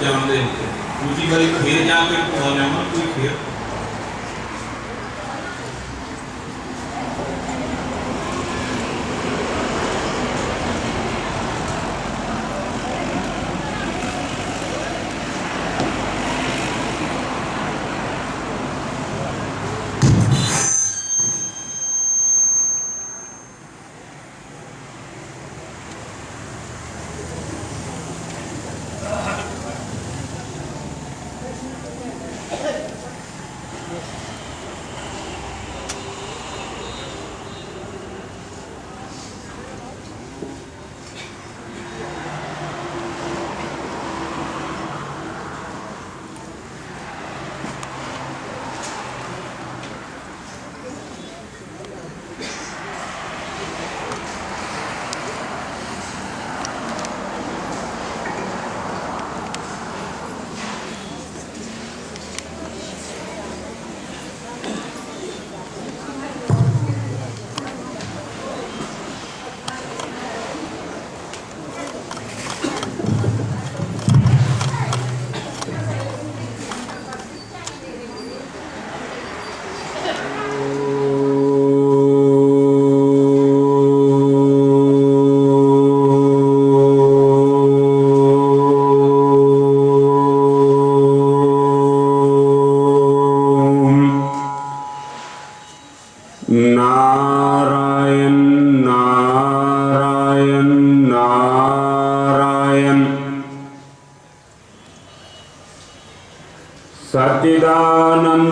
जानते हैं दूसरी बारी फिर जाके पहुँचने में कोई फिर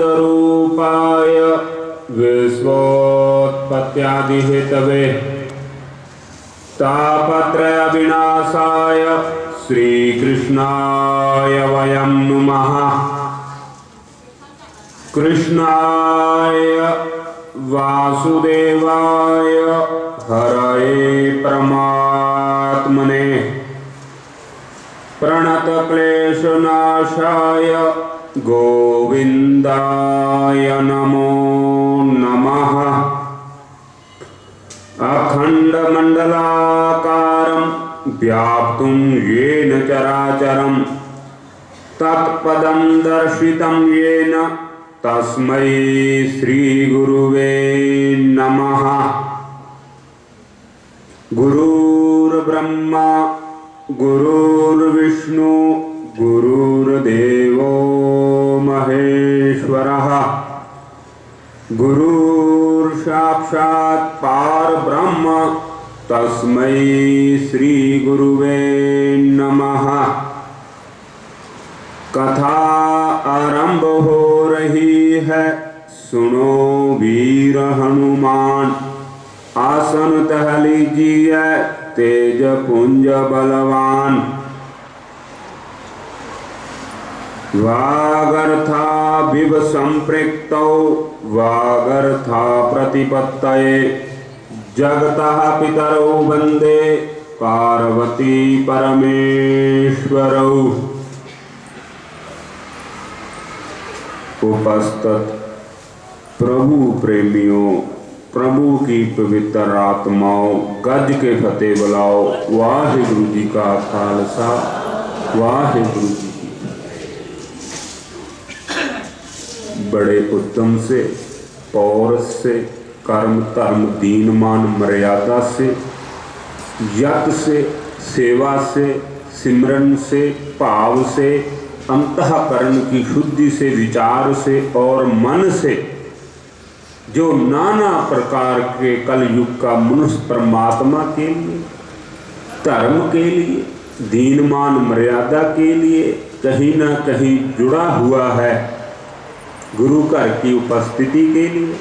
सच्चिदानंदरूपाय विश्वोत्पत्त्यादिहेतवे तापत्रय विनाशाय श्रीकृष्णाय वयं नुमः। कृष्णाय वासुदेवाय हरये परमात्मने प्रणतक्लेशनाशाय गोविंदाय नमो नमः। अखंडमंडलाकारं व्याप्तुं येन चराचरं तत्पदं दर्शितं येन तस्मै श्रीगुरुवे नमः। गुरुर्ब्रह्मा गुरुर्विष्णु गुरुर्देवो महेश्वरः गुरुर्साक्षात् परब्रह्म तस्मै श्रीगुरुवे नमः। कथा आरंभ हो रही है, सुनो वीर हनुमान। आसन तह लीजिए तेज पुंज बलवान। वागर्था विव संपृक्तौ वागर्था प्रतिपत्तये जगतः पितरौ वंदे पार्वती परमेश्वरौ। उपस्थित प्रभु प्रेमियों, प्रभु की पवित्र आत्माओं, गज के फतेह बुलाओ। वाहिगुरु जी का खालसा वाहिगुरु जी। बड़े उद्यम से, पौरस से, कर्म धर्म दीन मान मर्यादा से, यत से, सेवा से, सिमरन से, भाव से, अंतःकरण की शुद्धि से, विचार से और मन से जो नाना प्रकार के कलयुग का मनुष्य परमात्मा के लिए, धर्म के लिए, दीनमान मर्यादा के लिए कहीं ना कहीं जुड़ा हुआ है, गुरु घर की उपस्थिति के लिए,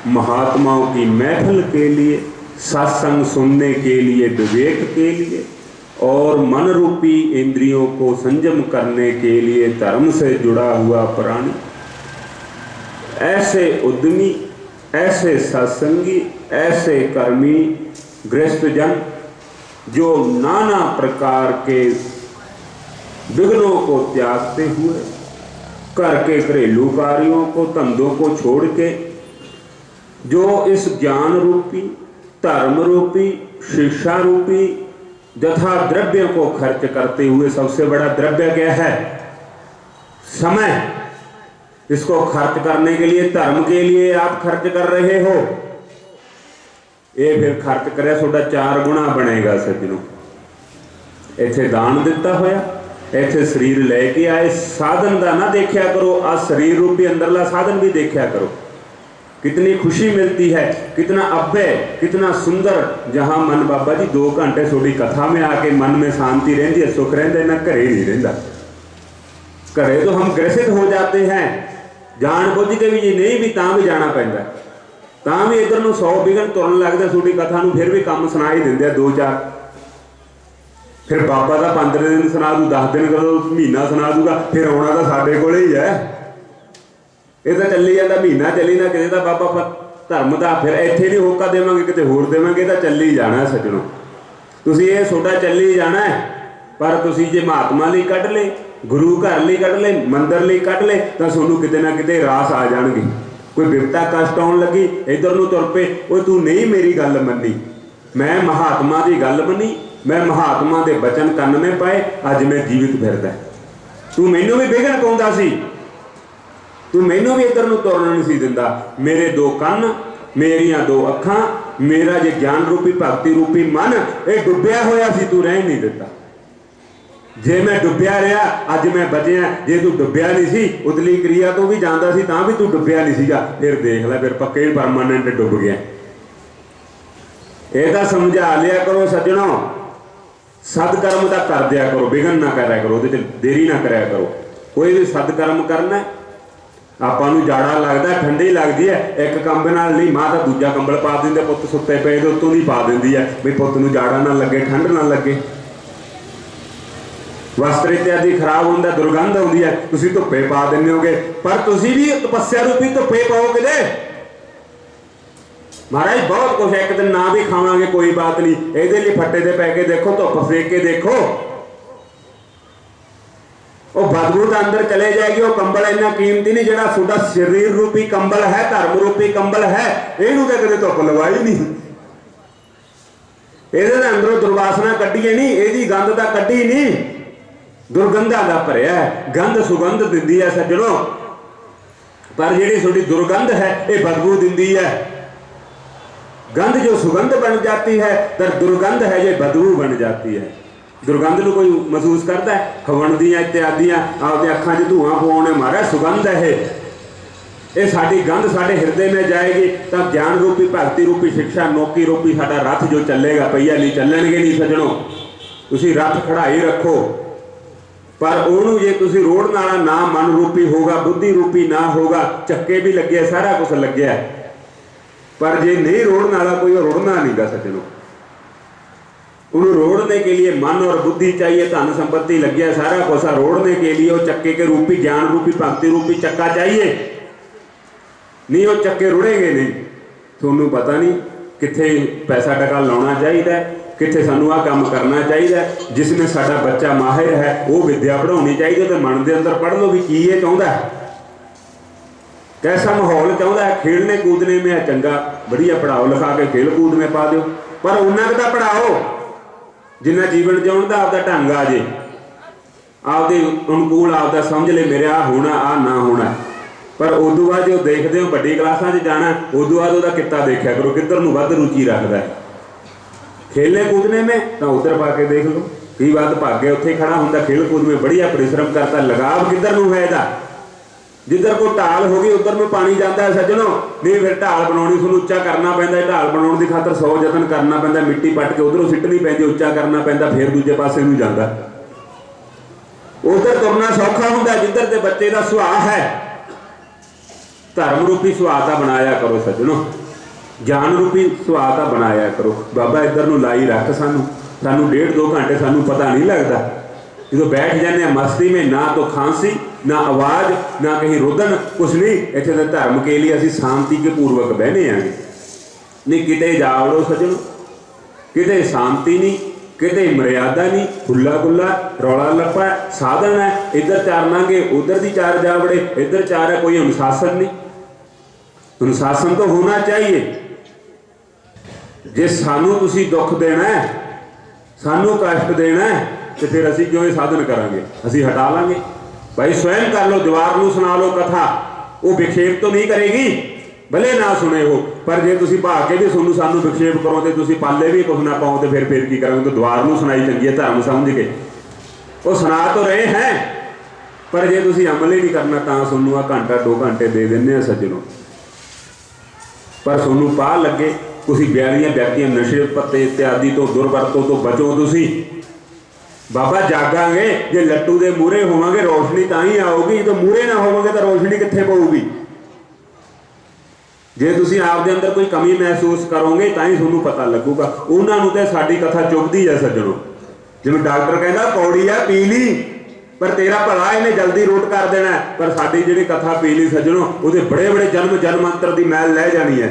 महात्माओं की महफिल के लिए, सत्संग सुनने के लिए, विवेक के लिए और मन रूपी इंद्रियों को संयम करने के लिए धर्म से जुड़ा हुआ प्राणी, ऐसे उद्यमी, ऐसे सत्संगी, ऐसे कर्मी गृहस्थजन जो नाना प्रकार के विघ्नों को त्यागते हुए, घर के घरेलू कार्यों को, धंधों को छोड़ के जो इस ज्ञान रूपी, धर्म रूपी, शिक्षा रूपी तथा द्रव्य को खर्च करते हुए, सबसे बड़ा द्रव्य क्या है? समय इसको खर्च करने के लिए, धर्म के लिए आप खर्च कर रहे हो, ये फिर खर्च करे थोड़ा 4 गुणा बनेगा सज्जनों। इत्थे दान दिता होया, इत्थे शरीर लैके आए, साधन का ना देखा करो, आ शरीर रूपी अंदरला साधन भी देखा करो। कितनी खुशी मिलती है, कितना अव्यय, कितना सुंदर। जहाँ मन बाबा जी 2 घंटे थोड़ी कथा में आके मन में शांति रहती है, सुख रहता है, ना घरे नहीं रहता। घरे तो हम ग्रसित हो जाते हैं, जान बुझ के भी, जी नहीं भी तां भी जाना पैंदा, तां भी इधर 100 विघन तुरन लगते थोड़ी कथा नूं, फिर भी काम सुना ही देंगे 2-4। फिर बाबा का 15 दिन सुना दू, 10 दिन करो, महीना सुना दूगा, फिर आना तो साडे कोल ही है। ये तो चली जाता, महीना चली ना किसी का बाबा धर्म का, फिर इत्थे नहीं होका देवांगे, किते होर देवांगे, तो चली जाना है सज्जनों। तुसीं ये सोडा चली जाना है, पर तुसीं जे महात्मा लई कढ ले, गुरु घर लई कढ ले, मंदिर लई कढ ले, तो तुहानूं किते ना किते रास आ जाणगे। कोई विपता कष्ट आउण लगी, इधर नूं तुर पे, वो तू नहीं मेरी गल मन्नी, मैं महात्मा की गल मन्नी, मैं महात्मा के बचन कन्न में पाए, अज मैं जीवित फिरदा। तू मैनूं भी विघन पाउंदा सी, तू मैनू भी इधर नूं तुरन नहीं सी दिंदा। मेरे 2 कन्न, मेरिया 2 अखां, मेरा जे ज्ञान रूपी भगती रूपी मन, ये डुबिया होया सी, तू रहन नहीं दिता। जे मैं डुबिया रहा, अज मैं बचिया। जे तू डुबिया नहीं सी, उतली क्रिया तो भी जांदा सी, तां भी तू डुबिया नहीं सीगा, फिर देख लै, फिर पक्के परमानेंट डुब गया। ये तो समझा लिया करो सज्जनों, सदकर्म तो कर दिया करो, विघन ना करा करो, उहदे च देरी ना कराया करो। कोई भी सदकर्म करना, ਆਪਾਂ ਨੂੰ ਜਾੜਾ लगता, ठंडी लगती है, एक कंबल नाल नहीं, माँ तो दूजा कंबल पा देंगे, पुत सुते पे तो उत्तों ही पा देंदी है भी पुत नूं जाड़ा ना लगे, ठंड ना लगे। वस्त्र इत्यादि खराब होंदा, दुर्गंध आउंदी है, तुसीं धुप्पे पा दिंदे होगे, पर तुसीं भी तपस्या रूपी धुप्पे पाओ किते। महाराज बहुत कुछ है, एक दिन ना भी खावांगे कोई बात नहीं, इहदे लई फट्टे ते पै के देखो, धुप्प सेक के देखो, वो बदबू तो अंदर चले जाएगी। वो कंबल इन्ना कीमती नहीं, जिहड़ा तुहाडा शरीर रूपी कंबल है, धर्म रूपी कंबल है, इहनूं तां कदे धुप्प लवाई नहीं। इहदे अंदरों दुर्वासना कड्ढीए नहीं, इहदी गंध तां कड्ढी नहीं, दुर्गंधा दा भरिया है। गंध सुगंध दिंदी है सज्जनों, पर जिहड़ी तुहाडी दुर्गंध है, ये बदबू दिंदी है। गंध जो सुगंध बन जाती है, तो दुर्गंध है जो बदबू बन जाती है। दुर्गंध को कोई महसूस करता है? हवन दियाँ इत्यादियाँ आपके अखां 'च धुआं पाने, मारा सुगंध है ये साडी गंध साडे हिरदे में जाएगी, तो ज्ञान रूपी भगती रूपी शिक्षा नौकी रूपी साडा रथ जो चलेगा, पहिया नहीं चलणगे नहीं सज्जणों। तुसीं रथ खड़ाई रखो, पर उहनूं जे तुसीं रोड़न वाला ना मन रूपी होगा, बुद्धि रूपी ना होगा, चक्के भी लगे, सारा कुछ लग्या, पर जे नहीं रोड़न वाला कोई, रुड़ना नहीं गा सज्जणों। उन्हें रोड़ने के लिए मन और बुद्धि चाहिए, धन संपत्ति लग गया, सारा कुछ रोड़ने के लिए वो चक्के के रूपी ज्ञान रूपी भक्ति रूपी चक्का चाहिए। नहीं वो चक्के रुड़ेंगे नहीं। थोनू पता नहीं कित्थे पैसा टका लाना चाहिए, कित्थे सानू आ काम करना चाहिए, जिसमें साडा बच्चा माहिर है वो विद्या पढ़ानी चाहिए, तो मन के अंदर पढ़ लो भी की ये चाहता है, कैसा माहौल चाहता है, खेलने कूदने में चंगा बढ़िया पढ़ाओ, लिखा के खेल कूद में पा दो, पर उन्ना का पढ़ाओ जिन्ना जीवन जीवन का आपका ढंग आ जे, आपके अनुकूल आपका समझ ले मेरे आ होना आ ना होना। पर उदों बाद जो देखते हो बड़ी क्लासा जाना, उदों बाद वह किता देखा करो, किधर नूं वध रुचि रखता है। खेलने कूदने में तो उधर पा के देख लो, कई बात भाग्य उत्थे खड़ा होंदा, खेल कूद में बढ़िया परिश्रम करता, लगाव किधर नूं है इहदा, जिधर को ढाल होगी उधर में पानी जाता है सज्जनों। नहीं फिर ढाल बनानी सूँ उच्चा करना पैंदा, ढाल बनाने की खातर 100 यतन करना पैंदा, मिट्टी पट के उधरों सिट्टनी पैंदी, उच्चा करना पैंदा, फिर दूजे पासे नूं जांदा। उधर तुरना सौखा होंदा जिधर के बच्चे का सुभाव है। धर्म रूपी सुभाव का बनाया करो सज्जनों, ज्ञान रूपी सुभाव का बनाया करो। बाबा इधर नूं लाई रख, सानू 1.5-2 घंटे सानू पता नहीं लगता, जो बैठ जाने मस्ती में, ना तो खांसी ना आवाज़ ना कहीं रुदन, कुछ नहीं। इत्थे तो धर्म के लिए असी शांति के पूर्वक बहने हैं, नहीं किते जावड़ो सज्जनों, किते शांति नहीं, किते मर्यादा नहीं, खुला खुला रौला लप्पा साधन है, इधर 4 नांगे उधर दी 4 जावड़े, इधर 4 है, कोई अनुशासन नहीं। अनुशासन तो होना चाहिए। जे सानू तुसी दुख देना है, सानू कष्ट देना है, तो फिर असी क्यों ये साधन करांगे, असी हटा लांगे। भाई स्वयं कर लो, दीवार नूं सुना लो कथा, वो विक्षेप तो नहीं करेगी, भले ना सुने हो। पर जे तुसीं भाग के भी सुनू सानू विक्षेप करो तो तुसीं पाले भी कुछ ना पाओ तो फिर की करोगे? तो दीवार नूं सुनाई चंगी है धर्म समझ के, वो सुना तो रहे हैं, पर जे तुसीं अमल ही नहीं करना तो सुनू आ घंटा 2 घंटे दे देने सज्जनों। पर सोनू पा लगे तुसीं ब्यालियां ब्याकियां नशे पत्ते इत्यादि तो दुरवरतों तो बचो। तुसीं बाबा जागांगे जे लट्टू दे मूहरे होवांगे रोशनी तां ही आऊगी, तो मूहरे ना होवांगे तो रोशनी कित्थे पऊगी? जे तुसीं आपदे अंदर कोई कमी महसूस करोगे तां ही तुहानूं पता लगूगा। उन्हां नूं ते साडी कथा चुभदी है सज्जनों, जिवें डॉक्टर कहंदा पौड़ी है पी ली, पर तेरा भला इन्हें जल्दी रूट कर देना है। पर साडी जिहड़ी कथा पी ली सज्जनों, उहदे बड़े बड़े जन्म जन्मांतर की मैल लै जानी है,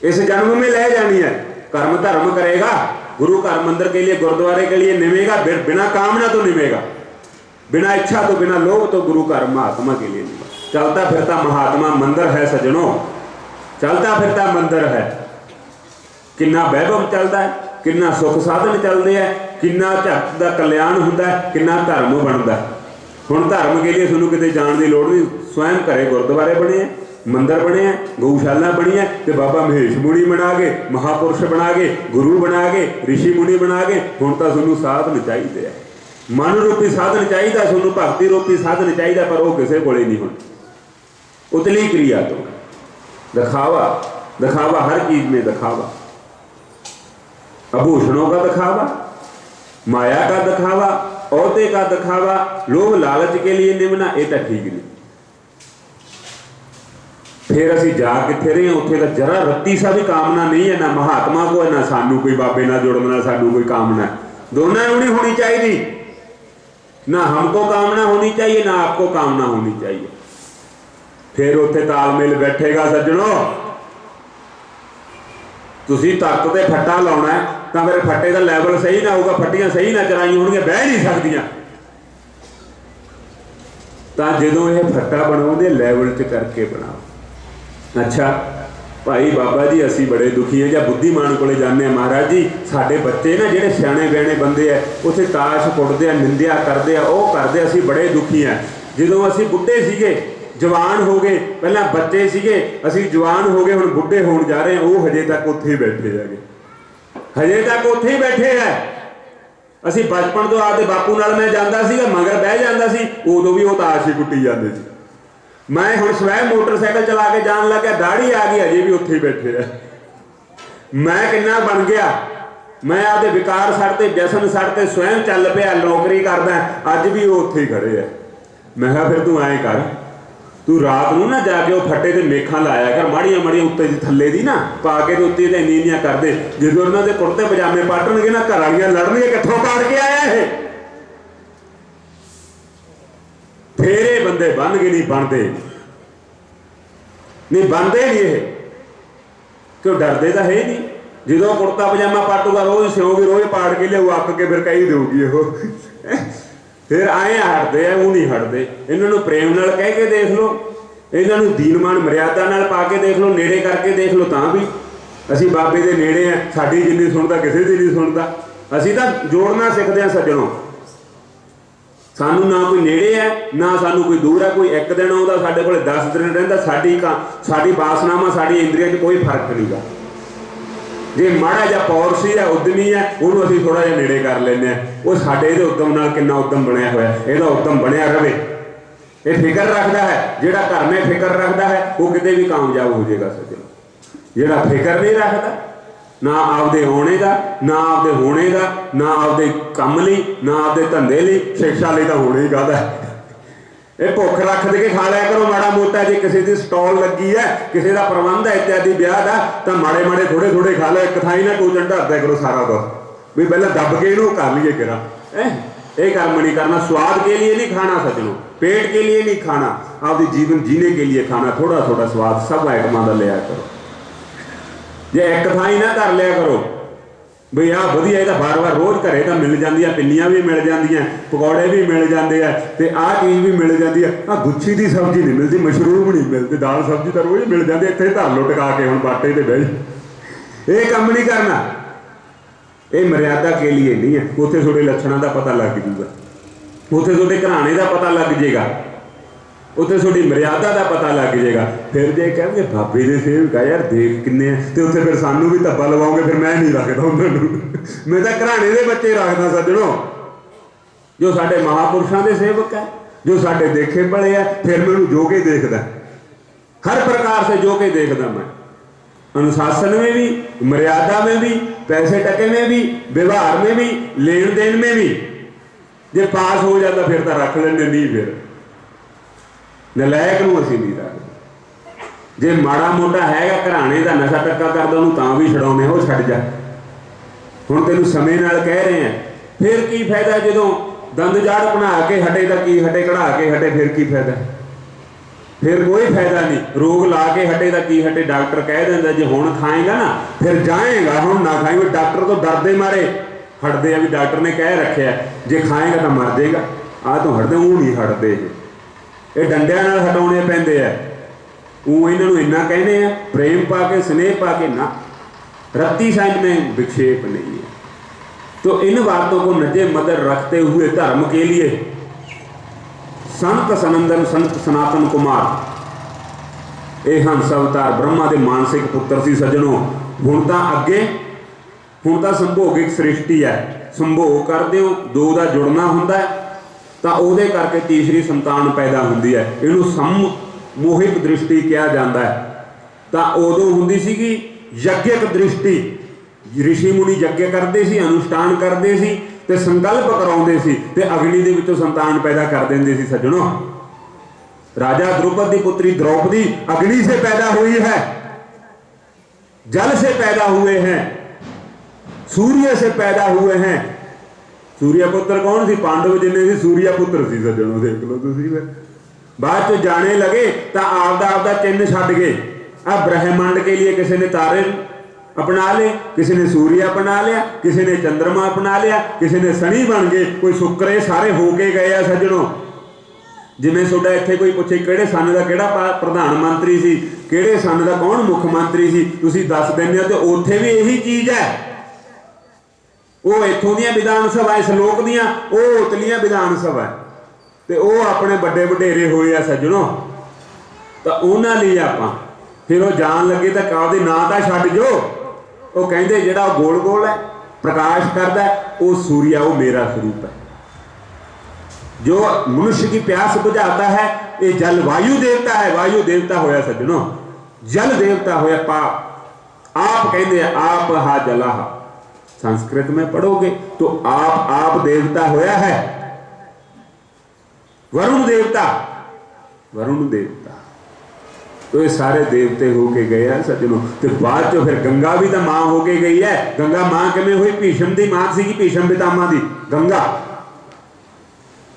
इस जन्म में लै जानी है। कर्म धर्म करेगा, गुरु घर मंदिर के लिए गुरुद्वारे के लिए निमेगा, बिना कामना तो निमेगा, बिना इच्छा तो बिना लोभ तो गुरु घर महात्मा के लिए निमेगा। चलता फिरता महात्मा मंदिर है सज्जनों, चलता फिरता मंदिर है। कितना वैभव चलता है, कितना सुख साधन चलते हैं, कितना झट का कल्याण होता है, कितना धर्म बनता है। हुण धर्म के लिए तुहानूं किते जाण की लोड़ नहीं, स्वयं घरे गुरुद्वारे बने हैं, मंदिर बने हैं, गऊशाला बनी है, तो बाबा महेश मुनि बना के, महापुरुष बना के, गुरु बना के, ऋषि मुनि बना के। हुण तां तुहानूं साधन चाहिए है, मन रूपी साधन चाहिए, तुहानूं भगती रूपी साधन चाहिए, पर वो किसी कोले नहीं हुण। उतली क्रिया तो दिखावा, दिखावा हर चीज में दिखावा, आभूषणों का दिखावा, माया का दिखावा, औहदे का दिखावा, लोभ लालच के लिए निमना, ये तो ठीक नहीं। फिर असी जा किथे रहे, उत्थे तो जरा रत्ती सा भी कामना नहीं है, ना महात्मा को है, ना सानू कोई बाबे ना जुड़न ना सानू कोई कामना है। दोनों नहीं होनी चाहिए, ना हमको कामना होनी चाहिए, ना आपको कामना होनी चाहिए। फिर उत्थे तालमेल बैठेगा सज्जनों। तुसीं तख्त ते फट्टा लाउणा है तो फिर फट्टे का लैवल सही ना होगा, फट्टियां सही ना चराई होणगियां, बह नहीं सकदियां। तो जदों ये फट्टा बनाओगे लैवल च करके बनाओ। अच्छा भाई बाबा जी असी बड़े दुखी हैं, या बुद्धिमान को जाने, महाराज जी साडे बच्चे ना जिहड़े सियाणे बयाणे बंदे है उत्थे ताश कुटदे आ, निंदिया करदे आ, ओह करदे, असी बड़े दुखी हैं। जदों असी बुढ़े सीगे, जवान हो गए, पहला बच्चे सीगे, असी जवान हो गए, हुण बुढ़े होण जा रहे हैं, वो हजे तक उत्थे ही बैठे है, हजे तक उत्थे ही बैठे है। असी बचपन तो आपके बापू नाल मैं जांदा सीगा, मगर बह जांदा सी, उदों भी वो ताश ही कुट्टी जांदे सी। मैं हुण स्वयं मोटरसाइकिल चला के जान लग गया, दाढ़ी आ गई, अजे भी उत्थे ही बैठे है। मैं किन्ना बन गया, मैं आपके विकार सड़ते, व्यसन सड़ते, स्वयं चल पिया, नौकरी करदा, अज भी वो उत्थे ही खड़े है। मैं कहा फिर तू ऐ कर, तू रात नूं ना जाके वो फट्टे ते मेखां लाया कर, माड़ियां माड़ियां उत्ते दी थल्ले दी ना पा के, ते उत्ते ते इंनियां कर दे, जदों उन्हां दे कुर्ते पजामे पाटणगे ना, घर वालियां लड़नगे कित्थों पाड़ के आया है। फिर ये बंदे बन गए, नहीं बनते, नहीं बनते नहीं, ये क्यों डरते तो है नहीं। जो कुर्ता पजामा पाटूगा रोज सिओगी, रोज पाड़ के लिया अक के फिर कही देगी वो। फिर आए हटते हैं, वो नहीं हटते। इन्होंने प्रेम नाल कह के देख लो, इन्होंने दीनमान मर्यादा नाल पा के देख लो, नेड़े करके देख लो, तां भी असी बाबे दे नेड़े हैं, साडी जिन्नी सुनदा किसी दी नहीं सुनदा। असी तां जोड़ना सीखते हैं सज्जनों, सानू ना कोई नेड़े है ना सानू कोई दूर है। कोई एक दिन आता साडे कोल 10 दिन रहिंदा, साडी वासनावां साडी इंद्रियां 'च कोई फर्क नहीं गा। जे माड़ा जिहा पौरसी है, उद्यमी है, उन्होंने असीं थोड़ा जिहा नेड़े कर लैंदे हैं। वो साडे इहदे उद्यम नाल किन्ना उद्यम बनिया होया, इहदा उद्यम बनिया रहे। ये फिक्र रखता है, जिहड़ा घर में फिक्र रखता है वो किते भी कामयाब हो जाएगा सज्जनों। जिहड़ा फिक्र नहीं रखता, ना आपदे आने का, ना आपदे होने का, ना आपदे काम लई, ना आपदे धंधे लई, शिक्षा लई तां होने ही काहदा है। ये भुख रख दे के खा लिया करो माड़ा मोटा, जे किसी की स्टॉल लगी है, किसी का प्रबंध है इत्यादि ब्याह का, तो माड़े माड़े थोड़े थोड़े खा लो, एक थाई ना टोचन ढर दिया करो सारा कुछ, भी पहले दब के इन्हों कर लीए करा। ये कर्म नहीं करना, स्वाद के लिए नहीं खाना सज्जनों, पेट के लिए नहीं खाना, आपके जीवन जीने के लिए खाना। थोड़ा थोड़ा स्वाद सब आइटमां का लिया करो, जे एक थाई ना कर लिया करो बई आ वधिया, ये बार बार रोज़ घरे तो मिल जांदियां, पिन्नियां भी मिल जांदियां, पकौड़े भी मिल जाते हैं, तो आ चीज़ भी मिल जाती है। आ गुच्छी की सब्जी नहीं मिलती, मशरूम नहीं मिलते, दाल सब्जी तो रोज़ मिल जाती है। इत्थे धर लो टिका के, हुण बाटे ते बह, ये काम नहीं करना, ये मर्यादा के लिए नहीं है। उत्थे थोड़े लक्षणों का पता लग जूगा। उत्थे तुहाडे घराणे का पता लग जाएगा, उत्थे तुहाडी मर्यादा का पता लग जाएगा। फिर जे कहेंगे बाबे दे सेवक आ यार देख किन्ने, तो उत्थे फिर सानू भी धब्बा लवाओगे, फिर मैं नहीं रखदा उन्होंने, मैं तो घराणे दे बच्चे रखदा सज्जणों, जो साडे महापुरुषों के सेवक है, जो साडे देखे पड़े है। फिर मैं उन्हें जोगे देखदा, हर प्रकार से जोगे देखदा मैं, अनुशासन में भी, मर्यादा में भी, पैसे टके में भी, व्यवहार में भी, लेन देन में भी। जे पास हो जाता फिर तो रख लेंगे, नहीं फिर नलायक नूं असीं नहीं रखते। जे माड़ा मोटा हैगा घराणे का नशा टक्का करदा उहनूं तां भी छड़ाउने, वो छड़ जा, हुण तैनूं समय नाल कह रहे हैं। फिर की फायदा जदों दंद जाड़ बना के हटे तो की हटे, कढ़ा के हटे, फिर की फायदा, फिर कोई फायदा नहीं। रोग ला के हटे तो की हटे, डॉक्टर कह देंदा जे हुण खाएगा ना फिर जाएगा, हुण ना खाएगा। डॉक्टर तो डरदे मारे हटदे आ भी डॉक्टर ने कह रखिया जे खाएगा तो मर जाएगा, आ तो हटदे, ऊँ नहीं हटदे, ये डंडियां नाल हटाउणे पैंदे आ। ऊँ इन्हां नूं इन्ना कहने आ प्रेम पा के, स्नेह पा के, ना रत्ती साइड में विक्षेप नहीं है। तो इन बातों को नजे मदर रखते हुए धर्म के लिए संत सनंदन, संत सनातन कुमार ये हंस अवतार ब्रह्मा के मानसिक पुत्र सी सज्जनों। हुण तां अगे, हुण तां संभोगिक सृष्टि है, संभोग करदे हो, दो का जुड़ना हुंदा है, तां उहदे करके तीसरी संतान पैदा हुंदी है। इहनूं सम्मोहिक दृष्टि कहा जाता है। तां उदों हुंदी सीगी यज्ञिक दृष्टि, ऋषि मुनि यज्ञ करते सी, अनुष्ठान करते सी, ते संकल्प कराउंदे सी, ते अग्नि दे विचों संतान पैदा कर देंदे सी सज्जनों। राजा द्रुपद की पुत्री द्रौपदी अग्नि से पैदा हुई है, जल से पैदा हुए हैं, सूर्य से पैदा हुए हैं। सूर्य पुत्र कौन सी? पांडव जिन्ने सी सूर्य पुत्र सी सज्जनों, देख लो तुसीं। बाद चो जाने लगे तो आपदा आपदा चिन्ह छड्ड गए। अब ब्रह्मांड के लिए किसी ने तारे अपना ले, किसी ने सूर्य अपना लिया, किसी ने चंद्रमा अपना लिया, किसी ने शनि बन गए, कोई शुक्र, सारे हो के गए आ सज्जनों। जिवें तुहाडा इत्थे कोई पुछे किहड़े सन का किहड़ा प्रधानमंत्री सी, किहड़े सन का कौन मुख मंत्री सी, तुसीं दस दिंदे हो, तो उत्थे भी यही चीज़ है। वो इत्थों दी विधान सभा, इस लोक दियां, वो उतलियां विधान सभा, तो वो अपने बड़े वडेरे होए आ सज्जनों। तो उन्हां लई आपां फिर वो जान लगे तो कहते ना तो छड्ड जो, वो कहते जिहड़ा गोल गोल है प्रकाश करता है वो सूर्य, वो मेरा स्वरूप है। जो मनुष्य की प्यास बुझाता है ये जल वायु देवता है, वायु देवता होया सज्जनों, जल देवता होया। आप कहते आप हा जला, संस्कृत में पढ़ोगे तो आप देवता होया है। वरुण देवता, वरुण देवता, तो ये सारे देवते होके गए हैं सज्जनों। तो बाद चो फिर गंगा भी तो मां होके गई है। गंगा मां किवें हुई? भीष्म की मां सी, भीष्म पितामह की गंगा।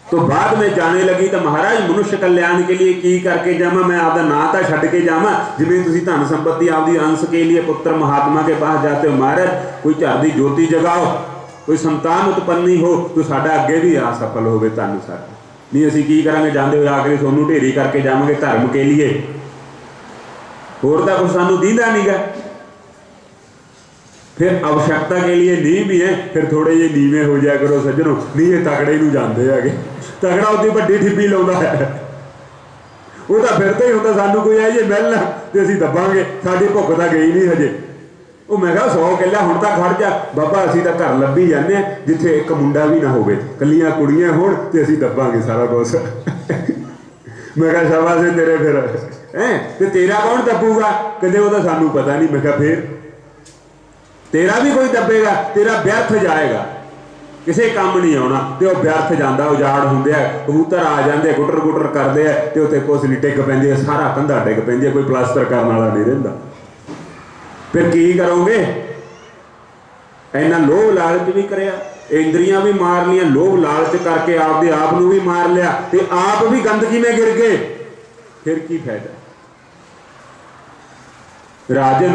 तो बाद में जाने लगी तो महाराज मनुष्य कल्याण के लिए की करके जावा, मैं आपका ना तो छड्ड के जावा। जिवें तुसीं धन संपत्ति आपकी अंश के लिए पुत्र महात्मा के पास जाते हो, महाराज कोई घर की ज्योति जगाओ, कोई संतान उत्पन्नी हो, तो साडा अगे भी आ सफल होवे धन साडा। नहीं असीं की करांगे? जांदे होए आखिर सोनू ढेरी करके जावांगे धर्म के लिए, होर तां कुछ सानू दींदा नहीं गा। फिर आवश्यकता के लिए नींव भी है, फिर थोड़े जे नीवे हो जाया करो सज्जनों, नहीं ये तगड़े नूं जांदे हैगे। तगड़ा उदी वड्डी ठिप्पी लाउंदा है, वो तो फिर तो ही होंदा सानू कोई है जे मिलना ते असीं दबांगे, साडी भुख तां गई नहीं हजे। वो मैं कहा 100 किला हुण तां खड़ जा बाबा, असीं तां घर लभी जाने जिथे एक मुंडा भी ना होवे, कल्लियां कुड़ियां होण ते असीं दबांगे सारा कुछ। मैं कहा शाबाश है तेरे, फिर हैं ते तेरा कौन दबूगा? कहते वो तो सानू पता नहीं। मैं कहा फिर तेरा भी कोई दबेगा, तेरा व्यर्थ जाएगा, किसी काम नहीं आना, तो वह व्यर्थ जाता, उजाड़ होंगे, कबूतर आ जाते गुटर गुटर करते हैं, तो उत्ते कुछ नहीं टिक पैंदी है, सारा कंधा टिक पैंदी है, कोई प्लास्टर करने वाला नहीं रहिंदा। फिर की करोगे? इन्ना लोभ लालच भी करिया, इंद्रियां भी मार लिया, लोभ लालच करके आपदे आप नूं भी मार लिया, तो आप भी गंदगी में गिर गए, फिर की फायदा? राजन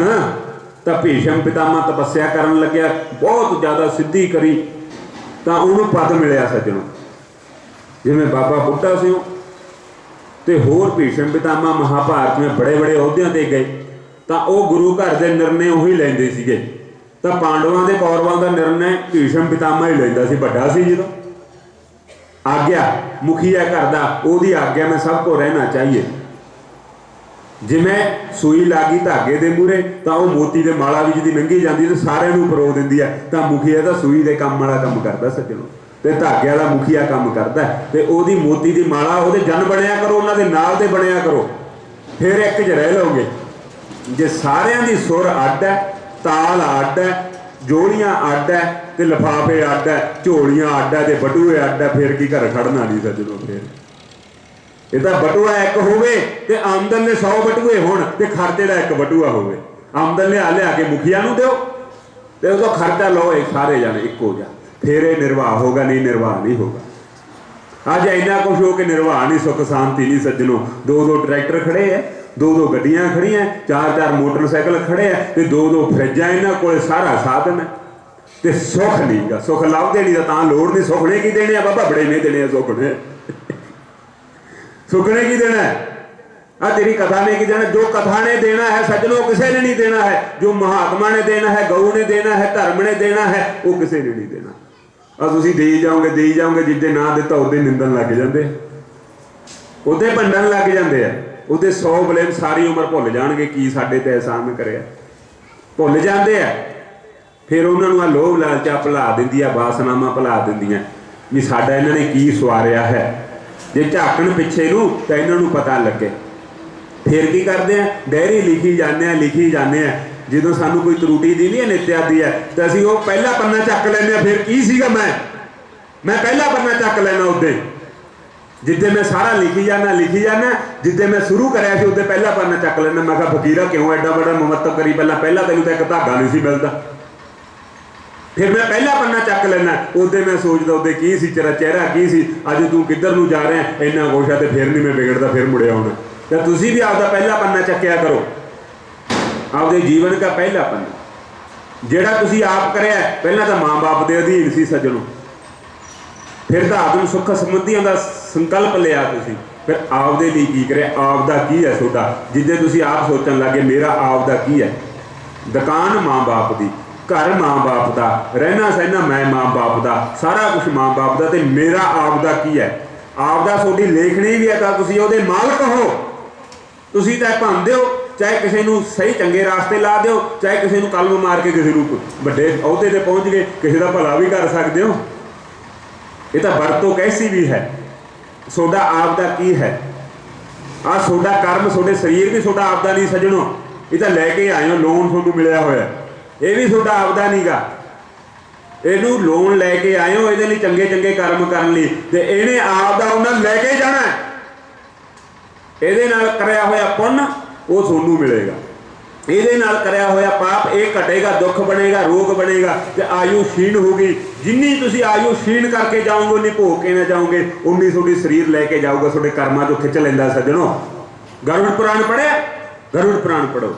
तो भीष्म पितामह तपस्या करन लग्या, बहुत ज़्यादा सिद्धि करी, तो उन्होंने पद मिलया सज्जनों। जिवें बाबा बुड्ढा सिंह ते होर भीष्म पितामह महाभारत में बड़े बड़े अहुदियां ते गए, तो वह गुरु घर के निर्णय उही लैंदे सीगे। तो पांडवों के कौरवों का निर्णय भीष्म पितामह ही लैंदा सी, वड्डा सी जदों। आग्या मुखी है घर का, ओदी आग्या में सबको रहना चाहिए। जिमें सूई लागी धागे के मूहरे तो वह मोती के माला भी जी लंघी जाती तो सारे परो दी है, तो मुखिया तो सूई के काम वाला काम करता सज्जनों, तो धागे वाला मुखिया काम करता है। तो वही मोती की माला वो जन बनया करो, उन्होंने नाल दे बनया करो, फिर एक च रह लोगे। जे सारिਆਂ की सुर अड्ड है, ताल अड्ड है, जोड़ियां अड्ड है, तो लिफाफे अड्ड है, झोलियां अड्ड है, तो बटूए अड्ड है, फिर की घर खड़ना नहीं सज्जनों। फिर ये तो बटूआ एक होवे ते आमदन ने 100 बटूए होण ते खर्चे का एक बटूआ होवे। आमदन लिया के मुखिया नूं दिओ ते उदों खर्चा लो सारे जने इक्को जा, फिर ये निर्वाह होगा, नहीं निर्वाह नहीं होगा। अज इन्ना कुछ हो के निर्वाह नहीं, सुख शांति नहीं सज्जनों। 2-2 ट्रैक्टर खड़े है, 2-2 गड्डियां खड़ी हैं, 4-4 मोटरसाइकिल खड़े हैं, तो 2-2 फ्रिजा इन्हों को सारा साधन है, तो सुख नहीं गा। सुख लभदे नहीं तां लोड़ नहीं। सुखने की देने बाबा बड़े नहीं देने, सुखने सुखने की देना है। आ तेरी कथा ने की देना, जो कथा ने देना है सज्जनों किसी ने नहीं देना है। जो महात्मा ने देना है, गऊ ने देना है, धर्म ने देना है, वो किसी ने नहीं देना। और तुसीं देई जाओगे, जिद्दे ना दिता उदे निंदन लग जाते, उदे भंडन लग जाते हैं, उदे 100 ब्लेम सारी उम्र भुल जाएंगे की साडे ते एहसान करे, भुल जाते हैं। फिर उन्होंने आ लोभ लालचा भुला दिंदी है, वासनावां भुला दिंदियां भी साडा इन्हां ने की सवारिया है। जे झाकण पिछे नूं तां इन्हां नूं पता लगे, फिर की करते हैं, डायरी लिखी जाने जो सानू कोई त्रुटि दी नहीं नित्या दी है, तो असीं वो पहला पन्ना चक लैंदे। फिर की सीगा मैं पहला पन्ना चक लैना उदे जिद्दे मैं सारा लिखी जाना जिद्दे मैं शुरू कराया सी उदे पहला पन्ना चक लैना। मैं कहा फकीरा क्यों एडा बड़ा मुमत्तब करी, पहला तेनों तो एक धागा नहीं सी मिलता, फिर मैं पहला पन्ना चक लैना। उदे मैं सोचता उदे की सी, तेरा चेहरा की सी, अज तू किधर नूं जा रहा है, इन्ना कुछ है, तो फिर नहीं मैं बिगड़ता, फिर मुड़िया आउणा। तो तुसीं भी आपदा पहला पन्ना चक्या करो, आपदे जीवन का पहला पन्ना जिहड़ा तुसीं आप करिया। पहला तो माँ बाप के अधीन सी सज्जनों, फिर तो आत्म सुख संबंधियों का संकल्प लिया तुसीं, फिर आपदे लिए की करे, आपदा की है तुहाडा, जिद्दे तुसीं आप सोचण लगे मेरा आपदा की है। दुकान माँ बाप की, घर माँ बाप का, रहना सहना मैं माँ बाप का, सारा कुछ माँ बाप का, तो मेरा आपदा की है। आपदा थोड़ी लेखनी भी है, तो तुसीं उहदे मालक हो। तुसीं चाहे भांदे हो, चाहे किसी को सही चंगे रास्ते ला दो, चाहे किसी को कलम मार के किसी को बड़े अहुदे ते पहुँच गए, किसी का भला भी कर सकते हो। ये तो वरतों कैसी भी है। सोडा आपदा की है, आ सोडा कर्म, सोडे शरीर भी सोडा आपदा नहीं सजणो, ये तो लैके आए हो, लोन थोनू मिलया होया, ये भी सोडा आपदा नहीं गा। इनू लोन लैके आए हो, ये चंगे चंगे कर्म करने लिए, तो इन्हें आपदा उन्हें लैके जाना है। ये कराया होया पुण्य वो थोनू मिलेगा, ये कराया होया पाप ये घटेगा, दुख बनेगा, रोग बनेगा, तो आयु क्षीण होगी। जिन्नी तुसी आयु क्षीण करके जाओगे, उन्नी भोग के ना जाओगे, उन्नी थोड़ी शरीर लैके जाओगे, थोड़े कर्मां चों खिंच लैंदा सज्जनों। गरुड़ पुराण पढ़िया, गरुड़ पुराण पढ़ो,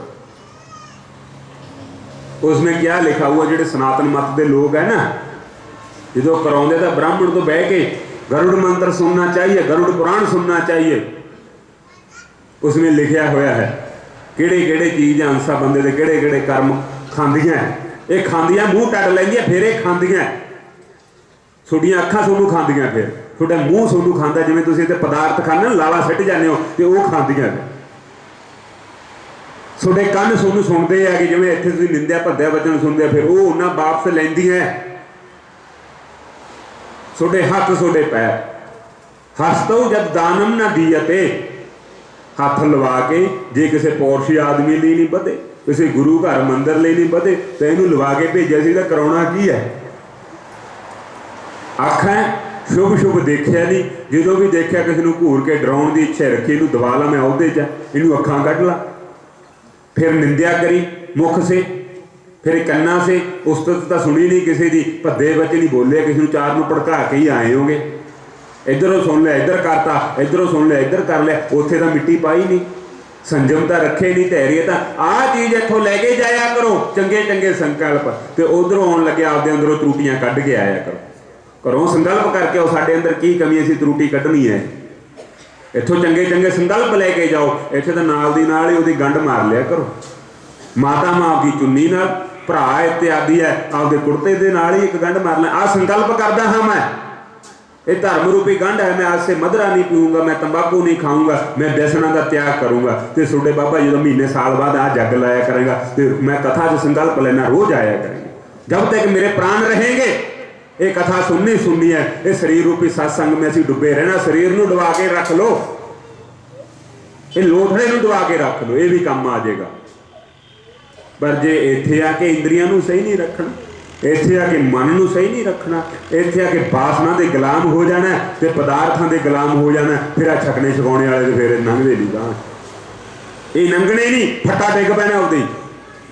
उसमें क्या लिखा हुआ, जो सनातन मत के लोग है ना, जो कराउंदे तो ब्राह्मण तो बह के गरुड़ मंत्र सुनना चाहिए, गरुड़ पुराण सुनना चाहिए। उसमें लिखा होया है किहड़े किहड़े चीज़ अंसा बंदे दे किहड़े किहड़े कर्म खांदियां, ये खांदियां मूँह टट लैंदियां, फिर ये खांदियां, थोड़ियां अखां सोनू खांदियां, फिर थोड़ा मूँह सोनू खांदा, जिवें तुसीं ते पदार्थ खाने लाला सिट जाने हो, तो वो खांदियां। थोड़े कंन सोनू सुनते हैं कि जिवें इत्थे तुसीं निंदिया भद्या वचन सुनते, फिर वो उन्हां वापस लैंदियां। थोड़े हत्थ थोड़े पैर, हस्तों जब दानम ना दीयते, हथ लवा के जे किसी पौरशी आदमी लिए नहीं बधे, किसी गुरु घर मंदिर लिए नहीं बधे, तो इनू लवा के भेजा सी, कराउणा की है। आखां शुभ शुभ देखिया नहीं, जो भी देखा किसी को घूर के डराउण की इच्छा रखी, इनू दबा ला मैं अहुदे च, इनू अखां कढ ला, फिर निंदिया करी मुख से, फिर कन्ना से, उस्तत तो सुनी नहीं किसी की, भद्दे बच्चे नहीं बोले, किसी को चार भड़का के ही आए होंगे, इधरों सुन लिया इधर करता, इधरों सुन लिया इधर कर लिया, उत्थे तो मिट्टी पाई नहीं, संजमता रखे नहीं, धैर्य तो आ चीज़ इतों लैके जाया करो, चंगे चंगे संकल्प, तो उधरों आउण लगे आपदे अंदरों त्रुटियां कढ के आया करो। घरों संकल्प करके आओ, साडे अंदर की कमी असीं त्रुटि कढनी है, इत्थों चंगे चंगे संकल्प लैके जाओ, इत्थे तो नाल दी नाल ही उहदी गंढ मार लिया करो। माता माँ की चुन्नी नाल, भरा इत्यादि है आपदे कुर्ते दे नाल ही एक गंढ मार लिया, आ संकल्प करदा हाँ मैं, ये धर्म रूपी गंढ है। मैं आज से मदरा नहीं पीऊँगा, मैं तंबाकू नहीं खाऊंगा, मैं व्यसनों का त्याग करूँगा। तो छोटे बाबा जो महीने साल बाद आ जग लाया करेगा, तो मैं कथा से संकल्प लेना रोज आया करेंगे। जब तक मेरे प्राण रहेंगे ये कथा सुननी है। ये शरीर रूपी सत्संग में असीं डुबे रहना। शरीर नूं डुबा के रख लो, ये लोथड़े नूं डुबा के रख लो, ये भी काम आ जाएगा। पर जे इत्थे आके इंद्रियां नूं सही नहीं रखना, इत्थे आके मन नूं सही नहीं रखना, इत्थे आके वासना दे गुलाम हो जाना ते पदार्थां दे गुलाम हो जाना, फिर आ छकने छकाने वाले तो फिर लंघदे नहीं गां। ये लंघने नहीं, फट्टा डिग पैना उदे ही।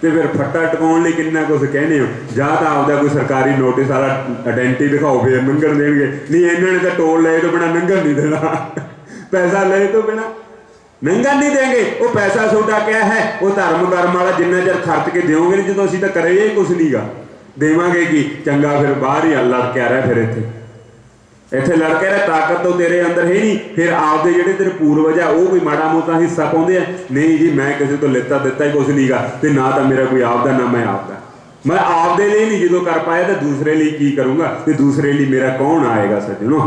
तो फिर फट्टा टकाउण लई किन्ना कुछ कहने हो। जां तां आपदा कोई सरकारी नोटिस वाला आइडेंटिटी दिखाओ, फिर लंघण देणगे। नहीं इन्हां ने तां टोल लए तो बिना लंघण नहीं देना, पैसा लए तो बिना लंघण नहीं देंगे। वो पैसा ਤੁਹਾਡਾ क्या है, वो धर्म कर्म वाला जिन्ना चਿਰ खर्च के देओगे नहीं, जो असीं तां करे ही कुछ नहीं गा, देवांगे की चंगा। फिर बाहर ही लड़के रहा, फिर इत्थे लड़के रहा, ताकत तो तेरे अंदर है नहीं। फिर आपदे जिहड़े तेरे पूर्वज आ वो कोई माड़ा मोटा हिस्सा पाउंदे आ। नहीं जी मैं किसी तो लेता दिता ही कुछ नहीं गा, तो ना तो मेरा कोई आपदा ना मैं आपदा। मैं आपदे लिए नहीं जो कर पाया तो दूसरे लिए की करूँगा, तो दूसरे लिए मेरा कौन आएगा सज्जनों।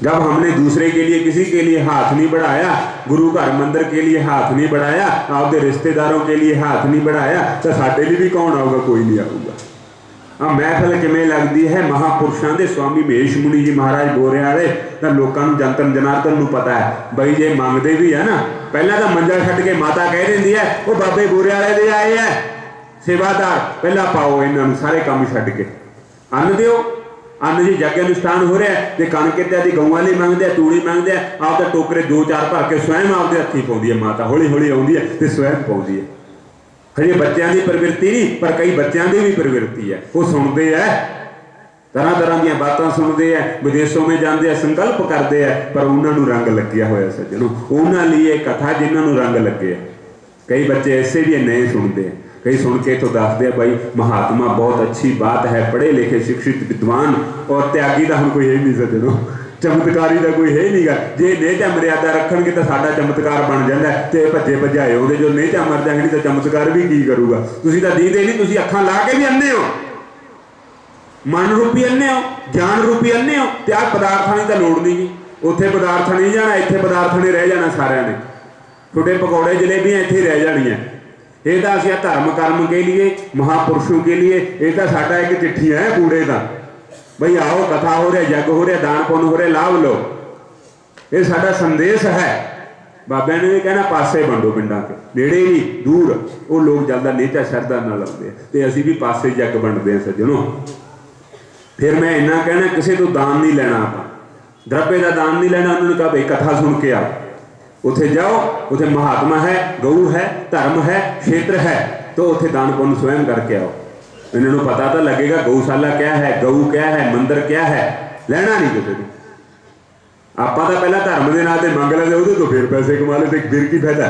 जब हमने दूसरे के लिए किसी के लिए हाथ नहीं बढ़ाया, गुरु घर मंदिर के लिए हाथ नहीं बढ़ाया, आपके रिश्तेदारों के लिए हाथ नहीं बढ़ाया, तो साडे लिए भी कौन आऊगा, कोई नहीं आऊगा। आ महफिल किमें लगती है, महापुरुषों के स्वामी महेश मुनि जी महाराज बोरे वाले, तो लोगों जंतर जनार्दन नूं पता है बई जे मंगते भी है ना, पहला तो मंजा छड्ड के माता कह देंदी है वो बाबे बोरे वाले दे आए है सेवादार, पहला पाओ इन्हों सारे काम छड्ड के अन्न दिओ। अन्न जी जग अनुष्ठान हो रहा है, तो कणक इत्यादि गऊँ लिए मंगते, तूड़ी मंगते, आप तो टोकरे 2-4 भर के स्वयं आपके हथी पाँदी है माता, हौली हौली आती है तो स्वयं पाँदी है। हजे बच्चों की प्रवृत्ति नहीं, पर कई बच्चों की भी प्रवृत्ति है, वो सुनते हैं तरह तरह दी बातें सुनते हैं, विदेशों में जाते हैं, संकल्प करते हैं, पर उन्होंने रंग लग्या होया सज्जनों, उन्होंने लिए कथा जिन्होंने रंग लगे। कई बच्चे ऐसे भी नहीं सुनते हैं, कई सुन के तो दसते हैं भाई महात्मा बहुत अच्छी बात है, पढ़े लिखे शिक्षित विद्वान और त्यागी का हम कोई है नहीं सज्जनों, चमत्कारी का कोई है नहीं गा। जे नेचा मर्यादा रखणगे तो साडा चमत्कार बन जाता है, तो भज्जे भजाए होंगे। जो नेचा मर जाएगी तो चमत्कार भी की करूगा। तुसीं तां दीदे नहीं, तुसीं अखां ला के भी अन्ने हो, मन रूपी अन्ने हो, ज्ञान रूपी अन्ने हो, तो आ पदार्थां की तो लोड़ नहीं जी। उत्थे पदार्थ नहीं जाना, इत्थे पदार्थ ने रह जाना सारिਆਂ ने। छोटे पकौड़े जलेबियां इत्थे रह जानियां। ये तो असीं धर्म कर्म के लिए, महापुरुषों के लिए, ये तो साडा एक चिट्ठी है कूड़े का, बई आओ कथा हो रहा, जग हो रहा, दान पुण्य हो रहा, लाभ लो, ये साडा संदेश है। बाबे ने भी कहना पासे बंडो, पिंडा के नेड़े नहीं दूर, वो लोग ज़्यादा नेचा शरदा ना लाते, तो असीं भी पासे जग बंडते हैं सज्जनों। फिर मैं इन्ना कहना किसी तो दान नहीं लेना, आप द्रव्य का दान नहीं लेना। उन्होंने कहा भाई कथा सुन के आओ, उत्थे जाओ, उत्थे महात्मा है, गऊ है, धर्म है, क्षेत्र है, तो उत्थे दान पुण्य स्वयं करके आओ। इन्होंने पता तो लगेगा गौशाला क्या है, गऊ क्या है, मंदिर क्या है, लेना नहीं किसी को। आप तो पहला धर्म के नाते मंग लेते, वो तो फिर पैसे कमा लेते, फिर की फायदा,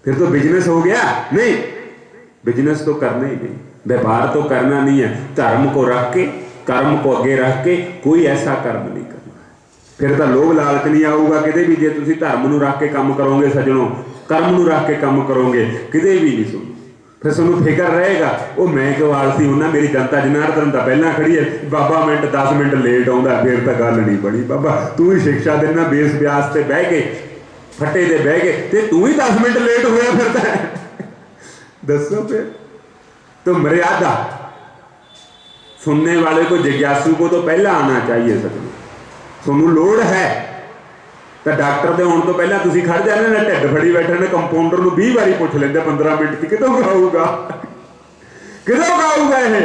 फिर तो बिजनेस हो गया। नहीं, बिजनेस तो करना ही नहीं, व्यापार तो करना नहीं है। धर्म को रख के, कर्म को अगे रख के कोई ऐसा कर्म नहीं करना, फिर तो लोभ लालच नहीं आऊगा किते भी। जे तुसीं धर्म नूं रख के काम करोगे सज्जनों, कर्म नूं रख के काम करोगे, किते भी नहीं सुनो। फिर तुहानूं फिक्र रहेगा वो मैं क्यों आलसी होना, मेरी जनता जनार्दन तो पहला खड़ी है, बाबा मिनट 10 मिनट लेट आता, फिर तो गल नहीं बनी। बाबा तू ही शिक्षा देना, बेस ब्यास से बह के फट्टे से बह के, तो तू ही 10 मिनट लेट होया फिरता है दसो। फिर तो मर्यादा, सुनने वाले को, जिज्ञासु को तो पहला आना चाहिए सज्जनों। तुहानूं लोड़ है तो डॉक्टर के आने तो पहला तुसीं खड़ जाने ना, ढिड फड़ी बैठे ने, कंपाउंडर नूं 20 बारी पुछ लेंदे 15 मिनट की कितों खाऊगा, कितों खाऊगा। ये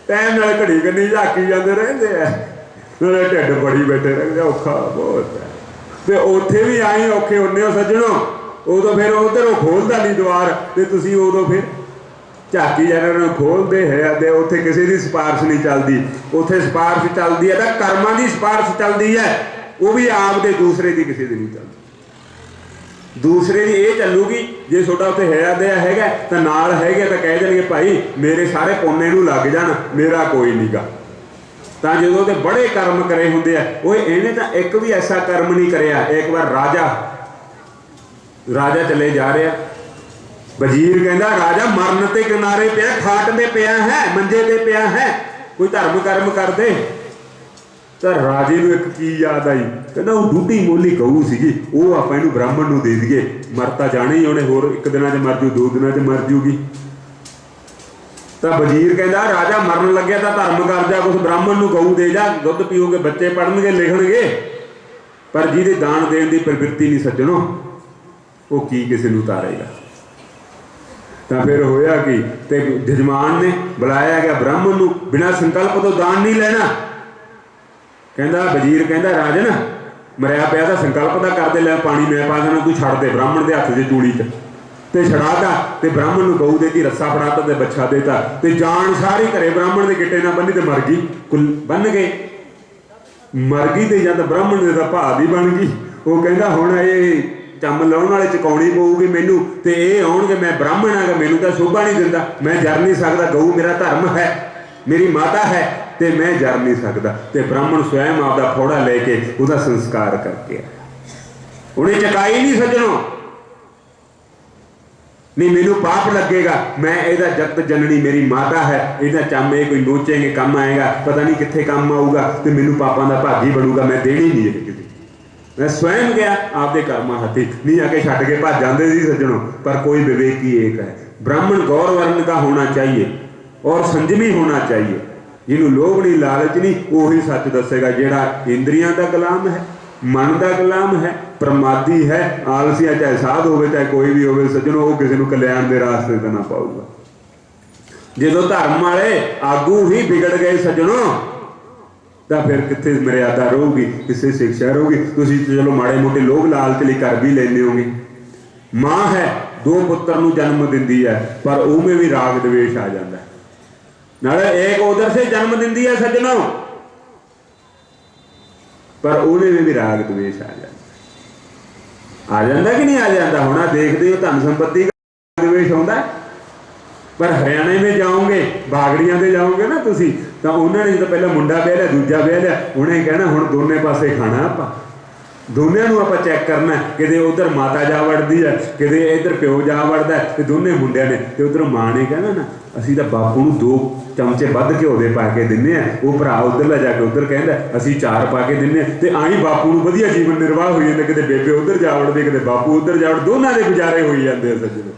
टाइम नाल घड़ी कन्नी झाकी जाते रहते हैं, ढिड फड़ी बैठे रहते, औखा बहुत है। तो उत्थे भी आए औखे होने हो सज्जनों, उदों फिर उधर खोलता नहीं द्वार, तो तुसीं उदों फिर झाकी जाने खोलते है, उत्थे किसी की सिफारिश नहीं चलती। उत्थे सिफारिश चलती है तो कर्मां की सिफारिश चलती है, वो भी आप दे, दूसरे की किसी की नहीं चलती। दूसरे की ये चलूगी जे छोटा उत्थे है तो नाल है तो कह देंगे भाई मेरे सारे पुन्ने नूं लग जान, मेरा कोई नहीं गा। तो जो तो बड़े कर्म करे होंगे है, वो इन्हें तो एक भी ऐसा कर्म नहीं कराया। एक बार राजा चले जा रहा, वजीर कहता राजा मरन के किनारे पिया, खाट में पिया है, मंजे ते पिया है, कोई धर्म कर्म कर दे। तो राजे नूं एक की याद आई, कहना वो डूढी मोली गऊ सीगी, वो आपां इहनूं ब्राह्मण नूं दे दईए, मर तां जाणे ही, उहने होर एक दिनां 'च मर जू, 2 दिनां 'च मर जूगी। तो वजीर कहता राजा मरन लग्या तो धर्म कर जा, कुछ ब्राह्मण नूं गऊ दे जा, दुध पीओगे, बच्चे पढ़नगे लिखणगे, पर जिहदे दान देण दी प्रवृत्ति नहीं सज्जणों, वो की किसी नूं तारेगा। तो फिर होया कि ते जजमान ने बुलाया गया ब्राह्मण नूं, बिना संकल्प तो दान नहीं लेना। कहता वजीर कहता राजन मरिया पिया तो संकल्प तो करते, लै पानी मैं पा देना, तू छड़ दे ब्राह्मण के हथ से चूड़ी च, ते छड़ाता ते ब्राह्मण नूं गऊ देती, रस्सा फड़ाता ते बच्छा देता, ते जान सारी घरे ब्राह्मण के गिट्टे ना बन्नी, तो मर गई, कुल बन गए, मर गई। तो जब ब्राह्मण के तो भाव ही बन गई। वो कहता हुण ये चम लाउण वाले चुकाउणी पऊगी मैनू, तो ये आउणगे, मैं ब्राह्मण हाँ, मैनू तो शोभा नहीं दिंदा, मैं जर नहीं सकता, गऊ मेरा धर्म है, मेरी माता है, तो मैं जर नहीं सकता। तो ब्राह्मण स्वयं आपका फोड़ा लेके उसका संस्कार करके उन्हें चकाई नहीं सज्जनों, नहीं मैनू पाप लगेगा, मैं ਇਹਦਾ जगत जननी मेरी माता है, ਇਹਦਾ चम ये कोई नोचेंगे काम आएगा, पता नहीं कितने काम आऊगा, तो मैनू पापां का भागी बनूगा, मैं देनी नहीं है किसी। मैं स्वयं गया आपके कर्मां हथी, नहीं आके छड्ड के भज जाते सी सज्जनों। पर कोई विवेकी एक है, ब्राह्मण गौर वर्ण का होना चाहिए और संजमी होना चाहिए, जिन्हों लोभ नहीं लालच नहीं, वही सच दसेगा, जिहड़ा इंद्रियां का गुलाम है, मन का गुलाम है, प्रमादी है, आलसिया, चाहे साध हो चाहे कोई भी हो सज्जनों, वो किसी को कल्याण के रास्ते तो ना पाऊगा। जो धर्म वाले आगू ही बिगड़ गए सज्जनों, तो फिर कितने मर्यादा रहूगी, कितने शिक्षा रहूगी। तुसीं चलो माड़े मोटे लोभ लालच लई कर भी लेने होगे। माँ है 2 पुत्र नूं जन्म दिंदी है, पर उनमें भी राग द्वेष आ जाता है, नाले एक उधर से जन्म दिंदी है सज्जनों, पर उन्हें भी राग द्वेष आ जाता कि नहीं आ जाता। होना देखते हो धन संपत्ति का द्वेष होता है, पर हरियाणे में जाओगे, बागड़ियां से जाओगे ना तुसी, तो उन्होंने जो पहले मुंडा ब्याह लिया, दूजा ब्याह लिया, उन्हें कहना हुण दोने पासे खाना, आपां दोनों नूं आपां चैक करना, किते उधर माता जा वड़दी है, किते इधर प्यो जा वड़दा है, ते दोने मुंडिया ने, ते उधर माँ ने कहना ना असीं तां बापू नूं 2 चमचे वध घिओ दे पा के दिंदे आ, वो भरा उधरला जाके उधर कहंदा असीं 4 पा के दिंदे आ, ते आईं बापू नूं वधिया जीवन निर्वाह होई जांदा, किते बेबे उधर जा वड़दी, किते बापू उधर जा वड़दा, दोनां दे गुजारे होई जांदे आ सज्जणों।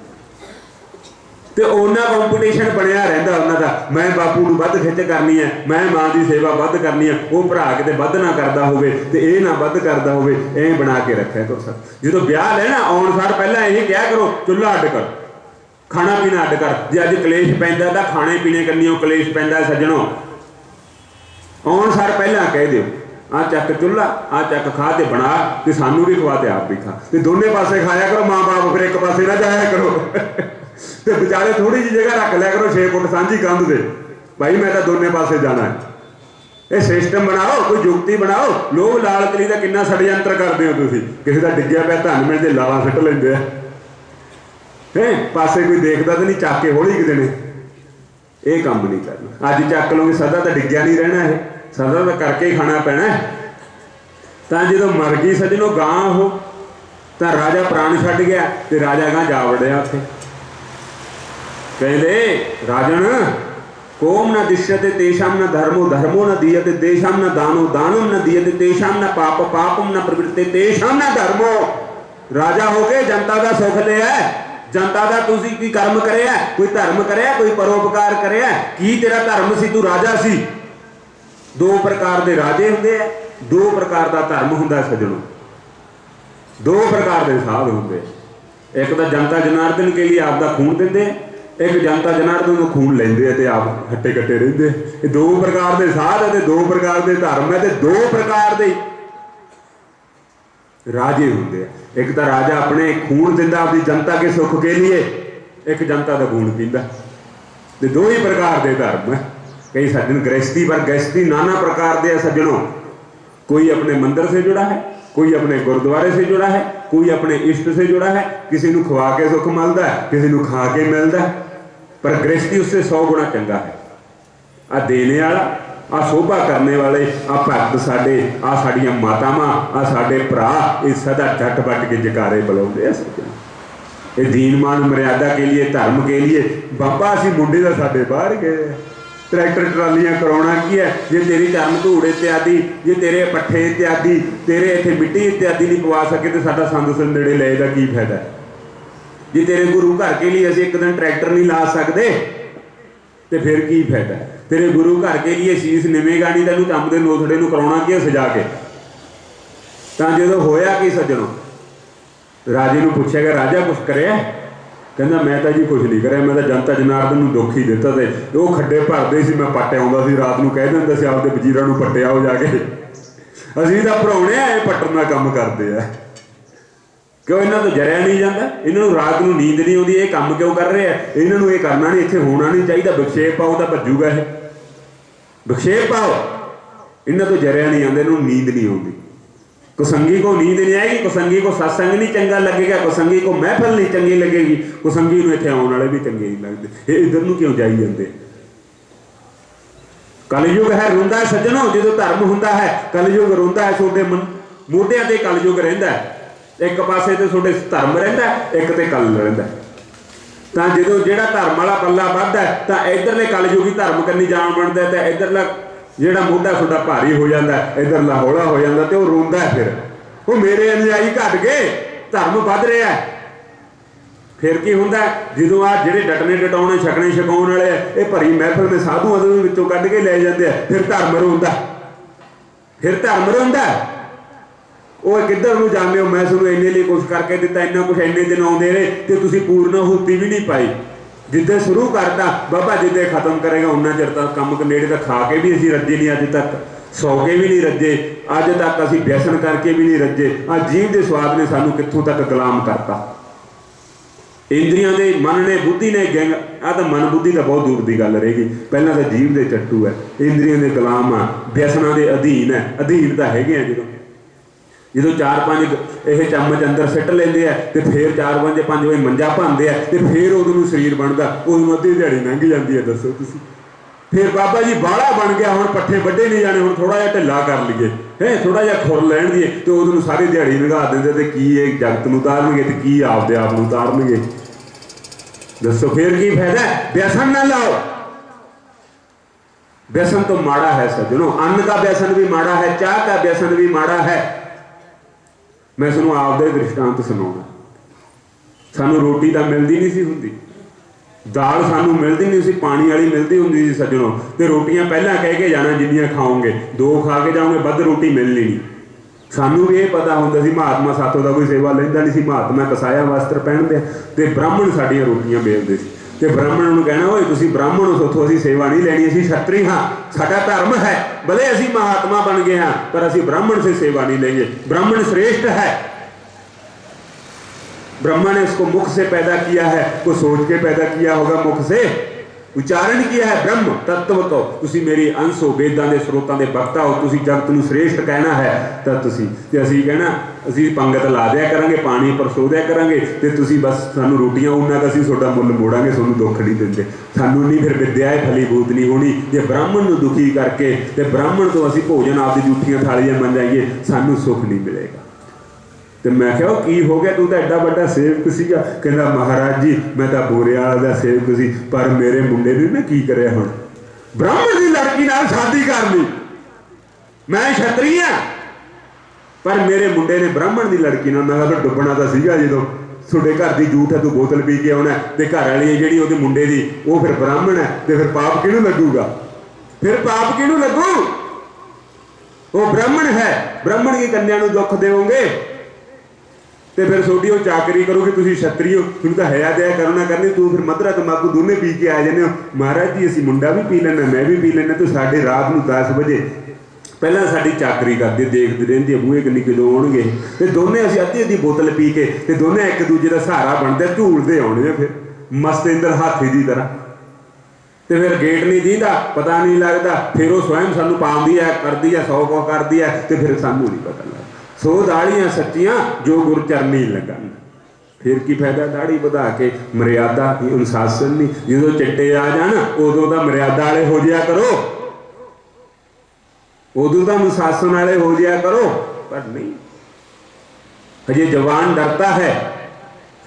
तो उन्ना कंपीटिशन बनया रहिंदा उन्हां दा, मैं बापू नूं वध खिच करनी है, मैं माँ की सेवा वध करनी है, वो भरा किते वध ना करदा होवे ते इह ना वध करदा होवे, ऐ बना के रखिया करो सर। जो ब्याह लेना आउण सार पहलां यही कहा करो, चुल्हा अड्ड कर, खाना पीना अड्ड कर, जे अज कलेश पैंदा तां खाने पीने कन्नियों कलेश पैंदा सज्जणों। आउण सार पहलां कह दिओ आ चक चुल्हा, आ चक खा ते बना, ते सानू भी खवा ते आप भी खा, ते दोने पासे खाया करो, माँ बाप फिर एक पासे ना जाया करो ते बेचारे थोड़ी जी जगह रख लिया करो, 6 फुट सांझी कंध दे, भाई मैं तो दोने पासे जाना है। ये सिस्टम बनाओ, कोई जुगती बनाओ। लोग लालच लई दा किन्ना षडयंत्र करते हो तुसीं, किसी का डिग्गिया पिया धन मिलते लावा सिੱਟ लेंदे आ, पासे कोई देखता तो नहीं, चक के हौली किते ने, ये काम नहीं करना। अज चक लोगे सदा तो डिग्गिया नहीं रहना है, सदा तो करके ही खाना पैना है। तो जो मर गई सज्जनों गां हो, तो राजा प्राण छड्ड गया, तो राजा गां जा वड़िया उत्थे, कहते राजन कोम न दिश्यते तेषां न धर्मो धर्मो न दीयते तेषां न दानो दानम न दीयते तेषां न पाप पापम न प्रवृत्ते तेषां न धर्मो। राजा हो के जनता का सुख लिया, जनता का तुसी की कर्म करिया, कोई धर्म करिया, कोई परोपकार करिया, की तेरा धर्म सी, तू राजा सी। 2 प्रकार के राजे होंदे आ, 2 प्रकार का धर्म हुंदा सज्जणों, 2 प्रकार के साध होंदे। एक तो जनता जनार्दन के लिए आपका खून देंदे, एक जनता जनार्दन को खून लेंदे ते आप हट्टे कट्टे रहिंदे। ये 2 प्रकार के साध है, 2 प्रकार के धर्म है, 2 प्रकार के राजे होंदे। एक तो राजा अपने खून दिंदा अपनी जनता के सुख के लिए, एक जनता का खून पींदा, ते 2 ही प्रकार के धर्म है। कई सज्जन गृहस्थी, पर गृहस्थी नाना प्रकार के सज्जनों, कोई अपने मंदिर से जुड़ा है, कोई अपने गुरुद्वारे से जुड़ा है, कोई अपने इष्ट से जुड़ा है, किसी को खवा के सुख मिलता है, किसी को खा के मिलता है, पर गृहस्थी उससे 100 गुणा चंगा है। आ देने वाला, आ शोभा करने वाले, आ भगत साडे, आ साडियां मातावां, आ साडे भरा, ये सदा झट बट के जकारे बुलाउंदे आ सज्जन। ये दीनमान मर्यादा के लिए, धर्म के लिए, बाबा असीं मुंडे दा साडे बाहर गए, ट्रैक्टर ट्रालियां करवाना की है? जे तेरी चरण धूड़ इत्यादि, जे तेरे पट्ठे इत्यादि, तेरे इत्थे मिट्टी इत्यादि नहीं पवा सके तो साडा संद संदेड़े ले का की फायदा? जे तेरे गुरु घर के लिए असीं एक दिन ट्रैक्टर नहीं ला सकते तो फिर की फायदा? तेरे गुरु घर के लिए शीश निवेगा नहीं, तेन चंब के नोथड़े नूं कराउणा की है सजा के? तो जो होया कि सज्जनों, राजे नूं पुछया गया, राजा कुछ करिया? कहना मैं तो जी कुछ नहीं करिया, मैं तो जनता जनार्दन नूं दुख ही दिता। तो वो खड्डे भरदे सी, मैं पट्ट आउंदा सी, रात नूं कह दिंदा सी आपदे वजीरां नूं पट्टे आओ जाके, असीं तां भराउणे आ, ये पट्टण दा काम करदे आ। क्यों इन्हां तो जरिया नहीं जाता? इन्हां नूं रात नूं नींद नहीं आउंदी, ये काम क्यों कर रहे हैं? इन्हां नूं ये करना नहीं, इत्थे होना नहीं चाहिए, विक्षेप पाओ तो भज्जूगा ये, विक्षेप पाओ। इन्हां तो जरिया नहीं आउंदा, इन्हां नूं नींद नहीं आउंदी। कुसंगी को नींद नहीं आएगी, कुसंगी को सत्संग नहीं चंगा लगेगा, कुसंगी को महफल नहीं चंगी लगेगी, कुसंगी नूं इत्थे आउण वाले भी चंगे नहीं लगते। ये इधर नूं क्यों जाई जांदे? कलयुग है, रोंदा है सज्जनों, जो धर्म हुंदा है कलयुग रोंदा है। तुहाडे मोढियां ते कलयुग रहिंदा है, एक पासे ते तुहाडे धर्म रहिंदा है, एक ते कल रहिंदा है। तां जदों जिहड़ा धर्म वाला पल्ला वधदा है तां इधरले कलयुगी धर्म कन्नी जाण बनदा है, ते इधरला ਜਿਹੜਾ ਮੋਢਾ ਤੁਹਾਡਾ ਭਾਰੀ ਹੋ ਜਾਂਦਾ, ਇਧਰਲਾ ਹੌਲਾ ਹੋ ਜਾਂਦਾ, ਤੇ ਉਹ ਰੋਂਦਾ ਫਿਰ, ਉਹ ਮੇਰੇ ਅਨੁਯਾਈ ਘਟ ਗਏ, ਧਰਮ ਵੱਧ ਰਿਹਾ। ਫਿਰ ਕੀ ਹੁੰਦਾ? ਜਦੋਂ ਆ ਜਿਹੜੇ ਡਟਣੇ ਡਟਾਉਣੇ ਛਕਣੇ ਛਕਾਉਣ ਵਾਲੇ ਆ, ਇਹ ਭਰੀ ਮਹਿਫਲ ਦੇ ਸਾਧੂਆਂ ਦੇ ਵਿੱਚੋਂ ਕੱਢ ਕੇ ਲੈ ਜਾਂਦੇ ਆ, ਫਿਰ ਧਰਮ ਰੋਂਦਾ, ਫਿਰ ਧਰਮ ਰੋਂਦਾ। ਉਹ ਕਿੱਧਰ ਨੂੰ ਜਾਂਦੇ ਹੋ? ਮੈਂ ਤੁਹਾਨੂੰ ਇੰਨੇ ਲਈ ਕੁਛ ਕਰਕੇ ਦਿੱਤਾ, ਇੰਨਾ ਕੁਛ ਇੰਨੇ ਦਿਨ ਆਉਂਦੇ ਨੇ ਤੇ ਤੁਸੀਂ ਪੂਰਨ ਆਹੂਤੀ ਵੀ ਨਹੀਂ ਪਾਈ। जिद्दे शुरू करता बाबा, जिद्दे खत्म करेगा उन्ना चिर तक काम नेड़े तक खा के भी असीं रज्जे नहीं, अज तक सौ के भी नहीं रज्जे, अज तक असीं व्यसन करके भी नहीं रज्जे। आ जीव के स्वाद ने सानू कित्थों तक गुलाम करता। इंद्रियां दे मन ने बुद्धि ने गैंग, आ तो मन बुद्धि तो बहुत दूर की गल रहेगी। पहला तो जीव के चट्टू है, इंद्रियां के गुलाम आ, व्यसनां के अधीन है। अधीन तो हैगे आ, जो 4-5 ये चम्मच अंदर सिट लेंदे आ ते फिर 4-5 बजे मंजा भनदे आ ते फिर उदों शरीर बनता, उदों अद्धी दिहाड़ी लंघ जाती है। दसो तुसीं, फिर बाबा जी बाड़ा बन गया, हुण पट्ठे वड्डे नहीं जाने, हुण थोड़ा जिहा ढिल्ला कर लईए, है थोड़ा जिहा खुर लैण दीए, तो उदों सारी दिहाड़ी लंघा दिंदे ते की ये जगत नूं उतारनगे ते की आपदे आप नूं उतारनगे। दसो फिर की फायदा? व्यसन ना लाओ। व्यसन तो माड़ा है सज्जनों, अन्न का व्यसन भी माड़ा है, चाह का व्यसन भी माड़ा है। मैं तुहानूं आपदा दृष्टांत सुणाउणा। सानूं रोटी तो मिलती नहीं सी हुंदी, दाल सानूं मिलती नहीं सी, पानी वाली मिलती हुंदी सी सज्जनों, ते रोटियां पहलां कह के जाना जिन्नियां खाओगे, 2 खा के जाओगे, वध रोटी मिलनी नहीं। सानूं भी ये पता हुंदा सी महात्मा साथों का कोई सेवा लैंदा नहीं सी, महात्मा कसाया वस्त्र पहनदे ते ब्राह्मण साडियां रोटियां बेलदे सी। तो ब्राह्मण नूं कहना, ओए तुसीं ब्राह्मण हो, सोथों असीं सेवा नहीं लैनी, असीं क्षत्रिय हाँ, साडा धर्म है, भले असीं महात्मा बन गए हाँ पर असीं ब्राह्मण से सेवा नहीं लेंगे। ब्राह्मण श्रेष्ठ है, ब्रह्मा ने उसको मुख से पैदा किया है, वो सोच के पैदा किया होगा, मुख से उच्चारण किया है ब्रह्म तत्व को। तुसी मेरी अंश हो, वेदां दे स्रोतां दे वक्ता हो, तुसी जगत नूं श्रेष्ठ कहना है तो तुसी ते असीं कहना असीं पंगत ला दिया करांगे, पानी परसो दिया करांगे, ते तुसी बस सानूं रोटियां उन्ना क असीं तुहाडा मुੱਲ मोड़ांगे, तुहानूं दुख नहीं दिंदे। सानूं नहीं फिर विद्या फलीभूत नहीं होनी जे ब्राह्मण नूं दुखी करके ते ब्राह्मण तो असीं भोजन आपदी जूठियां थालियां मंगाइए, सानूं सुख नहीं मिलेगा। तो मैं क्या की हो गया, तू तो एडा बड़ा सेवक सीगा? कहना महाराज जी मैं तो बोरियाल दा सेवक सी, पर मेरे मुंडे ने ना की करे, हुण ब्राह्मण की लड़की नाल शादी कर ली। मैं क्षत्रिय हां पर मेरे मुंडे ने ब्राह्मण की लड़की नाल, मैं तो डुबना तो सीगा जो ਤੁਹਾਡੇ घर की जूठ है, तू बोतल पी के आना, तो घर वाली जी वो मुंडे की वो फिर ब्राह्मण है, तो फिर पाप किहनूं लगूगा? फिर पाप किहनूं लगू? वो ब्राह्मण है, ब्राह्मण की कन्या नूं दुख देवोगे तो फिर थोड़ी वो चाकरी करोगे, तुम क्षत्रिय हो, तुम तो हया दया करना करनी, तू फिर मदरा तंबाकू दोनों पी के आ जाने हो। महाराज जी असीं मुंडा भी पी लेना, मैं भी पी लेना, तो साढ़े रात को 10 बजे पहला साड़ी चाकरी करते देखते रहती है बूहे किन्नी कदों आउणगे, तो दोनों असीं अद्धी अद्धी बोतल पी के तो दोनों एक दूजे का सहारा बनते झूलते आउणे, फिर मस्त इंदर हाथी की तरह, तो फिर गेट नहीं दींदा, पता नहीं लगता, फिर वो स्वयं सानूं पाउंदी है, करदी है, 100 कुछ करदी है, तो फिर सानूं नहीं पता लगता। सो दाड़ियां सच्चियां जो गुर चरनी लगन, फिर की फायदा दाड़ी बढ़ा के? मर्यादा अनुशासन नहीं। जो चिट्टे आ जान उदों तो मर्यादा वाले हो जाया करो, उदों तो अनुशासन वाले हो जाया करो, पर नहीं। हजे जवान डरता है,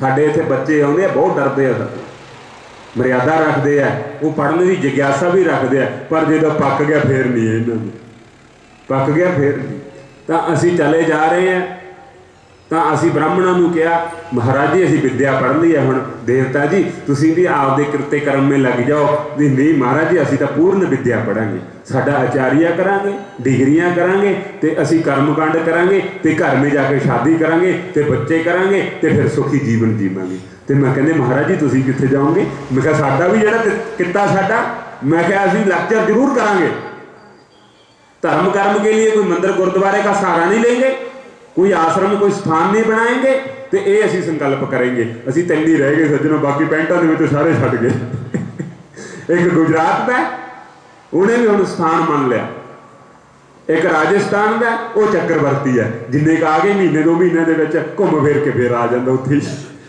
साडे इत्थे बच्चे आउंदे बहुत डरते हैं, मर्यादा रखते हैं, वो पढ़ने की जिग्यासा भी रखते हैं, पर जो पक गया फिर नहीं, इन्होंने पक गया फिर नहीं। तो असी चले जा रहे हैं, तो असी ब्राह्मणों को कहा महाराज जी असी विद्या पढ़ ली है, हुण देवता जी तुसीं भी आपदे कृत्य कर्म में लग जाओ। भी नहीं महाराज जी असी तो पूर्ण विद्या पढ़ांगे, साडा आचार्य करांगे, डिग्रियां करांगे, ते असी कर्मकांड करांगे, ते घर में जाके शादी करांगे, ते बच्चे करांगे, ते फिर सुखी जीवन जीवांगे। तो मैं कहते महाराज जी तुसीं कित्थे जाओगे? मैं कहा साडा भी जिहड़ा किता साडा, मैं कहा असी लेक्चर जरूर करांगे, धर्म कर्म के लिए कोई मंदिर गुरुद्वारे का सहारा नहीं लेंगे, कोई आश्रम कोई स्थान नहीं बनाएंगे, तो ये असी संकल्प करेंगे। असी तीन ही रह गए सज्जनों, बाकी पेंटा के सारे छड़ गए। एक गुजरात का उन्हें भी हम स्थान मान लिया, एक राजस्थान का वो चक्रवर्ती है, जिन्ने का आ गए महीने 2 महीने के घूम फिर के फिर आ जाता उत्थे,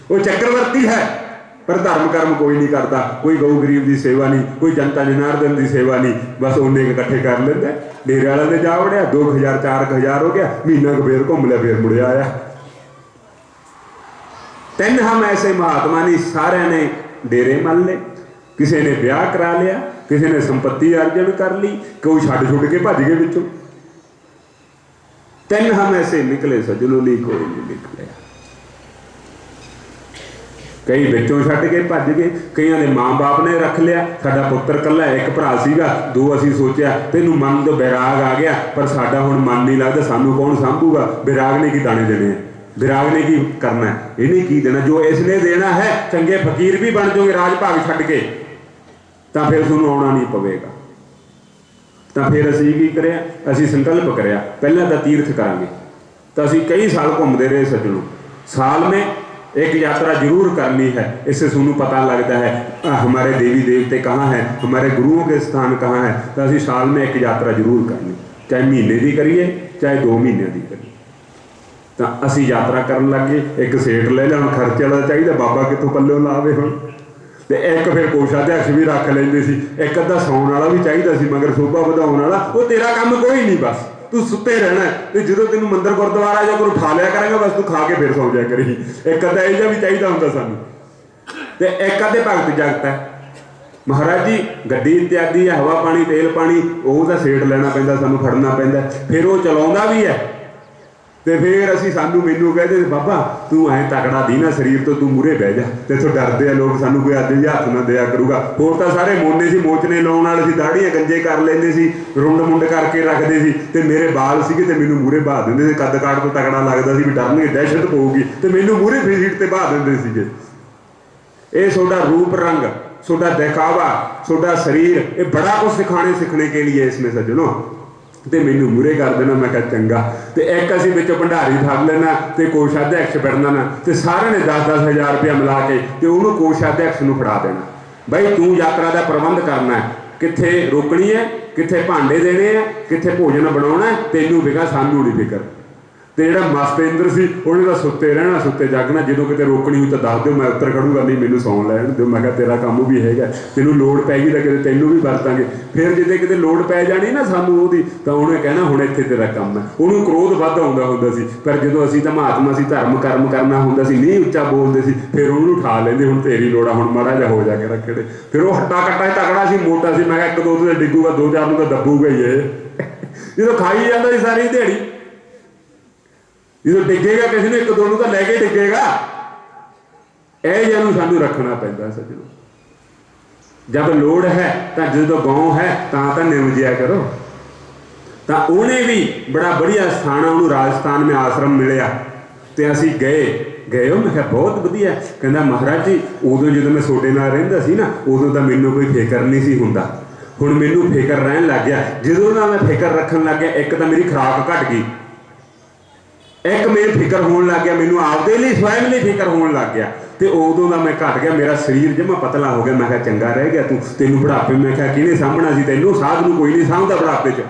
वो चक्रवर्ती है। पर धर्म कर्म कोई नहीं करता, कोई गऊ गरीब की सेवा नहीं, कोई जनता जनार्दन की सेवा नहीं, बस उन्ने इकट्ठे कर लेंगे, डेरे वाले ने जा वड़िया, 2000 4000 हो गया, महीना को फिर घूम लिया, फिर मुड़े आया। 3 हम ऐसे महात्मा नहीं, सारे ने डेरे मल ले, किसी ने ब्याह करा लिया, किसी ने संपत्ति अर्जन कर ली, कोई छड़ छुड़ के भज गए बिचों। 3 हम ऐसे निकले सज्जनों, नहीं कोई नहीं निकले। कई बिचों छड्ड के भज गए, कईयां ने माँ बाप ने रख लिया, साडा पुत्र कला, एक भरा सीगा, 2 असीं सोचिया तैनूं मन तो बैराग आ गया, पर साडा हुण मन नहीं लगदा, सानूं कौन सांभूगा? बैराग ने की दाने देने, बैराग ने की करना, इन्हें की देना, जो इसने देना है चंगे फकीर भी बन जाओगे राज भाग छड्ड के, तो फिर तुहानूं आउणा नहीं पवेगा। तो फिर असीं की करिया, असीं संकल्प करिया पहलां तां तीर्थ करांगे। तो असीं कई साल घूमते रहे सज्जनों, साल में एक यात्रा जरूर करनी है, इससे सुनू पता लगता है हमारे देवी देवते कहाँ हैं, हमारे गुरुओं के स्थान कहाँ हैं। तो असीं साल में एक यात्रा जरूर करनी, चाहे महीने की करिए चाहे 2 महीने की करिए। तो असीं यात्रा करन लगे, एक सेठ ले लिया, खर्चे वाला चाहिए, बाबा कितों पल्लों लावे हुण, तो एक फिर कोषाध्यक्ष भी रख लेंदे सी, एक अद्धा सौण वाला भी चाहिए सी, मगर शोभा वधाउण वाला, वो तेरा काम कोई नहीं, बस तू सुते रहना है, तो जो तेन मंदिर गुरुद्वारा जो कोई उठा लिया करेंगे, बस तू खा के फिर सौ जाया करी। एक अद्धा यह भी चाहिए होंगे सानू, तो एक अद्धे भगत जगत है महाराज जी, गड्डी इत्यादि है, हवा पानी तेल पानी, वो तो सेठ लेना पैंदा, सानू फड़ना पैंदा, फिर वो चलाउंदा भी है। तो फिर असीं सानू मैनू कहते बाबा तू ऐ तकड़ा दी ना शरीर तो, तू मूहरे बह जा, तो इत्थों डरदे आ लोग, सानू कोई अज भी हथ ना दिया करूगा। होर तां सारे मोने सी, मोचने लाउण वाले सी, दाड़ियां गंजे कर लेंदे सी, रुंड मुंड करके रखदे सी, ते मेरे बाल सीगे ते मैनू मूहरे बहा दिंदे सी, कद काट तो तगड़ा लगदा सी भी डरनगे, दहशत पऊगी, ते मैनू मूहरे सीट ते बहा दिंदे सीगे। ये सोडा रूप रंग, सोडा दिखावा, सोडा शरीर, ये बड़ा कुछ सीखने के लिए इसमें सज्जनों, तो मैनू मूहरे कर देना। मैं कहा चंगा, तो एक असीं विच भंडारी फड़ लेना, तो कोषाध्यक्ष बनना ना, तो सारे ने 10-10 हज़ार रुपया मिला के तो उन्होंने कोषाध्यक्ष नूं फड़ा देना, बई तू यात्रा का प्रबंध करना है, कित्थे रोकनी है, कित्थे भांडे देने हैं, कित्थे भोजन बनाउणा है, तैनूं फिकर, सानूं नहीं फिकर। तो जिहड़ा मस्तेंद्र सी उन्हें तो सुत्ते रहना, सुत्ते जागना, जो किते रोकनी हुई तो दस दो, मैं उत्तर खड़ूंगा, नहीं मैनूं सौं लैण दिओ। मैं कहा तेरा काम भी है, तैनूं लोड़ पैगी तो किते तैनूं भी वरतांगे, फिर जिद्दे किते लोड़ पै जानी ना सानूं ओहदी, तो उन्हें कहना हुण इत्थे तेरा काम है। उन्होंने क्रोध वध आउंदा हुंदा सी, पर जदों असीं तां महात्मा सी, धर्म कर्म करना हुंदा सी, नहीं उच्चा बोलदे सी, फिर उन्होंने उठा लेंदे, हुण तेरी लोड़ आ, हुण माड़ा जिहा हो जाके रखड़े। फिर वो हट्टा कट्टा तगड़ा सी, मोटा सी, मैं 1-2 तो डिग्गूगा, 2-4 नूं तां दब्बूगा ही है। जो खाई जाता सी सारी दिहाड़ी, जो डिगेगा किसी ने 1-2 नूं तां लैके डिगेगा। ਇਹ ਜਿਹਨੂੰ ਸਾਨੂੰ ਰੱਖਣਾ ਪੈਂਦਾ ਸੱਜਣੋ, जब लोड़ है तो जो गाँव है तो निवजिया करो। तो उन्हें भी बड़ा बढ़िया स्थान है, उन्होंने राजस्थान में आश्रम मिलया, तो असी गए हो। मैं बहुत वधिया, कहता महाराज जी उदों जो मैं सोडे नाल रहिंदा सी ना, उदों तो मैनूं कोई फिक्र नहीं सी हुंदा, हुण मैनूं फिक्र रहन लग गया। जदों ना मैं फिक्र रखन लग गया, एक तो मेरी खुराक घट गई, एक मेरी फिक्र होने लग गया, मैनूं आपदे लई स्वयं लई फिक्र होने लग गया, तो उदों का मैं घट गया, मेरा शरीर जमा पतला हो गया। मैं कहा चंगा रह गया तू, तेनों बुढ़ापे मैं क्या किहने सामभना सी, तैनूं साध नूं कोई नहीं सामभदा बुढ़ापे च।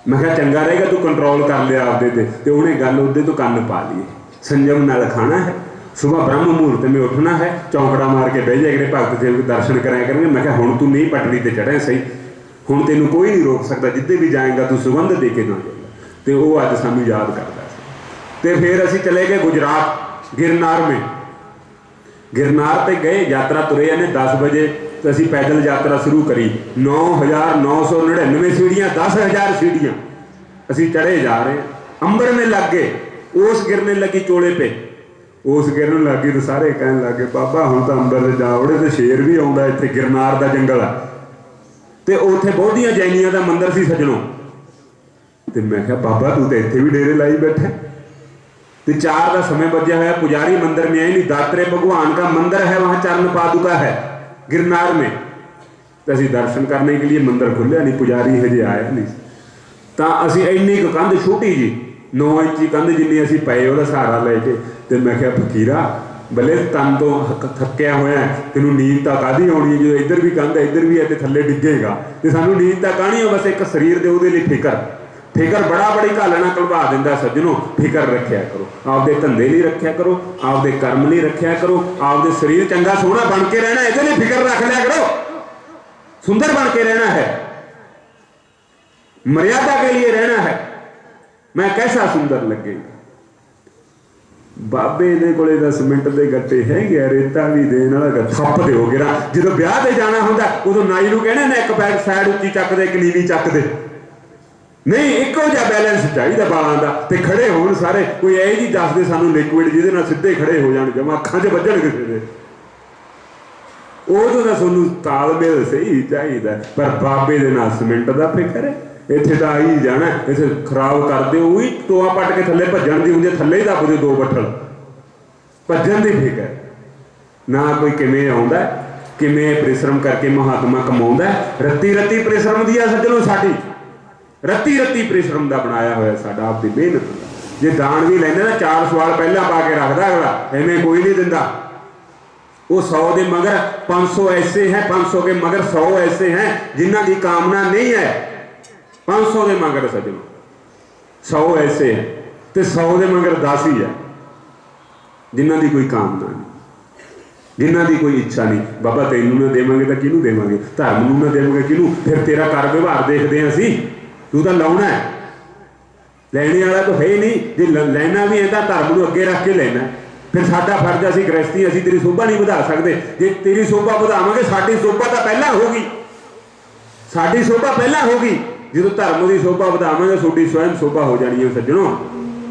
मैं कहा चंगा रहेगा तू कंट्रोल कर लिया आपदे ते, ते उहने गल उहदे तो कन्न पा लिए। संयम नाल खाना है, सुबह ब्रह्म मुहूर्त में उठना है, चौंकड़ा मार के बह जाए, भगत सेवक दर्शन कराया करेंगे। मैं कहा हुण तू नहीं पटड़ी ते चढ़े सही, हुण तेनों कोई नहीं रोक सकता, जिद्दे भी जाएगा तू सुगंध दे के ना जाएगा। तो वह अज सानूं याद करता। तो फिर असीं चले गए गुजरात गिरनार में। गिरनार ते गए, यात्रा तुरे ने 10 बजे तो असी पैदल यात्रा शुरू करी। 9,999 सीढ़ियाँ, 10,000 सीढ़ियाँ असी चढ़े जा रहे हैं। अंबर में लग गए, ओस गिरने लगी चोले पे, ओस गिरन लगी तो सारे कहने लगे बाबा हुण तां अंबर जा वड़े तो शेर भी आउंदा, इत्थे गिरनार दा जंगल है। तो उत्थे बहुतियां जैनियां दा मंदिर सी सजणों। तो मैं कहा बाबा तू तो इत्थे भी डेरे लाई बैठा। तो 4 का समय बजा हुआ, पुजारी मंदिर में आई नहीं, दात्रे भगवान का मंदिर है, वहां चरण पादुका है गिरनार में। तो असी दर्शन करने के लिए मंदिर खुलिया नहीं, पुजारी हजे आया नहीं। तो असी इन्नी क कंध छोटी जी 9 इंची कंध जिन्नी असी पे वह सहारा लेके। तो मैं क्या फकीरा भले तन तो थक्या होया, तेनों नींद तो कादी आनी है, जो इधर भी कंध है इधर भी है, तो थले डिगेगा, तो सानू नींद तो कहनी हो, बस एक शरीर दे उहदे लई फिकर। फिकर बड़ा बड़ी घालना कलवा दिंदा सज्जनों। फिकर रखिया करो, आपदे धंधे नहीं रखिया करो, आपदे कर्म नहीं रखिया करो, आपदे शरीर चंगा सोहना बन के रहना, इहदे लई फिकर रख लिया करो। सुंदर बन के रहना है, मर्यादा के लिए रहना है। मैं कैसा सुंदर लगेगा। बाबे दे कोले 10 मिनट के गट्टे है, रेता भी देने वाला थप दे हो गया। जो ब्याह से जाना होंगे उदों नाई नूं कहना ना एक पैर साइड उच्ची चक दे, एक नीवी चक दे, नहीं एको जिहा बैलेंस चाहिए बालों का। तो खड़े होण सारे, कोई यह जी दस दे सानूं लिक्विड जिहदे नाल सीधे खड़े हो जाण, जमा अखां 'च वजण किसी दे, उदों दा सानूं तालमेल सही चाहिए। पर बाबे दे नाल सीमेंट दा फिकर है, इत्थे तो आई जाना, इत्थे खराब कर दे, वही टोआ पट के थले भजन की होंगे, थले ही दब दे 2 बट्ठल, भजन की फिकर ना। कोई किमें आउंदा, किमें परिश्रम करके महात्मा कमाउंदा। रत्ती रत्ती परिश्रम दी सज्जनों, साडी रत्ती रत्ती परिश्रम का बनाया होया साडा, आपकी मेहनत का। जे दान भी लैंदे ना 4 सवाल पहला पा के रखदा अगला, इवें कोई नहीं दिंदा। वो 100 के मगर 500 ऐसे हैं, 500 के मगर 100 ऐसे हैं जिन्हां की कामना नहीं है। 500 के मगर सज्जनों 100 ऐसे हैं, तो 100 के मगर 10 ही है जिन्हां की कोई कामना नहीं, जिन्हां की कोई इच्छा नहीं। बाबा तैनूं ना देवांगे तो किहनूं देवांगे, धर्म नूं ना देवांगे किहनूं, फिर तेरा कर व्यवहार देखते हैं असीं। तू तो लाउणा है, लैने वाला तो है ही नहीं। जे लैना भी है तो धर्म को अगे रख के लेना। फिर साडा फर्ज, असीं गृहस्थी, असीं तेरी शोभा नहीं वधा सकते। जे तेरी शोभा वधावांगे, साडी शोभा तो पहला होगी, साडी शोभा पहला होगी। जो धर्म की शोभा वधावांगे, साडी स्वयं शोभा हो जानी है सज्जनों।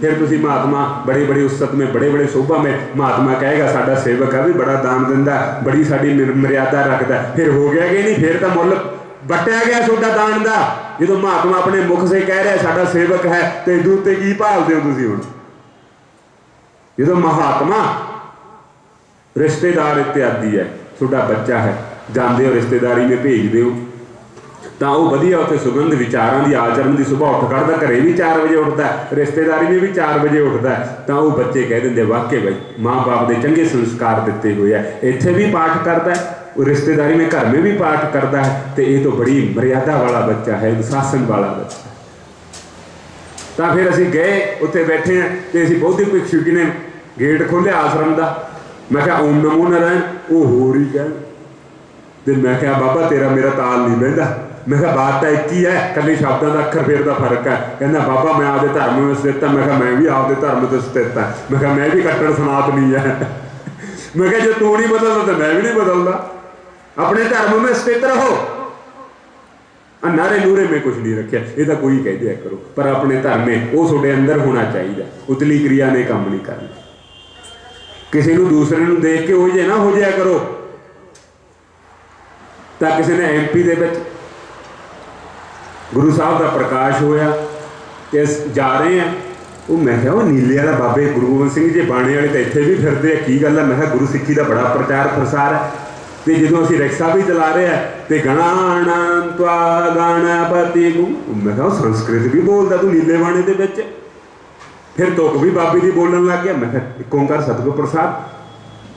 फिर तुसी महात्मा बड़ी बड़ी उस्सत में, बड़े बड़े शोभा में, महात्मा कहेगा साडा सेवक है भी बड़ा दान दिंदा, बड़ी साडी मर्यादा रखता। फिर हो गया कि नहीं, फिर तो मुल बटिया गया सोडा दान का। जो महात्मा अपने मुख से कह रहा है साडा सेवक है, तो इदू उत्ते की भालदे हो तुसीं हुण। जो महात्मा रिश्तेदार इत्यादि है, सोडा बच्चा है, जाते हो रिश्तेदारी में भेजते हो, तो वह वधिया उत्थे सुगंध विचारों की आचरण की सुबह उठ खड़ता, घरे भी 4 बजे उठता है, रिश्तेदारी में भी 4 बजे उठता है। तो वह बच्चे कह देंगे वाकई भाई माँ बाप के चंगे संस्कार दिते हुए है, इत्थे भी पाठ करता है, रिश्तेदारी में घर में भी पाठ करता है, तो ये तो बड़ी मर्यादा वाला बच्चा है, अनुशासन वाला बच्चा है। तो फिर असीं गए, उत्थे बैठे हैं, तो असीं बौद्धिक भिक्षुकी ने गेट खोलिया आश्रम का। मैं क्या ओम नमो नारायण, वो होर ही कह, तो मैं क्या बाबा तेरा मेरा ताल नहीं बहता। मैं क्या बात तो एक ही है, कली शब्दों का अखर फेर का फर्क है। कहना बाबा मैं आपके धर्म में स्थित हाँ। मैं क्या मैं भी आपके धर्म में स्थित हाँ। मैं क्या मैं भी कट्टर सनातनी है। मैं क्या जो तू नहीं बदलता तो मैं भी नहीं बदलता। अपने धर्म में स्थित रहो। नारे नूरे में कुछ नहीं रखा, ये तो कोई कह दिया करो, पर अपने धर्म में वो थोड़े अंदर होना चाहिए। उतली क्रिया ने काम नहीं करना। किसी को दूसरे को देख के हो जाए ना हो जाया करो। तो किसी ने MP के गुरु साहब का प्रकाश होया, जा रहे हैं, वो मैं क्या वो नीले वाला बाबे गुरु गोबिंद सिंह जी बाणे वाले तो इतने भी फिरते हैं, की गल है। मैं क्या गुरु सिक्खी का बड़ा प्रचार प्रसार है। तो जो असी रिक्शा भी चला रहे हैं तो गणानां त्वा गणपति गुम, मैं क्या संस्कृत भी बोलता तू नीले बाणे के विच। फिर तुक भी बाबे की बोलन लग गया। मैं क्या एक ओंकार सतगुर प्रसाद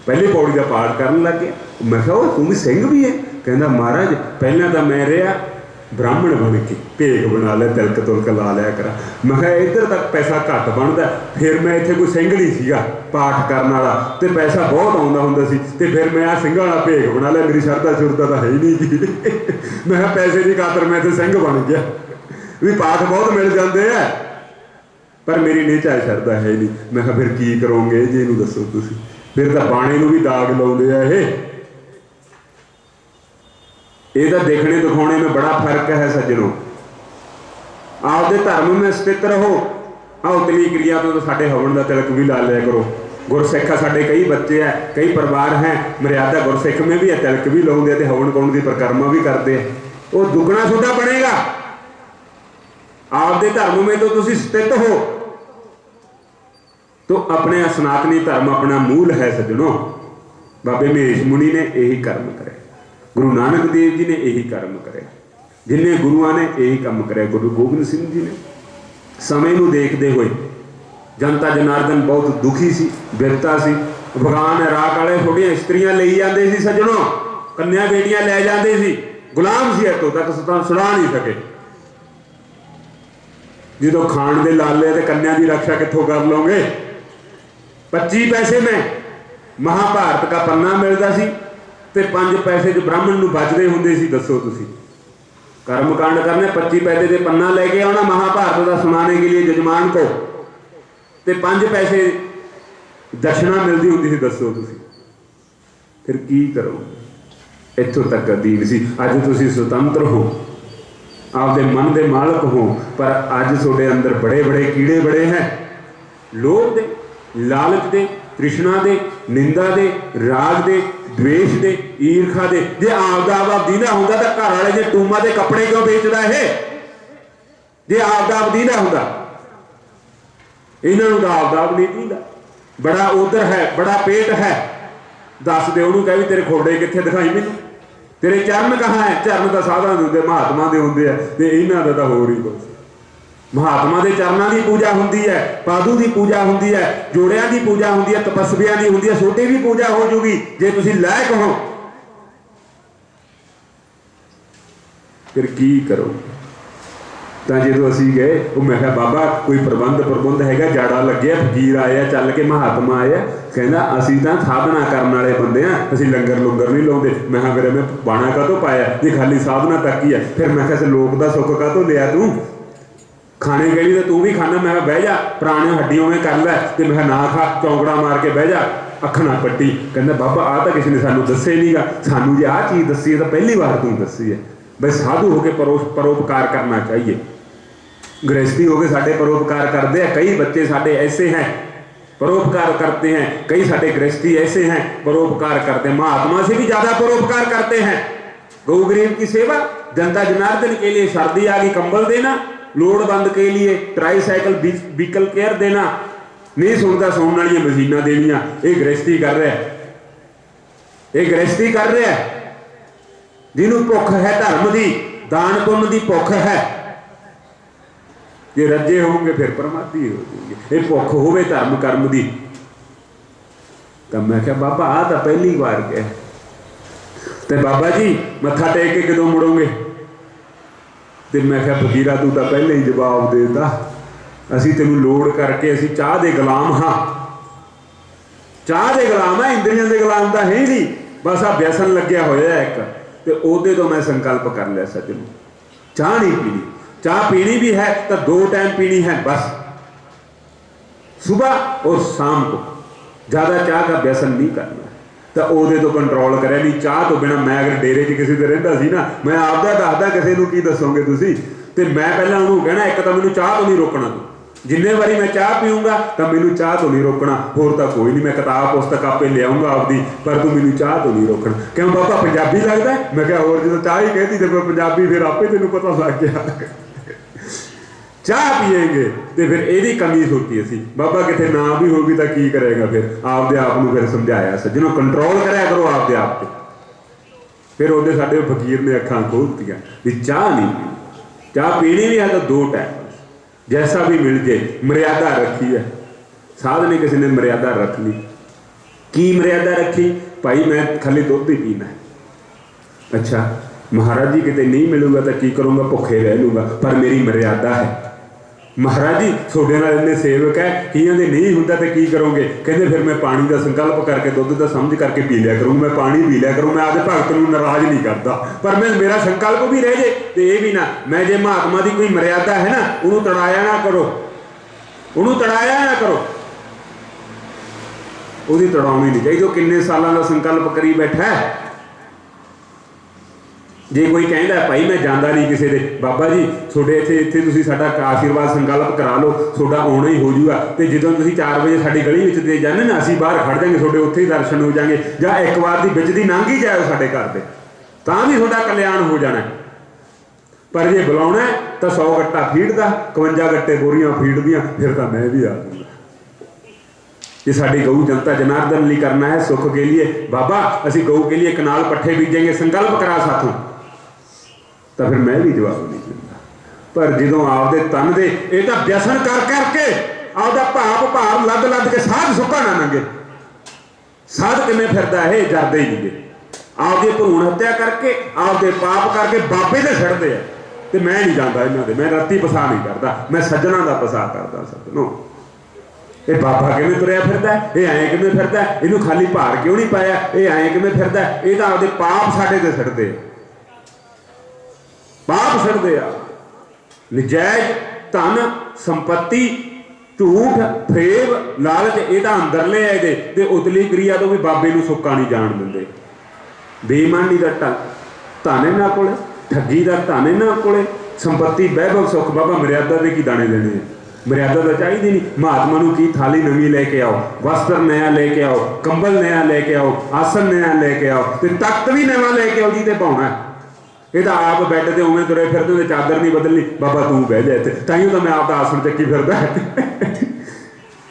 पहली पौड़ी का पाठ करन लग गया। मैं क्या तू भी सिंह भी है? कहना महाराज पहला तो मैं रहा ब्राह्मण बन के भेग बना लिया, तिलक तुलक ला लिया करा। मैं क्या इधर तक पैसा घट बनता, फिर मैं इतने कोई सिंह नहीं सीगा पाठ करने वाला, तो पैसा बहुत आता होंदा सी, ते फिर मैं आ सिंह वाला भेग बना लिया। मेरी शरधा शुरधा तो है ही नहीं जी। मैं क्या पैसे की खातर मैं तो सिंह बन गया भी पाठ बहुत मिल जाते हैं, पर मेरी निचा शरधा है नहीं। मैं क्या फिर की करोगे जी, इनू दसो तुसीं। फिर तो बाणे नूं भी दाग लाउंदे आ ये तो देखने दिखाने में बड़ा फर्क है सज्जनों। आपदे धर्म में स्थित रहो। उतली क्रिया तो साढ़े हवन का तिलक भी ला लिया करो। गुरसिख साढ़े कई बच्चे हैं, कई परिवार हैं, मर्यादा गुरसिख में भी है, तिलक भी लाउंदे ते हवन पाउण दी परिक्रमा भी करते हैं। वो दुगना छोटा बनेगा। आपदे धर्म में तो तुसी स्थित हो तो अपने सनातनी धर्म अपना मूल है सज्जनों। बाबे महेश मुनि ने यही कर्म करे, गुरु नानक देव जी ने यही कर्म करे, जिन्हें गुरुआ ने यही काम करे। गुरु गोबिंद सिंह जी ने समय नूं देखते हुए, जनता जनार्दन बहुत दुखी सी, बिरता सी, भगवान राख वाले थोड़ियां इस्त्रियां ले जाते सी सज्जनों, कन्या बेटियां ले जाते सी, गुलाम सी इतों तक छुड़ा नहीं सके। जो खाण दे लाले ते कन्या की रक्षा कित्थों कर लोगे। 25 पैसे में महाभारत का पन्ना मिलता सी ते 5 पैसे जो ब्राह्मण नूं बचदे हुंदे सी। दसो तुसीं कर्मकांड करने 25 पैसे से पन्ना लेके आना महाभारत का सुनाने के लिए जजमान को, ते 5 पैसे दक्षिणा मिलती होंगी सी। दसो तुसीं फिर की करोगे। इत्थों तक अधीन सी। अज तुसीं स्वतंत्र हो, आपदे मन के मालक हो, पर अज तुहाडे अंदर बड़े बड़े कीड़े बड़े हैं। लोभ दे, लालच दे, तृष्णा दे, निंदा दे, राग दे, द्वेष दे, ईर्खा दे। जे आपदा आप दीदा होंदा तो घर वाले जे टूमा के कपड़े क्यों बेचता है। जे आपदा आप दीदा होंदा, इन्हों तो आपदा आप नहीं दीदा। बड़ा उधर है, बड़ा पेट है, दस दे उन्होंने कह भी तेरे खोडे कितने दिखाई मैनू, तेरे चरण कहाँ है। चरण तो साधा दे होंगे, महात्मा के होंगे, तो इन्हों का तो होर ही कुछ। महात्मा के चरणों की पूजा होंगी है, पादू की पूजा होंगी है, जोड़िया की पूजा होंगी है, तपस्विया की होंगी है, छोटी भी पूजा हो जूगी जे तुसीं लायक हो। फिर की करो। तो जो असी गए वो मैं कहा बाबा कोई प्रबंध हैगा, जाड़ा लगे, फकीर आए चल के, महात्मा आए, कहना असी तो साधना करने वाले बंदे हैं, असी लंगर लुंगर नहीं लाते। मैं कहा मेरे में बाणा कातों पाया जे खाली साधना तक ही है। फिर मैं कहा लोक का सुख कातों लिया तू, खाने गली तो तू भी खाना। मैं बह जा पुराने हड्डियों में कर लै, तो मैं ना खा, चौंकड़ा मार के बह जा, अख ना पट्टी। कहना बाबा आ तो किसी ने सानू दसे नहीं गा, सानू जे आ चीज़ दसी है तो पहली बार तू दसी है। बस साधु होकर परोपकार करना चाहिए। गृहस्थी होकर साढ़े परोपकार करते हैं। कई बच्चे साढ़े ऐसे हैं परोपकार करते हैं, कई साढ़े गृहस्थी ऐसे हैं परोपकार करते हैं, महात्मा से भी ज़्यादा परोपकार करते हैं। गौ गरीब की सेवा, जनता जनार्दन के लिए सर्दी आ गई कंबल देना, लोड़वंद के लिए ट्राईसाइकिल व्हीकल केयर देना, नहीं सुनता सोने वाली मशीना देनिया। ये गृहस्थी कर रहा है, ये गृहस्थी कर रहा है। जिन्होंने भुख है धर्म की, दान पुण्य की भुख है, जे रजे होंगे फिर परमात्मा हो जाएंगे। ये भुख होवे धर्म कर्म की। तो मैं क्या बाबा आ तो पहली बार गया, तो बाबा जी मत्था टेक के कदों मुड़ोगे। तो मैं क्या फकीरा तू तो पहले ही जवाब देता, असी तेनू लोड़ करके असी चाह दे गुलाम हाँ, चाह दे गुलाम है, इंद्रियों के गुलाम तो है ही नहीं। बस आ व्यसन लग्या होया एक, तो ओदे तो मैं संकल्प कर लिया सज्जनों, चाह नहीं पीनी। चाह पीनी भी है तो 2 टाइम पीनी है बस, सुबह और शाम को। ज़्यादा चाह का व्यसन नहीं करना। तो ओदे तो कंट्रोल करे नहीं। चाह तो बिना, मैं अगर डेरे च किसी से रहिंदा सी ना, मैं आपदा दसदा, किसी को की दसोगे तुसीं। तो मैं पहले उन्होंने कहना एक तो मैनू चाह तो नहीं रोकना, तू जिन्ने बारी मैं चाह पीऊँगा तो मैनू चाह तो नहीं रोकना, होर तो कोई नहीं, मैं किताब पुस्तक आपे ले आऊँगा आपदी, पर तू मैनू चाह तो नहीं रोकना। क्यों बाबा पंजाबी लगता है? मैं क्या होर जो चाह ही कहती तो मैं पंजाबी, फिर आपे तेनू पता लग गया। चाह पिएंगे तो फिर यही कमी सोची असी। बाबा कितने ना भी होगी तो की करेगा, फिर आपदे आप को फिर समझाया सज्जनों कंट्रोल कराया करो आपदे आप पे। फिर उहदे साडे फकीर ने अखां खोलतियां भी चाह नहीं पीनी, चाह पीनी भी है तो 2 टाइम जैसा भी मिल जाए। मर्यादा रखी है, साध ने किसी ने मर्यादा रख ली। की मर्यादा रखी भाई, मैं खाली दुध ही पीना है। अच्छा महाराज जी कितने नहीं मिलूंगा तो की करूँगा, भुखे रह लूँगा, पर मेरी मर्यादा है। महाराज जी थोड़े नाल इन्ने सेवक है, कियां दे नहीं होंदा तो की करोगे? कहते फिर मैं पानी का संकल्प करके दुध का समझ करके पी लिया करूँ, मैं पानी पी लिया करूँ, मैं आपके भगत को नाराज नहीं करता, पर मैं मेरा संकल्प भी रह जाए तो ये भी ना। मैं जे महात्मा की कोई मर्यादा है ना, उन्होंने तड़ाया ना करो, उन्होंने तड़ाया ना करो। ਉਹਦੀ ਤੜਾਉਣੀ नहीं चाहिए। वो किन्ने सालों का संकल्प करी बैठा है। जे कोई कहता भाई मैं जाता नहीं किसी के, बाबा जी थोड़े इतने तुसीं साडा आशीर्वाद संकल्प करा लो, थोड़ा आना ही हो जूगा। तो जो तुसीं 4 बजे साडी गली में दे जाने ना, असीं बाहर खड़ जाएंगे, थोड़े उत्थे ही दर्शन हो जाएंगे। जां एक बार दी बिच दी लंघ ही जाओ साडे घर दे, तां भी थोड़ा कल्याण हो जाना। पर जे बुलाउणा तो 100 गट्टा फीड दा, 52 गट्टे बोरियां फीड दियां, फिर तो मैं भी आ जाऊँगा। ये साडी गऊ जनता जनार्दन लिए करना है, सुख के लिए। बाबा असीं गऊ के लिए कनाल पट्ठे बीजेंगे, संकल्प करा साथों, तो फिर मैं भी जवाब नहीं दिंदा। पर जो आपदे तन दे ये तो व्यसन कर करके आपदा भाप भार लद लद के साध सुक्का ना लंघे। साध किमें फिरदा है, जरदे ही नहीं। आपदी भरूण हत्या करके आपदे पाप करके बाबे दे छड़दे है। तो मैं नहीं जाता इन्हां दे, मैं राती पसा नहीं करता, मैं सज्जणा दा पसा करदा। सज्जनों ये बाबा किमें तुरिया फिरदा है, ये ऐं किमें फिरदा है, इहनूं खाली भार क्यों नहीं पाया, ये ऐं किमें फिरदा है। ये तो आपदे पाप साडे ते छड़दे, पाप छड़दे आ। नजायज धन संपत्ति झूठ फेब लालच ये तो अंदरले है, ये उतली क्रिया तो भी बाबे नूं सुक्का नहीं जान देंदे। बेईमानी का धन इन्हां कोले, ठगी का धन इन्हां कोले, संपत्ति वैभव सुख बाबा मर्यादा के की दाने लेने। मर्यादा तो चाहिए नहीं। महात्मा नूं की थाली नवी लेके आओ, वस्त्र नया लेके आओ, कंबल नया लेके आओ, आसन नया लेके आओ, तो तख्त भी नवा लेके आओ जी ते पाउणा। ये तो आप बैड से उवें तुरे फिरदे, चादर नहीं बदलनी, बाबा तू बह जा इत्थे, ताइयों तो मैं आपका आसन चक्की फिरदा।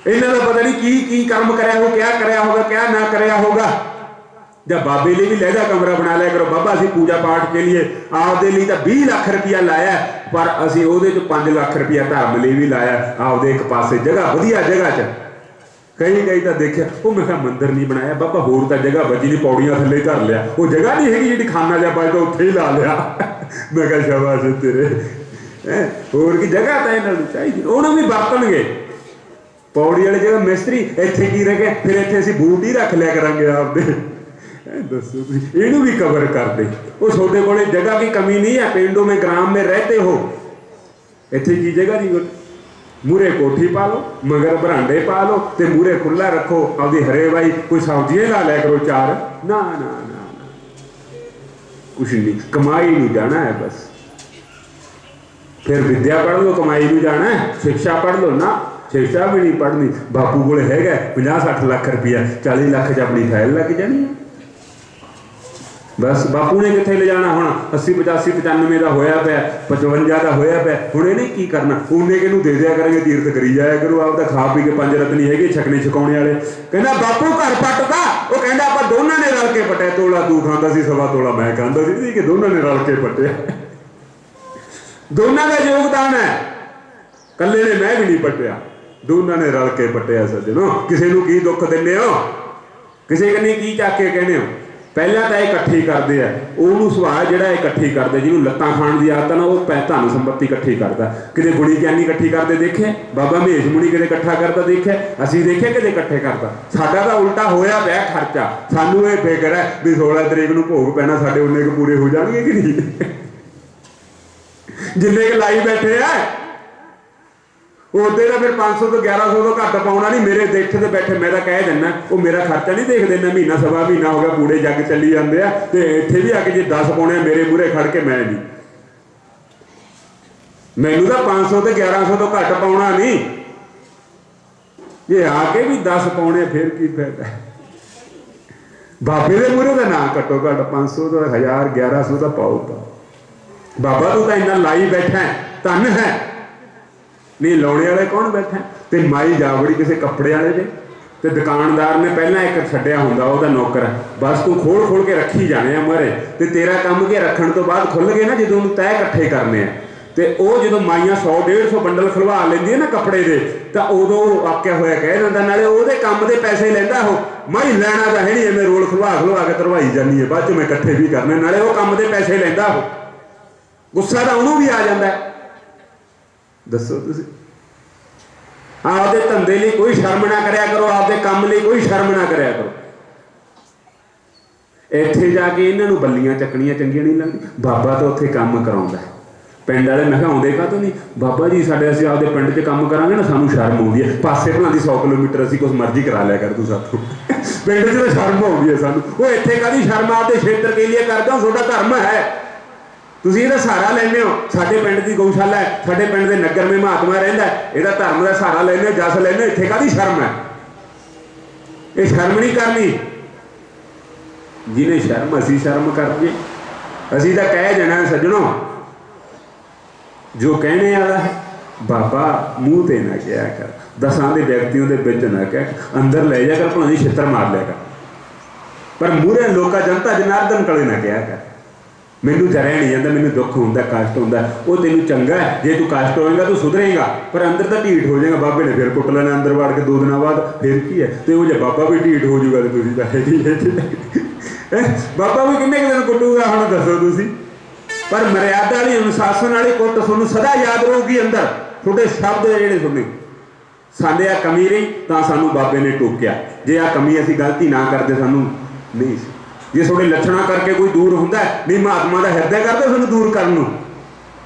इन्हां दा पता नहीं की कर्म कराया हो, क्या कराया होगा, क्या ना कराया होगा। जब बाबे लिए भी लहदा कमरा बना लिया करो। बाबा असीं पूजा पाठ के लिए आपदे लिए तो 20 लाख रुपया लाया, पर असीं उहदे च 5 लाख रुपया धर्म लिए भी लाया। आपदे एक पासे जगह वधिया जगह च कई तो देखिया, वो मैं मंदिर नहीं बनाया बाबा, होर तो जगह बची नहीं, पौड़ियां थले धर लिया, वो जगह नहीं है जी खाना जा बचता उत्थे ही ला लिया। मैं कहा शाबाश तेरे, होर की जगह तो इन्होंने चाहिए, उन्होंने भी बरतनगे। पौड़ी वाली जगह मिस्त्री इत्थे की रह गए, फिर इत्थे असीं बूट ही रख लिया करांगे आपदे। दसो इनू भी कवर कर दे। वो थोड़े कोले जगह की कमी नहीं है, पेंडों में ग्राम में रहते हो, इत्थे की जगह नहीं। मूरे कोठी पा लो, मगर बरांडे पा लो, तो मूरे खुला रखो, आपकी हरे भाई कोई सब्जियां ला लिया करो 4। ना ना ना ना, कुछ नहीं, कमाई नहीं जाना है बस। फिर विद्या पढ़ लो, कमाई नहीं जाना है। शिक्षा पढ़ लो ना, शिक्षा भी नहीं पढ़नी। बापू को है 50-60 लाख रुपया, 40 लाख च अपनी फैल लग जानी है बस। बापू ने कितने ले जाना हुण 80 85 95 का होया पिया, 55 का होया पिया। हुण इहने की करना, उन्ने किनू दे दिया करेंगे, तीर्थ करी जाया करो। आप तो खा पी के 5 रत्नी है छकने छकाने वाले। कहना बापू घर पटदा, वो कहना आप दोनों ने रल के पटिया, तोला तू खांदा सी, 1.25 तोला मैं खांदा सी, कि दोनों ने रल के पटिया। दोनों का योगदान है, कल्ले ने मैं भी नहीं पटिया, दोनों ने रल के पटिया। सज्जनों किसी को की दुख दिंदे हो, किसी कन्ने की चक के कहने हो। पहला तो इकट्ठी करते हैं, उन्होंने सुभाव जो इकट्ठी करते, जिन्होंने लत्तां खाण की आदत ना, वो धन संपत्ति इकट्ठी करता। कितने गुणी ज्ञानी इकट्ठी करते देखे, बाबा महेश मुनि कितने इकट्ठा करता देखे, असीं देखे कितने इकट्ठे करता। साडा तो उल्टा होया पिया खर्चा। सानू ये फिक्र है भी 16 तरीक नूं भोग पैना, साडे उन्ने के पूरे हो जाणगे कि नहीं। जिन्ने के लाई बैठे है उदे तो फिर 500 तो 1100 तो घट पाउणा नहीं। मेरे देख ते बैठे, मैं तो कह दिना, वो मेरा खर्चा नहीं देखते। मैं महीना सवा महीना हो गया पूरे जग चली जाते हैं, तो इत्थे भी आके जे 10 पाने मेरे मूहरे खड़ के मैं नहीं, मैनू तो 500 तो 1100 तो घट पाउणा नहीं। जे आके भी 10 पाने फिर की फायदा। बाबे के मूहरे का ना घट्टो घट 500 तो 1000 1100 तो पाओ। बाबा तू तो इन्ना लाई बैठा है, धन है नहीं, लाने वाले कौन बैठा। तो माई जा बड़ी किसी कपड़े वाले दे, तो दुकानदार ने पहला एक छड्डिया हुंदा ओहदा नौकर, बस तू खोल खोल के रखी जाने मरे। तो तेरा काम के रखण तो बाद खुल गए ना, जो तय इकट्ठे करने हैं। तो वह जो माइयां 100-150 बंडल खलवा लेंदी है ना कपड़े के, तो उदों आक्या होया कह दिंदा, नाले ओहदे काम के पैसे लैंदा हो। माई लैना तो है नहीं, मैं रोल खलवा के तरवाई जानी है, बाद मैं इकट्ठे भी करने, नाले वो काम के पैसे लैंदा हो। गुस्सा तो उन्होंने भी आ जाता है। दसो तुसीं आपदे धंधे लिए कोई शर्म ना करया करो, आपदे काम लिए कोई शर्म ना करया करो। इत्थे जाके इन्हां नूं बल्लियां चकनियां चंगियां नहीं लगदी। बाबा तो उत्थे काम कराउंदा, पिंड वाले मैं आउंदे काहतों नहीं बाबा जी साडे असीं आपदे पिंड 'च काम करांगे ना सानूं शर्म आउंदी है पासे भलां दी 100 किलोमीटर असीं कुछ मर्जी करा लिया कर तूं साथों पिंड 'च तां शर्म आउंदी है सानूं वो इत्थे काहदी शर्म आपदे क्षेत्र के लिए करदे हो तुहाडा धर्म है तुसीं इहदा सहारा लैंदे हो साडे पिंड दी गौशाला है साडे पिंड दे नगर में महात्मा रहिंदा इहदा धर्म दा सहारा लैंदे हो जस लैंदे हो इत्थे काहदी शर्म है ये शर्म नहीं करनी जिन्हें शर्म असीं शर्म करके असीं तां कह देना सज्जणों जो कहने वाला है बाबा मूँह ते ना कहा कर दसां दे व्यक्तियों के बिच ना कह अंदर ले जा कर भावें छित्र मार लिया कर पर मूहरे लोग जनता जनार्दन कले ना कहा कर मैनू जरिया नहीं जाता मैनू दुख होंदा कष्ट होंदा वो तेनू चंगा है जे तू कष्ट होएगा तू सुधरेगा पर अंदर तो ढीठ हो जाएगा बाबे ने फिर कुट लेना अंदर वड़ के 2 दिन बाद फिर की है तो वो जो बाबा भी ढीठ हो जाऊगा तो तुसीं बाबा भी किन्ने दिन कुटूगा हुण दसो तुसीं पर मर्यादा वाली अनुशासन वाली कुट तुहानूं सदा याद रहूगी अंदर थोड़े शब्द जिहड़े सुने साडे आ कमी रही तो सानूं बाबे ने टोकिया जे आ कमी असीं गलती ना करते सानूं नहीं सी जे थोड़े लक्षणा करके कोई दूर हुंदा नहीं महात्मा का हृदय करदा सानूं दूर करन नूं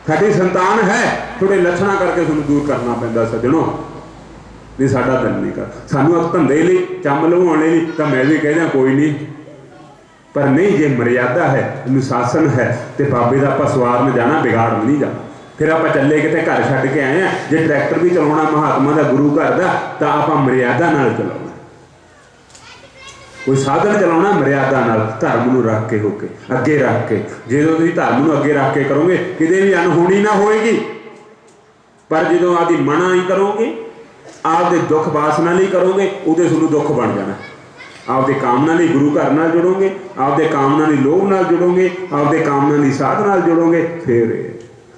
साडी संतान है थोड़े लक्षणा करके सानूं दूर करना पैंदा सज्जणों नहीं साडा दिल नहीं कर सानूं धंधे लई चंम लवाउण लई तां मैं भी कहदा कोई नहीं पर नहीं जे मर्यादा है अनुशासन है तो बाबे का आपां सवारन जाना बिगाड़ नहीं जाना फिर आप चले किते घर छड्ड के आए हैं जे ट्रैक्टर भी चलाउणा महात्मा का गुरु घर का तो आपां मर्यादा नाल चलाउणा कोई साधन चलाउणा मर्यादा नाल धर्म नूं रख के होके अगे रख के जो तुसीं धर्म नूं अगे रख के करोगे किते भी अनहोनी ना होएगी पर जो आदि मना ही करोगे आपदे दुख वासना नहीं करोगे उहदे तुहानूं दुख बन जाना आपदे कामना नहीं गुरु घर नाल जुड़ोगे आपदे कामना नहीं लोभ नाल जुड़ोगे आपदे कामना नहीं साध नाल जुड़ोगे फिर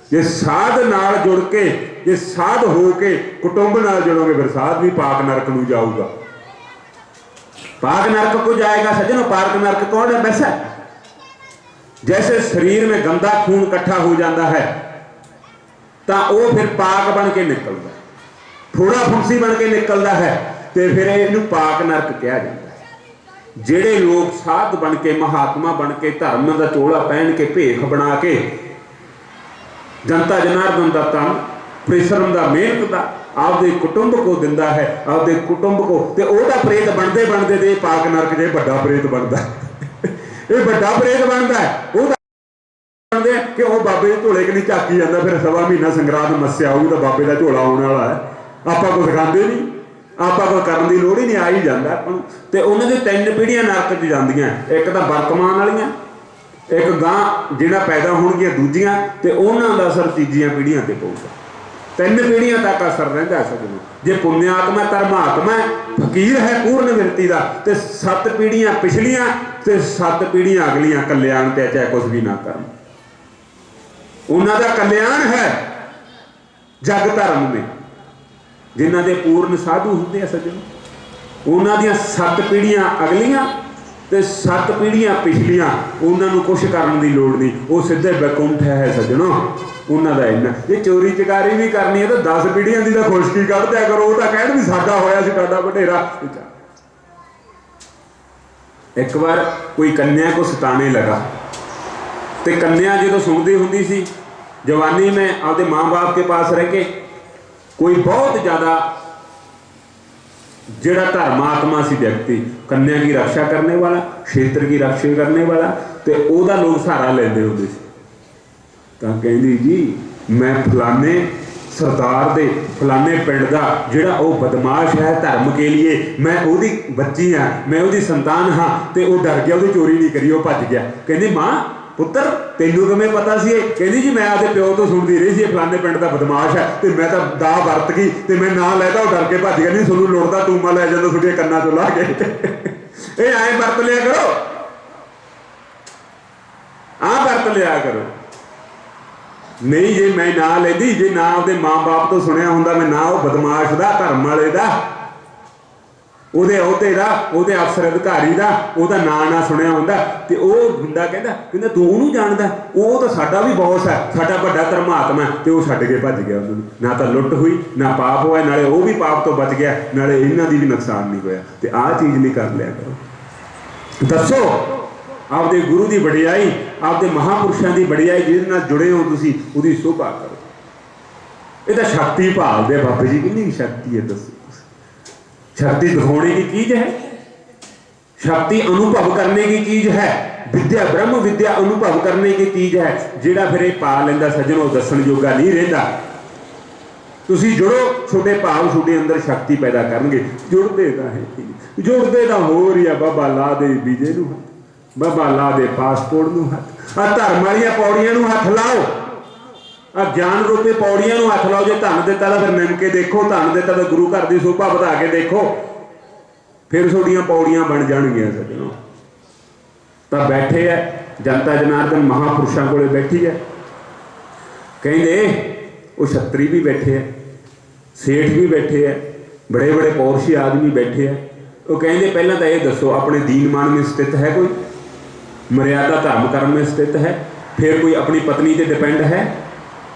जे साध नाल जुड़ के जे साध हो के कुटुंब नाल जुड़ोगे फिर साध भी पाक नरक नूं जाऊगा पाक नरक को जाएगा सज्जनों पाक नरक कौन है वैसा जैसे शरीर में गंदा खून इकट्ठा हो जाता है तो वो फिर पाक बन के निकलता थोड़ा फुंसी बन के निकलता है तो फिर इनू पाक नरक कहा जाता है जेड़े लोग साध बन के महात्मा बन के धर्म का चोला पहन के भेख बना के जनता जनार्दन का तन परिश्रम का मेहनत का आपदे कुटुंब को दिंदा है आपदे कुटुंब को ते ओहदा प्रेत बनते बनते तो पाक नरक जे बड़ा प्रेत बनता ये बड़ा प्रेत बनता है ओहदा बनते कि वह बाबे के झोले कि नहीं झाकी जाता फिर सवा महीना संगरांद मस्या आऊगी तो बाबे का झोला आने वाला है आपां कुछ खांदे नहीं आपां कोई करन दी लोड़ ही नहीं आ ही जांदा आपां नूं ते उन्हां दी 3 पीढ़ियां नरक च जांदियां एक तां वर्तमान वालियां एक गां जिहड़ा पैदा होणगियां दूजियां ते उन्हां दा असर तीजियां पीढ़ियां ते पऊगा 3 पीढ़ियां तक असर रहिंदा सज्जणों जे पुण्यात्मा धर्मात्मा फकीर है पूर्ण विरती का तो 7 पीढ़ियां पिछलियां ते 7 पीढ़ियां अगलियां कल्याण ते चाहे कुछ भी ना करन उन्हां दा कल्याण है जग धर्म में जिन्हां दे पूर्ण साधु हुंदे आ सज्जणों उन्हां दियां 7 पीढ़ियां अगलियां ते 7 पीढ़ियां पिछलियां उन्हां नूं कुछ करन दी लोड़ नहीं वो सीधे बैकुंठ है सज्जणों उन्हां दा इन्ना जे चोरी चकारी भी करनी है तो 10 पीढ़ियां दी तां खुशकी कढ दिया करो वो तां कहण भी साडा होया सी साडा बटेरा एक बार कोई कन्या को सताने लगा तो कन्या जो सुनती हुंदी सी जवानी में आपके माँ बाप के पास रह के कोई बहुत ज़्यादा जिहड़ा धर्मात्मा सी व्यक्ति कन्या की रक्षा करने वाला क्षेत्र की रक्षा करने वाला तो ओहदा लोग सहारा लेंदे हुंदे सी तां कहंदी जी मैं फलाने सरदार दे फलाने पिंड का जिहड़ा वो बदमाश है धर्म के लिए मैं ओहदी बच्ची हाँ मैं ओहदी संतान हाँ तो वह डर गया वो चोरी नहीं करी वो भज गया कहंदी माँ पुत्र तेनू किवें पता सी कहंदी जी मैं आपके प्यो तो सुनती रही सी फलाने पिंड का बदमाश है तो मैं तो दा वरत गई तो मैं ना लैता वो डर के भज गया नहीं सुनू लुड़दा टूमा लै जांदा तुहाडीआं कन्नां चों ला के ये ऐ वरत लिया करो आ वरत लिया करो नहीं जे मैं ना लैंदी जे ना आपदे माँ बाप तो सुनिया हुंदा मैं ना वो बदमाश दा धर्म वाले दा ਉਹਦੇ ਅਹੁਦੇ ਦਾ ਉਹਦੇ ਅਫਸਰ ਅਧਿਕਾਰੀ ਦਾ ਉਹਦਾ ਨਾਂ ਨਾ ਸੁਣਿਆ ਹੁੰਦਾ ਤੇ ਉਹ ਮੁੰਡਾ ਕਹਿੰਦਾ ਤੂੰ ਉਹਨੂੰ ਜਾਣਦਾ ਉਹ ਤਾਂ ਸਾਡਾ ਵੀ ਬੌਸ ਹੈ ਸਾਡਾ ਵੱਡਾ ਧਰਮਾਤਮਾ ਤੇ ਉਹ ਛੱਡ ਕੇ ਭੱਜ ਗਿਆ ਉਹਨੂੰ ਨਾ ਤਾਂ ਲੁੱਟ ਹੋਈ ਨਾ ਪਾਪ ਹੋਇਆ ਨਾਲੇ ਉਹ ਵੀ ਪਾਪ ਤੋਂ ਬਚ ਗਿਆ ਨਾਲੇ ਇਹਨਾਂ ਦੀ ਵੀ ਨੁਕਸਾਨ ਨਹੀਂ ਹੋਇਆ ਤੇ ਆਹ ਚੀਜ਼ ਨਹੀਂ ਕਰ ਲਿਆ ਕਰੋ ਦੱਸੋ आपदे गुरु की वडियाई, आपदे महापुरुषों की वडियाई जिहदे नाल जुड़े हो तुसीं, उहदी शोभा करो। ये तो शक्ति भालदे बाबे जी, कितनी शक्ति है दसो। शक्ति दिखाने की चीज है, शक्ति अनुभव करने की चीज है। विद्या ब्रह्म विद्या अनुभव करने की चीज है। जिहड़ा फिर पा लैंदा सज्जनों दसन जोगा नहीं रहिंदा। तुसीं जुड़ो, छोटे भाव छोटे अंदर शक्ति पैदा करनगे। जुड़ते तो है, जुड़ते तो हो रही है। बाबा ला दे बीजे नूं हथ, बाबा ला दे पासपोर्ट नूं हथ, आ धर्म वालियां पौड़ियां नूं हथ लाओ, आ ज्ञान रूपी पौड़ियां नूं हथ लाओ। जे धन दिता तो फिर निम के देखो, धन दिता तो गुरु घर की शोभा वधा के देखो, फिर थोड़ियां पौड़ियां बन जाणगियां सज्जनों। तो बैठे है जनता जनार्दन महापुरुषों को बैठी है, कहिंदे वो छतरी भी बैठे है, सेठ भी बैठे है, बड़े बड़े पौरशी आदमी बैठे है। वो कहिंदे पहला तो ये दसो अपने दीन मान में स्थित है कोई, मर्यादा धर्म कर्म में स्थित है, फिर कोई अपनी पत्नी से डिपेंड है,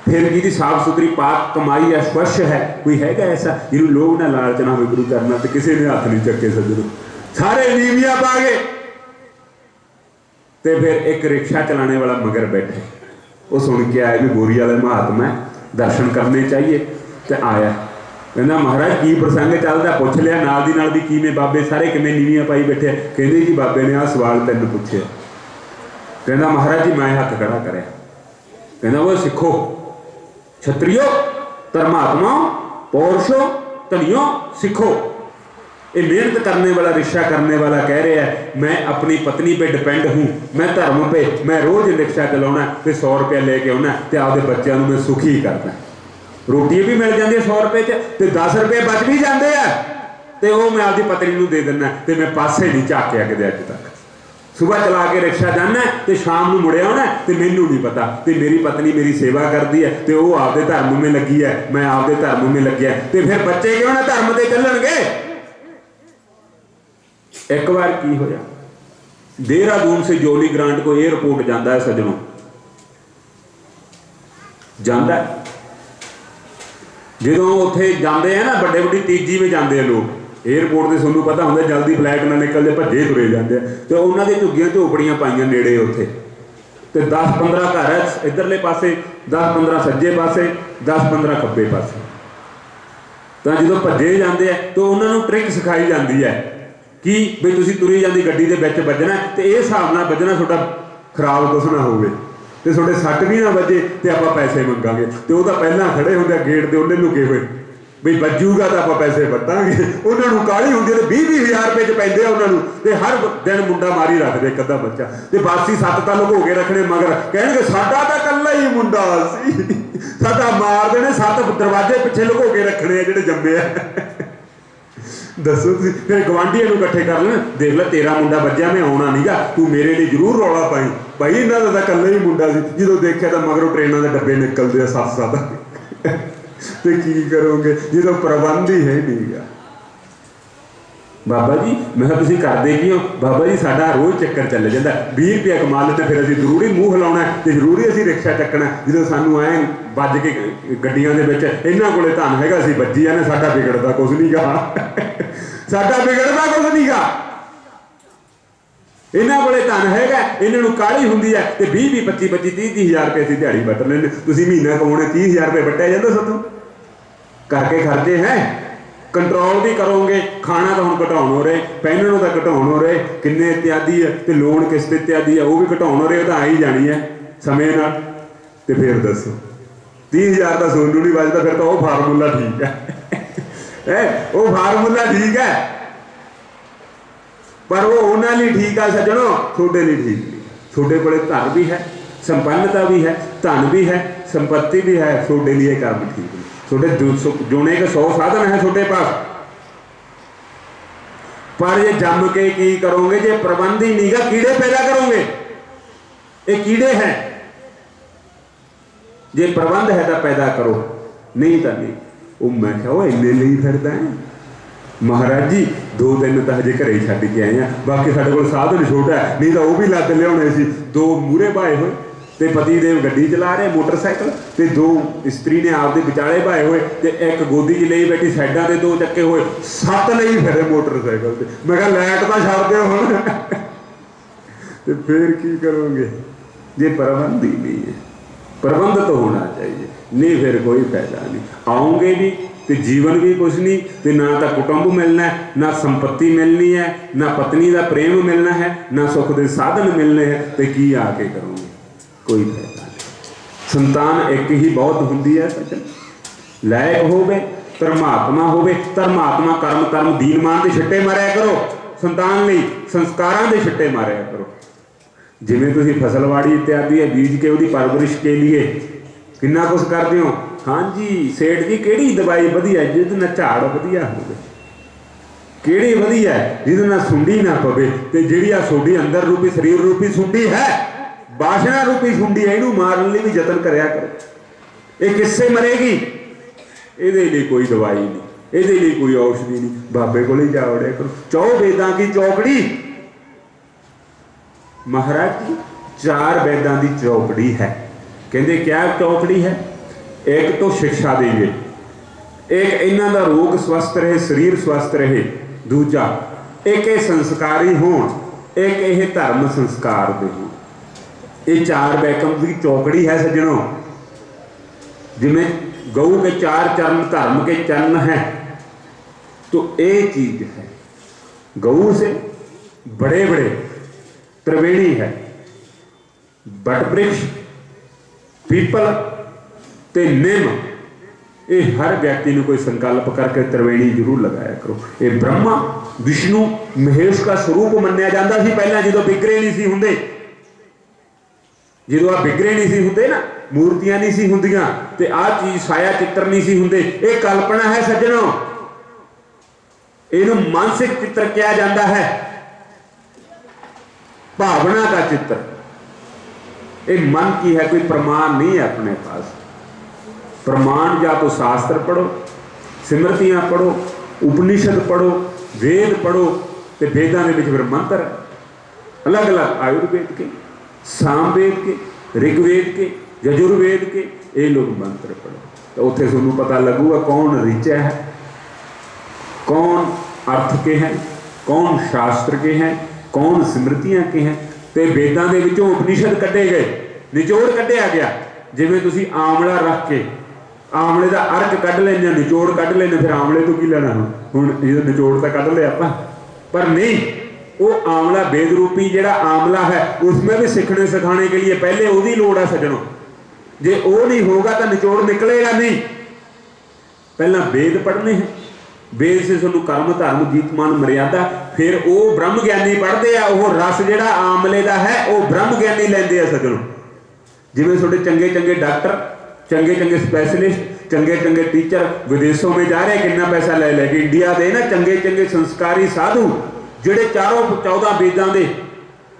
फिर जिहदी साफ सुथरी पाक कमाई है, स्वच्छ है, कोई हैगा ऐसा जिन्होंने लोग ना लालचना हो गुरु करना। तो किसी ने हथ नहीं चक्के सज्जनों, सारे नीवियां पा गए। तो फिर एक रिक्शा चलाने वाला मगर बैठे, वो सुन के आया भी बोरी वाले महात्मा है, दर्शन करने चाहिए। तो आया, कहना महाराज की प्रसंग चलता, पूछ लिया नाल दी नाल भी किवें बाबे सारे किवें नीवियां पाई बैठे। कहते जी बाबे ने आ सवाल तेन पूछे। कहना महाराज जी मैं हथ खड़ा कराया। कहना वो सिखो छत्रियो धर्मात्माओं पौरुषो धनियो सिखो। ये मेहनत करने वाला रिक्शा करने वाला कह रहा है मैं अपनी पत्नी पे डिपेंड हूँ, मैं धर्म पे, मैं रोज़ रिक्शा चलाना तो 100 रुपया लेके आना तो आपके बच्चों को मैं सुखी करना। रोटी भी मिल जाती है 100 रुपये तो 10 रुपये बच भी जाते हैं, तो वो मैं आपकी पत्नी को दे देना। तो मैं पासे नहीं झाकिया कि अज तक सुबह चला के रिक्शा जाना तो शाम को मुड़िया आना तो मैनू नहीं पता, तो मेरी पत्नी मेरी सेवा करती है, तो वो आपके धर्म में लगी है, मैं आपके धर्म में लग्या, तो फिर बच्चे क्यों ना धर्म से चलणगे। एक बार की होया, देहरादून से जोली ग्रांट को एयरपोर्ट जाता है सज्जनों, जाता है जो उत्थे जाते हैं ना बड़े बड़ी तेजी में जाते हैं लोग एयरपोर्ट से, सूँ पता होंगे जल्दी फ्लाइट ना निकलते भजे तुरे जाते हैं। तो उन्होंने झुग्गियां झोपड़ियां पाइया नेड़े उत्थे, तो 10-15 घर है इधरले पासे, 10-15 सज्जे पासे, 10-15 खब्बे पासे। तो जो भजे जाते हैं तो उन्होंने ट्रिक सिखाई जाती है कि बई तुसीं तुरी जाती गड्डी के विच बजना, तो ये हिसाब नाल बजना थोड़ा खराब कुछ ना होवे, तो थोड़े सट भी ना बजे तो आप पैसे मंगांगे। तो वह तो पहला खड़े होंगे गेट के उन्हें लुके हुए बई बजूगा तो आप पैसे वटांगे। उन्होंने काली होंगी तो 20-20 हज़ार रुपये च पैंदे उन्होंने, तो हर दिन मुंडा मारी रखते एक अद्धा बच्चा, तो बासी 7 तो लुको के रखने मगर कहेंगे साडा तो कल्ला ही मुंडा सी, साडा मार देने 7 दरवाजे पिछे लुको के रखने जिहड़े जम्मे आ। दसो फिर गवांढियों को इकट्ठे कर लेना, देख ला तेरा मुंडा बज्या मैं आना नहीं गा, तू मेरे लिए जरूर रौला पाई। भाई इन्हों का कल्ला ही मुंडा सी, जो देखा तो मगरों ट्रेनों के डब्बे निकलते 7-7 तो की करोगे जो प्रबंध ही है नहीं गा। बाबा जी मैं तुम करते की हो, बाबा जी साडा रोज़ चक्कर चल जाता, 20 रुपया कमा लेते फिर असीं जरूरी मूँह हिलाउणा तो जरूरी असीं रिक्शा चकना, जो सानू ऐ बज के गड्डियां दे विच इन्हां कोले धन हैगा असीं बज्जी जाने, साडा बिगड़दा कुछ नहीं गा, साडा बिगड़दा कुछ नहीं गा। इन्हां कोले धन हैगा, इन्हां नूं काहली हुंदी है ते 20-20 25-25 30-30 हज़ार रुपये असीं दिहाड़ी वट लैंदे, तुसीं महीना कमाउने 30 हज़ार रुपये वट्टिया जांदा सातों करके खर्चे हैं। कंट्रोल भी करोगे, खाना तो हम घटाउण हो रहे, पहनण तो घटाउण हो रहे, किन्ने इत्यादि है तो लोन किस्त इत्यादि है वो भी घटाउण हो रहे, तो आ ही जानी है समय नाल। तो फिर दसो 30 हज़ार का सोनू नहीं बचता, फिर तो वो फार्मूला ठीक है वो फार्मूला ठीक है, पर वो उन्होंने लिए ठीक है सज्जनों, थोड़े लिए ठीक नहीं। थोड़े को घर भी है, संपन्नता भी है, धन भी है, संपत्ति भी है, थोड़े लिए कर्म ठीक नहीं। थोड़े जोने के 100 साधन है छोटे पास, पर ये जम के की करोगे जे प्रबंध ही नहीं गा, कीड़े पैदा करोगे, ये कीड़े हैं। जे प्रबंध है तो पैदा करो, नहीं तो नहीं। वो मैं क्या वो इन्ने नहीं फिरदा है महाराज जी, 2-3 तो हजे घरे छड्ड के आए हैं, बाकी साडे कोल साधन छोटा है, नहीं तो वह भी लद लियाने सी। 2 मूहरे भाए हुए तो पति देव गड्डी चला रहे मोटरसाइकिल, तो 2 स्त्री ने आपके विचाले भाए हुए, तो एक गोदी च ले बैठी, साइडा से 2 चक्के हुए, 7 नहीं फिरे मोटरसाइकिल से। मैं कहा लाइट तो छड्ड दो हुण, तो फिर की करोगे? ये प्रबंध ही नहीं है। प्रबंध तो होना चाहिए, नहीं फिर कोई फायदा नहीं। आओगे भी तो जीवन भी कुछ नहीं, तो ना तो कुटुंब मिलना है, ना संपत्ति मिलनी है, ना पत्नी का प्रेम मिलना है, ना सुख के साधन मिलने हैं, तो की आके करोगे? कोई फायदा नहीं। संतान एक ही बहुत होंगी है सज्जन। लायक होवे, धर्मात्मा होवे, धर्मात्मा कर्म कर्म दीनमान के छिट्टे मारिया करो। संतान ਲਈ संस्कारां ਦੇ छिट्टे मारिया करो। जिमें तुसीं फसलवाड़ी इत्यादि है बीज के उसकी परवरिश के लिए कितना कुछ करते हो। हाँ जी सेठ जी किहड़ी दवाई वधिया जिहदे नाल झाड़ वधिया होवे, किहड़ी वधिया जिहदे नाल सुंडी ना पवे, ते जिहड़ी आ सोडी अंदर रूपी शरीर रूपी सुंडी है, वासना रूपी सुंडी है, इहनूं मारन लई भी यतन करिया करो। ये किससे मरेगी? इहदे लई कोई दवाई नहीं, इहदे लई कोई औषधि नहीं, बाबे कोल ही जा वड़िया करो। 4 वेदां की चौकड़ी महाराज जी, 4 वेदां की चौकड़ी है। कहते क्या चौकड़ी है? एक तो शिक्षा देंगे, एक इन्हां दा रोग स्वस्थ रहे, शरीर स्वस्थ रहे, दूजा एक ये संस्कारी होण, एक ये धर्म संस्कार दे होण। ये 4 वैकम की चौकड़ी है सज्जनों। जिमें गऊ के 4 चरण धर्म के चरण हैं, तो ये चीज है। गऊ से बड़े बड़े त्रिवेणी है, बट वृक्ष, पीपल ते निम। ये हर व्यक्ति ने कोई संकल्प करके त्रिवेणी जरूर लगाया करो। ये ब्रह्मा विष्णु महेश का स्वरूप मन्निया जाता सी पहला, जो बिगड़े नहीं सी हुंदे, जो आ बिगड़े नहीं सी हुंदे ना, मूर्तियां नहीं सी हुंदियां, ते आ चीज छाया चित्र नहीं सी हुंदे। ये कल्पना है सज्जनों, इहनूं मानसिक चित्र किया जाता है, भावना का चित्र। ये मन की है, कोई प्रमाण नहीं है अपने पास। प्रमाण या तो शास्त्र पढ़ो, सिमरतियां पढ़ो, उपनिषद पढ़ो, वेद पढ़ो, तो वेदां दे विच फिर मंत्र अलग अलग आयुर्वेद के, सामवेद के, ऋग्वेद के, यजुर्वेद के, ये लोग मंत्र पढ़ो, तो उत्थे तुहानूं पता लगूगा कौन ऋचा है, कौन अर्थ के हैं, कौन शास्त्र के हैं, कौन स्मृतियां के हैं। तो वेदां दे विचों उपनिषद कड्ढे गए, निचोड़ कड्ढिया गया। जिवें तुसीं आमला रख के आमले का अर्क कढ़ लेने, निचोड़ कढ़ लेने, फिर आमले तो की लेना? हुण जो निचोड़ तो कढ़ लिया आपां, पर नहीं, वो आमला वेद रूपी जिहड़ा आमला है, उसमें भी सीखने सिखाने के लिए पहले उसकी लोड़ है सज्जनों। जे वो नहीं होगा तो निचोड़ निकलेगा नहीं। पहला वेद पढ़ने हैं, वेद से तुहानूं कर्म धर्म जीतमान मर्यादा, फिर वो ब्रह्म ज्ञानी पढ़ते हैं। वो रस जिहड़ा आमले का है वो ब्रह्म ज्ञानी लैंदे आ सज्जनों। जिवें तुहाडे चंगे चंगे डॉक्टर, चंगे चंगे स्पैशलिस्ट, चंगे चंगे टीचर विदेशों में जा रहे, कितना पैसा ले लेके। इंडिया के ना चंगे चंगे संस्कारी साधु जिहड़े 14 वेदां दे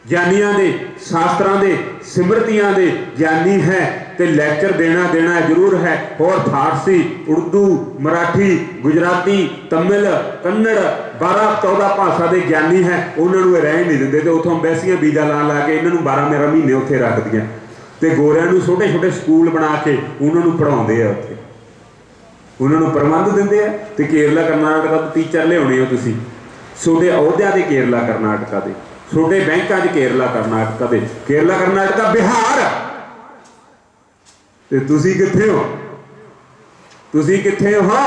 ज्ञानियां दे, शास्त्रां दे, सिमरतियां दे ज्ञानी है, तो लैक्चर देना जरूर है। और फारसी, उर्दू, मराठी, गुजराती, तमिल, कन्नड़ 12-14 भाषा के ज्ञानी है, उन्होंने रह नहीं देंगे। तो उतों अंबैसियां वीजा ला के इन्होंने 12 महीने उत्थे रख दियां, तो गोरियां नूं छोटे छोटे स्कूल बना के उन्होंने पढ़ाउंदे आ, उत्थे उन्होंने प्रबंध दिंदे आ। ते केरला कर्नाटका तो टीचर लियाउने हो तुसीं, छोटे अहुदियां दे केरला कर्नाटका दे, छोटे बैंकां च केरला कर्नाटका दे, केरला कर्नाटका बिहार, ते तुसीं कित्थे हो? तुसीं कित्थे हो?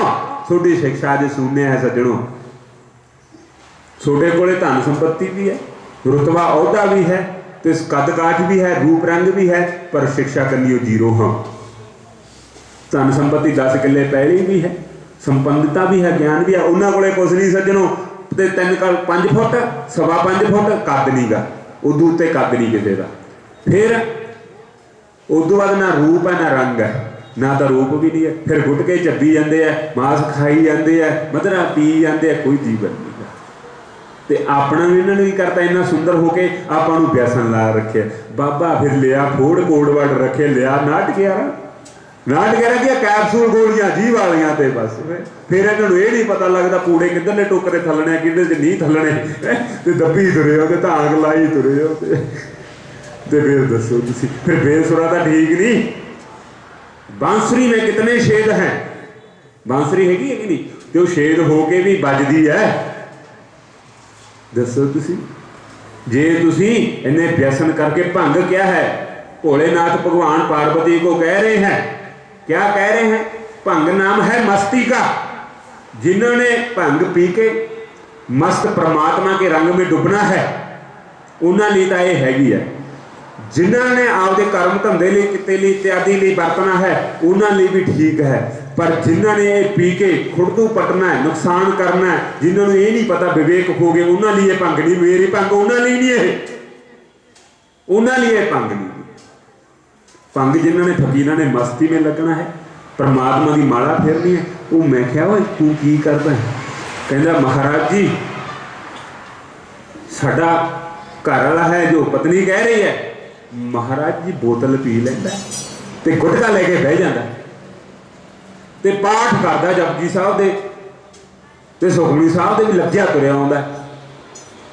थोड़ी शिक्षा अज शून्य है सज्जणों। छोटे कोले धन संपत्ति भी है, रुतबा अहुदा भी है, तो इस कद काठ भी है, रूप रंग भी है, पर शिक्षा करनी जीरो। हाँ, धन संपत्ति 10 किले पैली भी है, संपन्नता भी है, ज्ञान भी है, उन्होंने कोले कुछ नहीं सज्जनों। तो 5 फुट 5.25 फुट कद नहीं गा, उदू उत्ते कद नहीं किसी का। फिर उदू बाद ना रूप है ना रंग है, ना तो रूप भी नहीं है। फिर गुटके चब्बी जाते हैं, मांस खाई जाते हैं, मदरा पी जाते हैं, कोई जीवन नहीं। तो अपना भी इन्होंने करता इन्ना सुंदर होके आपा नूं व्यसन ला रखे। बाबा फिर लिया फोड़ कोड़वट रखे, लिया नाटक क्या कैप्सूल गोलियां जी वालियां, तो बस फिर इन्होंने ये नहीं पता लगता पूड़े किधरले टोकरे थलने किधर च नहीं थलने, तो दब्बी तुरे हो, धांग लाई तुरे हो। तो फिर दसो तुसीं, फिर बेसुरा तो ठीक नहीं। बांसुरी में कितने छेद हैं? बांसुरी हैगी है कि नहीं? तो छेद होके भी बजदी है। दसो तुसीं, जे तुसी इन्ने व्यसन करके भंग क्या है, भोलेनाथ भगवान पार्वती को कह रहे हैं, क्या कह रहे हैं? भंग नाम है मस्ती का। जिन्होंने भंग पी के मस्त परमात्मा के रंग में डुबना है उन्होंने तो यह हैगी है। जिन्होंने आपके कर्म धंधे लिए किते लिए इत्यादि लिए बरतना है उन्होंने भी ठीक है, पर जिन्होंने ये पी के खुड़दू पटना है, नुकसान करना है, जिन्होंने ये नहीं पता विवेक हो गए, उन्होंने लिए भंग नहीं। मेरी भंग उन्होंने नहीं है, उन्होंने लिए भंग नहीं। भंग जिन्होंने फकीर ने मस्ती में लगना है, परमात्मा की माला फेरनी है, वो मैं क्या वो तू की करता है? कहता महाराज जी साडा घर वाला है जो पत्नी कह रही है, महाराज जी बोतल पी लेंदा ते गुटका लेके बह जाता ते पाठ करता जपजी साहब दे ते सुखमनी साहब दे भी लग्या तुरया आउंदा।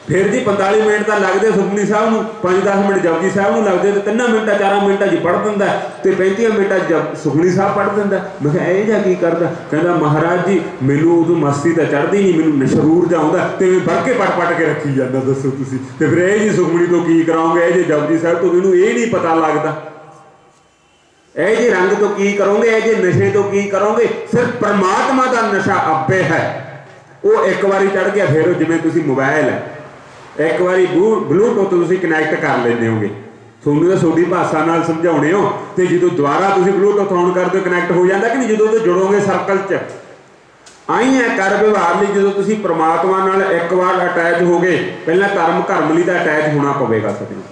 फिर जी 45 मिनट तो लगते सुखमनी साहब नूं, 5-10 मिनट जपजी साहब नूं लगते, तो 3 मिनटां 4 मिनटां च पढ़ दिंदा ते 35 मिनटां जप सुखमनी साहब पढ़ दिंदा। मैं कहा यह जा की करदा? कहता महाराज जी मैनूं उदों मस्ती तो चढ़दी नहीं, मैनूं शरूर जा आउंदा ते मैं बढ़ के पट के रखी जांदा। दसो तुसीं ते फिर यह जी सुखमनी तो की कराओगे, यह जी जपजी साहब तो मैनूं ये नहीं पता लगता, यह जे रंग तो की करोगे, यह जे नशे तो की करोगे? सिर्फ परमात्मा का नशा आपे है, वो एक बारी चढ़ गया फिर जिवें तुसीं मोबाइल है एक बारी ब्लूटूथ तुसीं कनैक्ट कर लेंदे होगे, तुहानूं तां तुहाडी भाषा नाल समझाउणे हो, ते जदों दुबारा तुसीं ब्लूटूथ ऑन कर दो कनैक्ट हो जाता कि नहीं? जदों तो जुड़ोगे सर्कल च आई है कर व्यवहार लिए। जदों तुसीं परमात्मा नाल एक बार अटैच हो गए, पहला कर्म लई तां अटैच होना पवेगा सभी,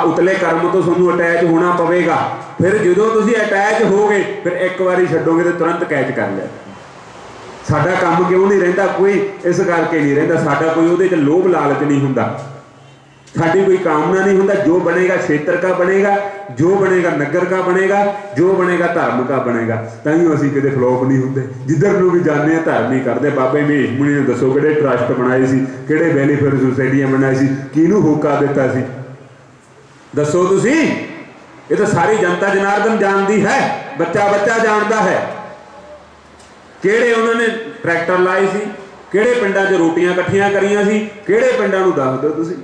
उतले कर्म तो तुहानूं अटैच होना पवेगा। फिर जो तुसीं अटैच हो गए फिर एक बारी छड्डोगे तो तुरंत कैच कर लिया। साडा काम क्यों नहीं रहिंदा? कोई इस करके नहीं रहिंदा, साडा कोई उहदे च लोभ लालच नहीं हुंदा, साडी कोई कामना नहीं हुंदा। जो बनेगा क्षेत्र का बनेगा, जो बनेगा नगर का बनेगा, जो बनेगा धर्म का बनेगा। ताइयों असीं किते फ्लॉप नहीं हुंदे, जिधर नूं भी जाने धर्म ही करदे। बाबे महेश मुनि ने दसो किहड़े ट्रस्ट बनाए सी, किहड़े वैलीफेयर सोसाइटियां बनाई सी, किहनूं होका दित्ता सी? दसो तुसी, ये तो सारी जनता जनार्दन जानती है, बच्चा बच्चा जानता है। किहड़े उन्होंने ट्रैक्टर लाए सी, किहड़े पिंडां 'च रोटियां इकट्ठियां करियां सी, किहड़े पिंडां नूं दस दो तुसी,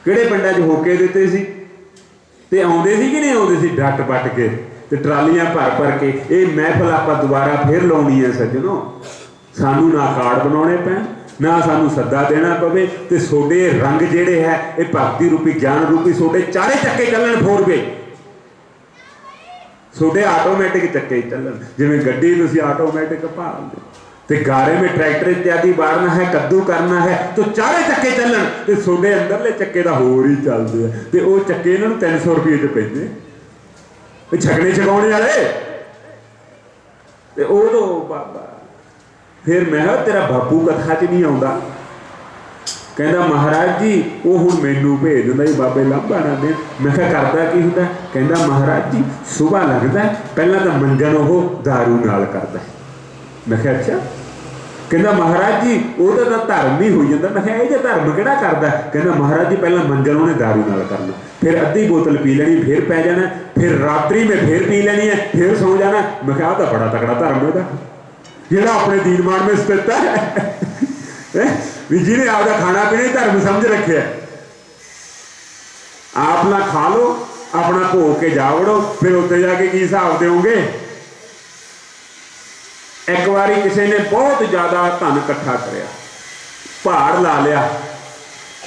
किहड़े पिंडां 'च होके दिते सी ते आउंदे सी कि नहीं आउंदे सी डट पट के ते ट्रालियां भर भर के। ये महफल आपां दुबारा फिर लाउणी है सज्जनों, सानूं ना कार्ड बनाउणे पैण, ना सानू सद्दा देना पवे, ते सोडे रंग जेड़े है ये भक्ति रूपी ज्ञान रूपी सोडे चारे चक्के चलन 4 वे, सोडे आटोमैटिक चक्के चलन। जिवें गड्डी तुसीं आटोमैटिक भालदे ते गारे में ट्रैक्टर इत्यादि बारना है, कद्दू करना है तो चारे चक्के चलन, ते सोडे अंदरले चक्के दा होर ही चलदे आ। ते वो चक्के इन्हां नूं 300 रुपये च पैंदे, ते छकने छकाउणे वाले ते उदों बाबा। फिर मैं तेरा बापू कथा च नहीं आता, कहता महाराज जी वो हुण मैनू भेज दिंदा जी बाबे लांभा ना दे। मैं क्या करता की हुंदा? कहता महाराज जी सुबह लगता पहला तो मंजन वो दारू नाल करता। मैं क्या अच्छा? कहता महाराज जी वो तो धर्म ही हो जाता। मैं क्या ये धर्म किहड़ा करदा? कहता महाराज जी पहला मंजन उन्हें दारू नाल करना, फिर अद्धी बोतल पी लेनी, फिर पै जाना, फिर रात्रि में फिर पी लेनी है, फिर सौ जाना। मैं क्या तो बड़ा तगड़ा धर्म है जिहड़ा अपने दीन मान में स्थित है, जिन्हें आपका खाना पीना ही धर्म समझ रखे। आप ना खा लो, अपना भोग के जा वड़ो, फिर उत्ते जाके की हिसाब दोगे। एक बारी किसी ने बहुत ज्यादा धन इकट्ठा करया, पहाड़ ला लिया,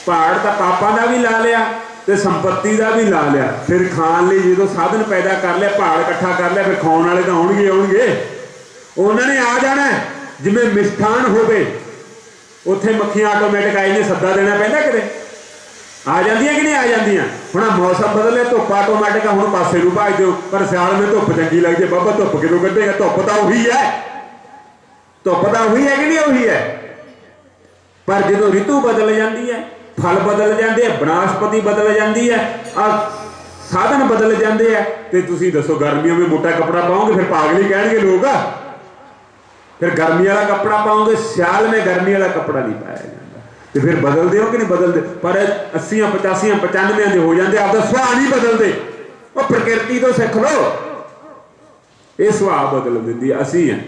पहाड़ तो पापा का भी ला लिया ते संपत्ति का भी ला लिया। फिर खाण लई जो साधन पैदा कर लिया, पहाड़ इकट्ठा कर लिया, फिर खाने वाले तो आउणगे उन्होंने आ जाना। जिवें मिष्ठान होवे उत्थे मक्खियां आटोमैटिक आई ने सद्दा देना पैंदा, किते आ जांदियां कि नहीं आ जांदियां? हुण मौसम बदले, धुप्प आटोमैटिक हुण पासे नूं भाज दो, पर सियाल में धुप्प चंगी लगदी है। बाबा धुप्प कितों कड्ढेगा? धुप्प तां उही है, धुप्प तां उही है कि नहीं उही है? पर जदों ऋतु बदल जाती है, फल बदल जाते हैं, वनस्पति बदल जाती है, साधन बदल जाते हैं, तो तुसीं दसो गर्मियों में मोटा कपड़ा पाओगे फिर पागल ही कहणगे लोग। फिर गर्मी वाला कपड़ा पाओगे, सियाल में गर्मी वाला कपड़ा नहीं पाया जाता, तो फिर बदलते हो कि नहीं बदलते? पर 80 85 95 के हो जाते, आपका सुभाव नहीं बदलते। और प्रकृति तो सीख लो, ये सुभाव बदल देती। असी हैं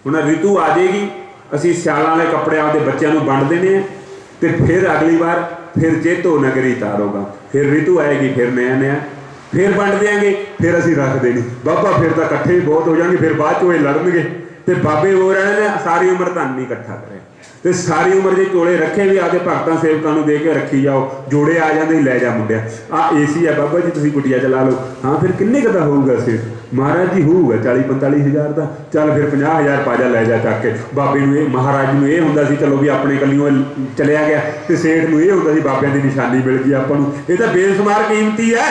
हुण ऋतु आ जाएगी, असी सियाल वाले कपड़े आपके बच्चों को वंड देने, तो फिर अगली बार फिर चेतो नगरी तारोगा, फिर ऋतु आएगी, फिर नया नया, फिर वंड देंगे, फिर असीं रख देनी बाबा, फिर तो इकट्ठे ही बहुत हो जाएंगे, फिर बाद चो ये लड़नगे। तो बाबे हो रहे ने सारी उम्र धन नहीं इकट्ठा करे, तो सारी उम्र जो चोले रखे भी आके भगतां सेवकां दे के रखी जाओ, जोड़े आ जाते लै जा मुंडिया आ एसी है बाबा जी तुसीं कुटिया चला लो। हाँ फिर किन्ने का होऊगा सेठ? महाराज जी होऊगा 40-45 हज़ार का, चल फिर 50,000 पाजा लै जा चक के। बाबे नूं महाराज नूं ये हुंदा सी चलो भी अपने कलियों चलिया गया, तो सेठ नूं ये हुंदा सी बाबियां दी निशानी मिल गई आपां नूं। ये तो बेशुमार कीमती है,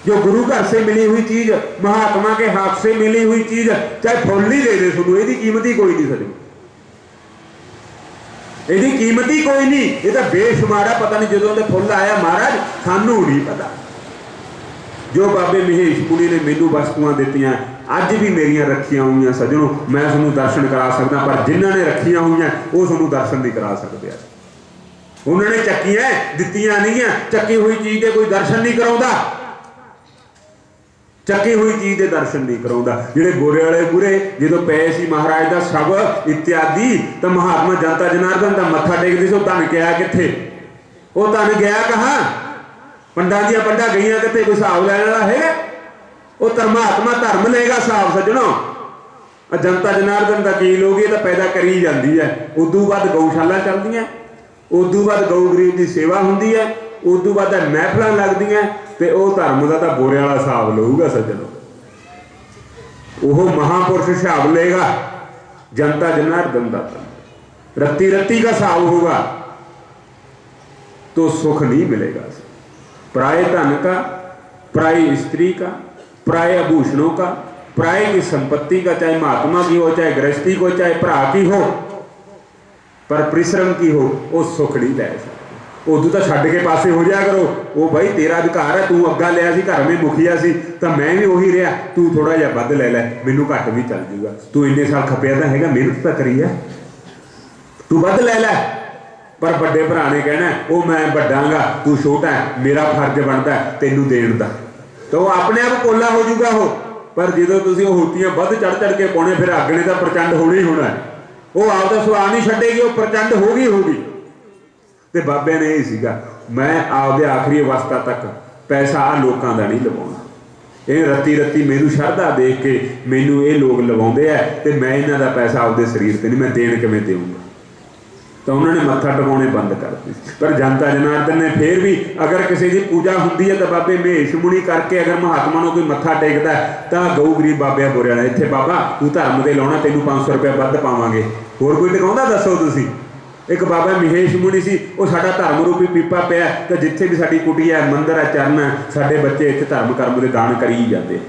जो गुरु घर से मिली हुई चीज़, महात्मा के हाथ से मिली हुई चीज़, चाहे फुल ही दे दे सुनू, यदी कीमत ही कोई नहीं सजो, यदी कीमत ही कोई नहीं, ये तो बेशुमार है। पता नहीं जो फुल आया महाराज सानू नहीं पता। जो बाबे महेश पुरी ने मैनू वस्तुआं दित्तियां अज भी मेरियां रखियां हुई सजनों, मैं तुहानू दर्शन करा सकदा, पर जिन्हां ने रखियां हुई वो तुहानू दर्शन नहीं करा सकते। उन्होंने चक्कियां दित्तियां नहीं है, चक्की हुई चीज़ के कोई दर्शन नहीं कराउंदा, चक्की हुई चीज़ के दर्शन नहीं कराउंदा। जिहड़े गोरे वाले गुरे जो पे सी महाराज का शब इत्यादि, तो महात्मा जनता जनार्दन का मत्था टेकते से धन गया कित्थे? वो धन गया कहाँ? पंडा दियां पंडा गईयां कित्थे? कोई हिसाब लैण वाला है? वो परमात्मा धर्म लेगा हिसाब सज्जनों। जनता जनार्दन का की लोग ये तो पैदा करी जाती है, उदू बाद गौशाला चलदियां, उदू बाद गौ गरीब की सेवा होंदी है, उदू बाद महफिल लगदियां, तो वह धर्म का तो बोरे वाला हिसाब लऊगा सज्जनों। वह महापुरुष हिसाब लेगा, जनता जनार्दन का रत्ती रत्ती का हिसाब होगा तो सुख नहीं मिलेगा। पराये धन का, पराई स्त्री का, पराये आभूषणों का, पराये की संपत्ति का, चाहे महात्मा की हो, चाहे गृहस्थी को, चाहे भरा की हो, पर परिश्रम की हो, वो सुख नहीं लै सकते। उदू तो छड्ड के पासे हो जाया करो, वो भाई तेरा अधिकार है, तू अग्गा लिया सी, घर में मुखिया सी, तो मैं भी वही रहा, तू थोड़ा जिहा वध ले लै, मैनू घट भी चल जूगा, तू इन्ने साल खपिया तो हैगा, मेहनत तो करी है, तू वध ले लै। पर बड़े भरा ने कहना वो मैं वड्डांगा, तू छोटा है, मेरा फर्ज बनता है तेनू देण दा, तो वो अपने आप कोला हो जूगा हो। पर जो तुसीं होतियां वध चढ़ चढ़ के पाउणे, फिर अग ने तो प्रचंड होना ही होना है, वो आपदा सुभाव नहीं छड्डेगी, वो प्रचंड होगी होगी। तो बाबे ने यही सीगा, मैं आपदे आखिरी अवस्था तक पैसा आ लोगों का नहीं लवाउणा, ये रत्ती रत्ती मैनू शरधा देख के मैनू ये लोग लवाउंदे है, तो मैं इन्हां दा पैसा आपदे शरीर ते नहीं, मैं देण किवें देऊँगा। तो उन्होंने मत्था टकाने बंद कर दी। पर जनता जनार्दन ने फिर भी अगर किसी की पूजा होंगी है तो बाबे महेश मुनि करके अगर महात्मा को कोई मत्था टेकता है तो गऊ गरीब बाबे बोरे वाला इतने बाबा तू धर्म दे लाउणा, तेनू 500 रुपया वध पावांगे, होर कोई टकाउंदा दसो तुसीं। एक बाबा महेश मुनि सी, वो साडा धर्म रूपी पीपा पिया, तो जिथे भी साडी कुटिया है, मंदिर है, चरण है, साडे बच्चे इत्थे धर्म कर्म के दान करी ही जाते।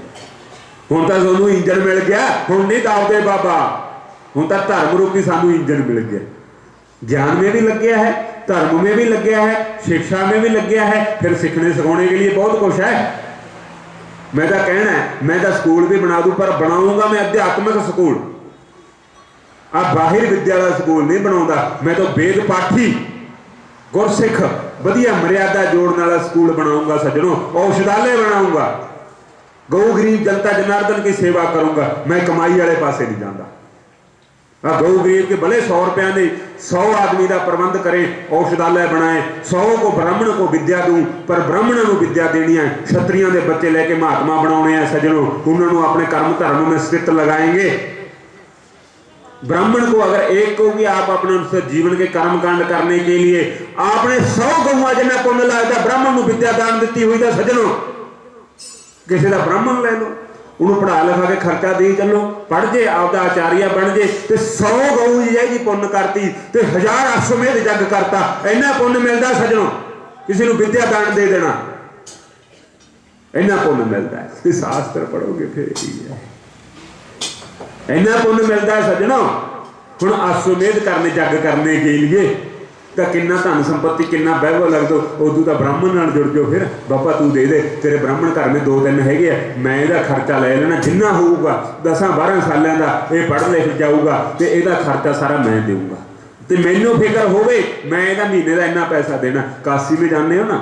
हुण तां तुहानूं इंजन मिल गया, हुण नहीं दावदे बाबा, हुण तां धर्म रूपी सानूं इंजन मिल गया। ज्ञान में भी लग गया है, धर्म में भी लग गया है, शिक्षा में भी लग गया है, फिर सीखने सिखाने के लिए बहुत कुछ है। मैं तो कहना है मैं तो स्कूल भी बना दूं, पर बनाऊंगा मैं अध्यात्मिक स्कूल, आप बाहर विद्या का स्कूल नहीं बनाऊंगा। मैं तो वेद पाठी गुरसिख वधिया मर्यादा जोड़ने वाला स्कूल बनाऊंगा सज्जनों, औषधालय बनाऊंगा, गौ गरीब जनता जनार्दन की सेवा करूंगा, मैं कमाई वाले पासे नहीं जाता। गौ गरीब के भले 100 रुपया नहीं, 100 आदमी का प्रबंध करें, औषधालय बनाए, 100 को ब्राह्मण को विद्या दूं, पर ब्राह्मणों को विद्या देनी है, क्षत्रियों के बच्चे लेके महात्मा बनाने हैं सज्जनों, उन्होंने अपने कर्म धर्म में स्थित लगाएंगे। ब्राह्मण को अगर एक को भी आप अपने जीवन के कर्म कांड करने के लिए आपने 100 गौआ जिन्ना पुण्य लाया, ब्राह्मण को विद्या दान दी हुई था सज्जनों, किसी का ब्राह्मण ले लो, उन्होंने पढ़ा लिखा के खर्चा दे चलो, पढ़ जे आपका आचार्य बन जे, तो 100 गऊ जी पुण्य करती, तो 1000 अश्वमेध जग करता, इन्ना पुण्य मिलता सज्जनों। किसी को विद्या दान दे देना इन्ना पुण्य मिलता है, तो शास्त्र पढ़ोगे फिर ही है, इन्ना पुण्य मिलता है सज्जनों। हुण अश्वमेध करने जग करने के लिए तो किन्ना धन संपत्ति किन्ना वैभव लग दो, उदू तो ब्राह्मण नाल जुड़ जाओ, फिर बाबा तू दे दे, तेरे ब्राह्मण घर में 2-3 है, मैं इसका खर्चा ले लेना, जिन्ना होगा 10-12 सालों का ये पढ़ लिख जाऊगा, तो यदा खर्चा सारा मैं दूंगा, तो मैनू फिक्र होवे मैं यदा महीने का इन्ना पैसा देना। काशी में जाने हो ना,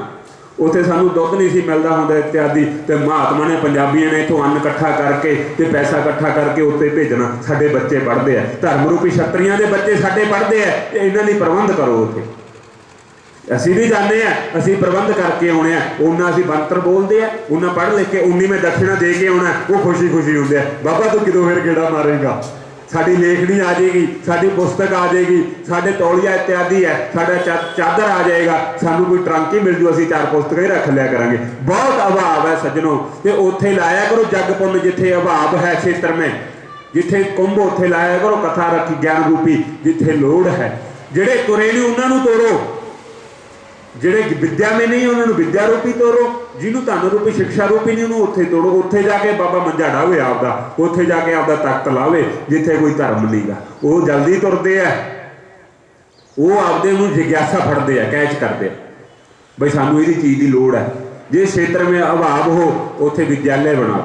उत्थे सानू दुध नहीं सी मिलता होंदा इत्यादि, तो महात्मा ने पंजाबियों ने इत्थों अन्न इकट्ठा करके ते पैसा इकट्ठा करके उत्ते भेजना, साडे बच्चे पढ़ते हैं, धर्म रूपी क्षत्रियां दे बच्चे साडे पढ़ते हैं, इन्हां दी प्रबंध करो उत्थे। ਅਸੀਂ ਵੀ ਜਾਂਦੇ ਆ, ਅਸੀਂ ਪ੍ਰਬੰਧ ਕਰਕੇ ਆਉਣੇ ਆ, ਉਹਨਾਂ ਅਸੀਂ ਬੰਤਰ ਬੋਲਦੇ ਆ, ਉਹਨਾਂ ਪੜ੍ਹ ਲਿਖ ਕੇ ਉਨੀ ਮੈਂ ਦਕਸ਼ਿਣਾ ਦੇ ਕੇ ਆਉਣਾ, ਉਹ ਖੁਸ਼ੀ ਖੁਸ਼ੀ ਹੁੰਦੇ ਆ। ਬਾਬਾ ਤੂੰ ਕਿਦੋਂ ਫਿਰ ਗੇੜਾ ਮਾਰੇਗਾ, ਸਾਡੀ ਲੇਖਣੀ ਆ ਜਾਏਗੀ, ਸਾਡੀ ਪੁਸਤਕ ਆ ਜਾਏਗੀ, ਸਾਡੇ ਤੌਲੀਆ ਇਤਿਆਦि ਹੈ, ਸਾਡਾ ਚਾਦਰ ਆ ਜਾਏਗਾ, ਸਾਨੂੰ ਕੋਈ ਟਰੰਕ ਹੀ ਮਿਲ ਜੂ, ਅਸੀਂ 4 ਪੁਸਤਕਾਂ ਹੀ ਰੱਖ ਲਿਆ ਕਰਾਂਗੇ। ਬਹੁਤ ਅਭਾਵ ਹੈ ਸੱਜਣੋ, ਤੇ ਉੱਥੇ ਲਾਇਆ ਕਰੋ ਜਗ ਪੁੰਨ ਜਿੱਥੇ ਅਭਾਵ ਹੈ ਖੇਤਰ में, ਜਿੱਥੇ ਕੁੰਭ ਉੱਥੇ ਲਾਇਆ ਕਰੋ ਕਥਾ ਰੱਖੀ ਗਿਆਨ ਰੂਪੀ ਜਿੱਥੇ ਲੋੜ ਹੈ। ਜਿਹੜੇ ਤੁਰੇ ਨੇ ਉਹਨਾਂ ਨੂੰ ਤੋਰੋ, ਜਿਹੜੇ ਵਿਦਿਆ में नहीं उन्होंने विद्या रूपी तोड़ो, जिन्होंने धन रूपी शिक्षा रूपी नहीं उन्होंने उत्थे तोड़ो। उत्थे जाके बाबा मंजा डावे आपदा, उत्थे जाके आपदा तख्त लावे जिथे कोई धर्म नहीं गा। वो जल्दी तुरते हैं, वो आपदे नूं जिग्यासा फड़ते हैं, कैच करते बई सानू इहदी चीज़ की लोड़ है। जिस क्षेत्र में अभाव हो उत्थे विद्यालय बनाओ,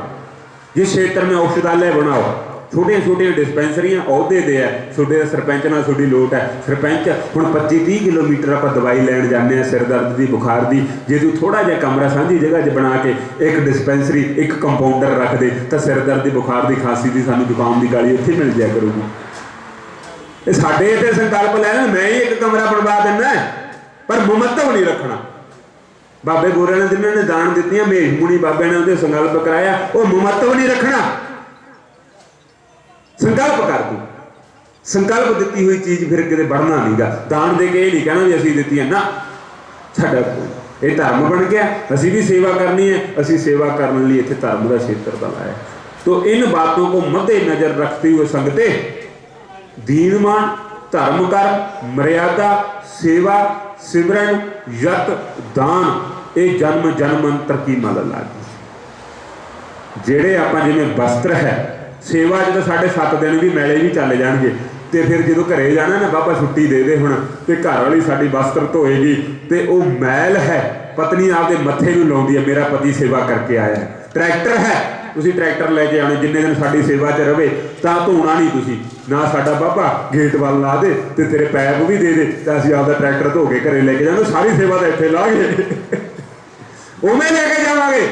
जिस क्षेत्र में औषधालय बनाओ, छोटिया छोटिया डिस्पेंसरियां अहुदे दे है। छोटे सरपंच नाल थोड़ी लोट है, सरपंच हुण 25-30 किलोमीटर आप दवाई लैण जाने सिर दर्द की बुखार की, जे तू थोड़ा जिहा कमरा सांझी जगह च बना के एक डिस्पेंसरी एक कंपाउंडर रख दे तो सिर दर्द की बुखार की खांसी की सानू जुकाम की गाली उत्थे मिल जाया करूगी। ये साडे इत्थे संकल्प लैना मैं ही एक कमरा बनवा देना, पर मुमत्तव नहीं रखना। बाबे गोरे ने जिन्होंने दान दित्तियां, मेष मुनि बाबे ने उहदे संकल्प कराया, वो मुमत्तव नहीं रखना। संकल्प कर दू, संकल्प दी हुई चीज़ फिर किते बढ़ना नहीं गा। दान दे के नहीं कहना भी असीं दित्ती है ना, साडा ये धर्म बन गया, असीं भी सेवा करनी है, असीं सेवा करने लिए इत्थे धर्म का क्षेत्र बनाया। तो इन बातों को मद्देनजर रखते हुए संगते दीनमान धर्म कर्म मर्यादा सेवा सिमरन यत दान ये जन्म जन्मांतर की मल लागी। जेड़े आपां जिवें वस्त्र है सेवा जो साढ़े 7 दिन भी मैले भी चल जाएंगे, तो फिर जो घरे जाना ना बाबा छुट्टी दे दे हुण, तो घर वाली साडी वस्त्र धोएगी, तो वह मैल है पत्नी आपके मत्थे नूं लाउंदी है, मेरा पति सेवा करके आया है। ट्रैक्टर है, तुसीं ट्रैक्टर लैके आने, जिन्ने दिन साडी सेवा च रहे तो धोना नहीं तुसीं ना, साडा बाबा गेट वाल ला दे तो तेरे पैप भी दे दे, तो असीं आपदा ट्रैक्टर धो के घरे लैके जाना, सारी सेवा तो इत्थे ला गए उवें लैके जावांगे,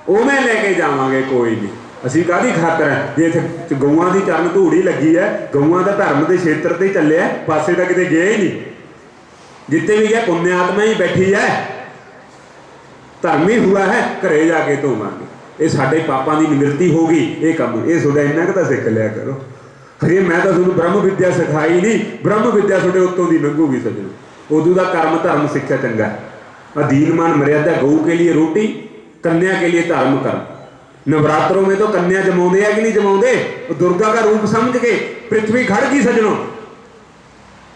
उवें लैके जावांगे, कोई नहीं। असीं काहदी खातर है जे इत्थे गऊआं की चरण धूड़ी लगी है, गऊआं का धर्म के क्षेत्र ते चले पासे तो किते गए ही नहीं, जिते भी गया पुण्य आत्मा ही बैठी है, धर्म ही हुआ है, घरे जाके धोवांगे। ये साडे पापां की निवृत्ति होगी, ये काम ये थोड़ा इन्ना क तां सिख लिया करो। हजे मैं तो तुहानूं ब्रह्म विद्या सिखाई नहीं, ब्रह्म विद्या थोड़े उत्तों की लंघूगी सजणो, उदों का कर्म धर्म सिक्ख्या चंगा। अधीनमान मर्यादा, गऊ के लिए रोटी, कन्या के लिए धर्म कर्म। नवरात्रों में तो कन्या जमाते हैं कि नहीं जमाते, दुर्गा का रूप समझ के पृथ्वी खड़ गई सजनों।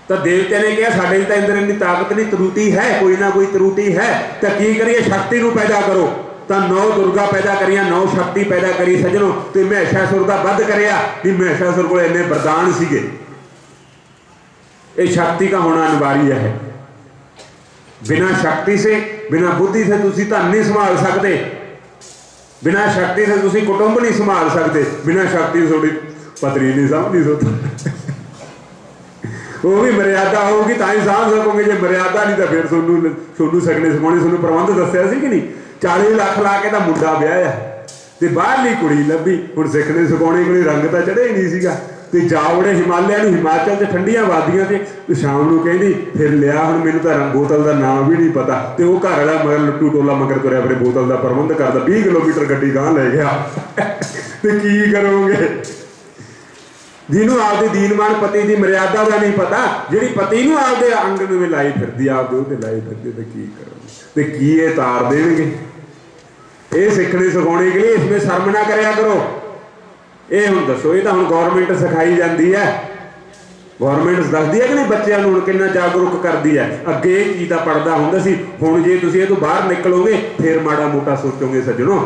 तो देवते ने कहा साढ़े तो अंदर इन्नी ताकत नहीं, त्रुटि है, कोई ना कोई त्रुटि है, तो की करिए शक्ति को पैदा करो। तो 9 दुर्गा पैदा करिया, 9 शक्ति पैदा करी सजनों, तो महिषासुर का वध करिया कि महिषासुर को इन्ने वरदान सीगे। ये शक्ति का होना अनिवार्य है। बिना शक्ति से बिना बुद्धि से तुसी धन नहीं संभाल सकते, बिना शक्ति से तुसी कुटुंब नहीं संभाल सकते, बिना शक्ति से थोड़ी पत्नी नहीं सामनी सकते वो भी मर्यादा होगी तो ही सामभ सकोगे, जो मर्यादा नहीं तो फिर सोनू सकने सकाने सोनू प्रबंध दसिया सी कि नहीं। 40 लाख ला के तो मुंडा ब्याया ते बाहरली कुड़ी लभी, हुण सिखने सिखाने कोई रंग तो चढ़े ही नहीं सीगा, ते जावड़े हिमालय हिमाचल से ठंडिया वादियां से शाम को कहती फिर लिया हुण मैनूं तां बोतल का नाम भी नहीं पता, तो वह घर वाला मगर लुट्टू टोला मगर तुरया अपने बोतल का प्रबंध करता, 20 किलोमीटर गड्डी गांह ले गया तो की करोगे। जिन्हों आपके दीनमान पति की मर्यादा का नहीं पता, जी पति नूं आपके अंग में लाई फिरती आपके उत्ते लाई फिरती, तो की करोगे, तो की ये तार देंगे। ये सीखने सिखाने के लिए इसमें शर्म ना कराया करो। ये हुण दसो, ये तो हुण गौरमेंट सिखाई जाती है, गौरमेंट दसदी है कि नहीं बच्चों को कितना जागरूक करती है। अगे ये चीज़ का पढ़दा हुंदा सी, हुण जे तुसीं इह तों बाहर निकलोगे फिर माड़ा मोटा सोचोगे सज्जणों,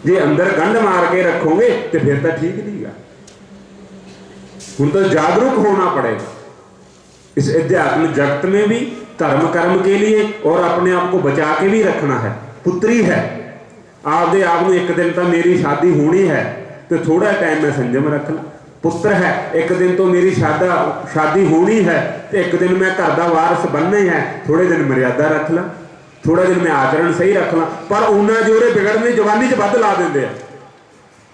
जे अंदर गंढ मार के रखोगे तो फिर तो ठीक नहीं गा। हुण तो जागरूक होना पड़ेगा इस अध्यात्म जगत में भी, धर्म कर्म के लिए, और अपने आप को बचा के भी रखना है। पुत्री है आपदे आप में एक दिन तो मेरी शादी होनी है, तो थोड़ा टाइम मैं संयम रख ला। पुत्र है एक दिन तो मेरी शादी होनी है, तो एक दिन मैं घर का वारस बनना है, थोड़े दिन मर्यादा रख ला, थोड़ा दिन मैं आचरण सही रख ला। पर उन्ना जोरे बिगड़ने जवानी च वध ला देंगे,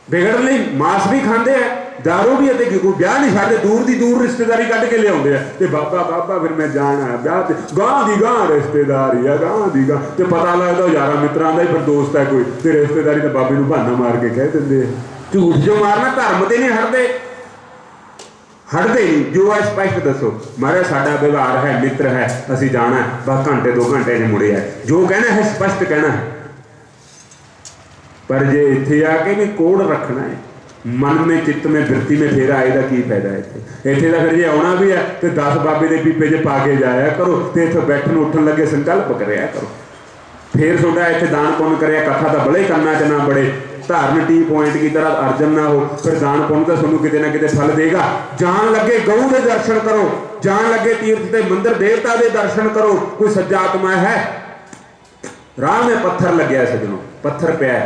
बिगड़ने मांस भी खाते हैं दारू भी है कोई ब्याह नहीं छाड़ते, दूर की दूर रिश्तेदारी कढ़ के लिया ते बाबा बाबा फिर मैं जाना है ब्याह ते गांह दी गांह रिश्तेदारी है, गांह दी गांह ते पता लगता यार मित्रां दा ही फिर दोस्त है कोई ते रिश्तेदारी तो बाबे नूं बहाना मार के कह देंदे। झूठ जो मारना धर्म ते नहीं हटदे नहीं। जो है स्पष्ट दसो महाराज साडा व्यवहार है, मित्र है, असीं जाना है बस घंटे 2 घंटे च मुड़े है, जो कहना है स्पष्ट कहना है। पर जे इत्थे आके भी कोड़ रखना है मन में चित्त में वृत्ति में, फिर आए का की फायदा है इत्थे दा। फिर जे आउणा भी है तो 10 बाबे के पीपे च पा के जाया करो तो इत्थों बैठन उठन लगे संकल्प करिया करो, फिर तुहाडा इत्थे दान पुण्य करिया कथा तो बड़े करना च ना बड़े धारण टी पॉइंट की तरह अर्जन ना हो, फिर दान पुण्य तो तुहानूं किते ना किते फल देगा। जान लगे गऊ के दर्शन करो, जान लगे तीर्थ के मंदिर देवता के दर्शन करो। कोई सज्जा आत्मा है राह में पत्थर लग्या सजनों, पत्थर पिया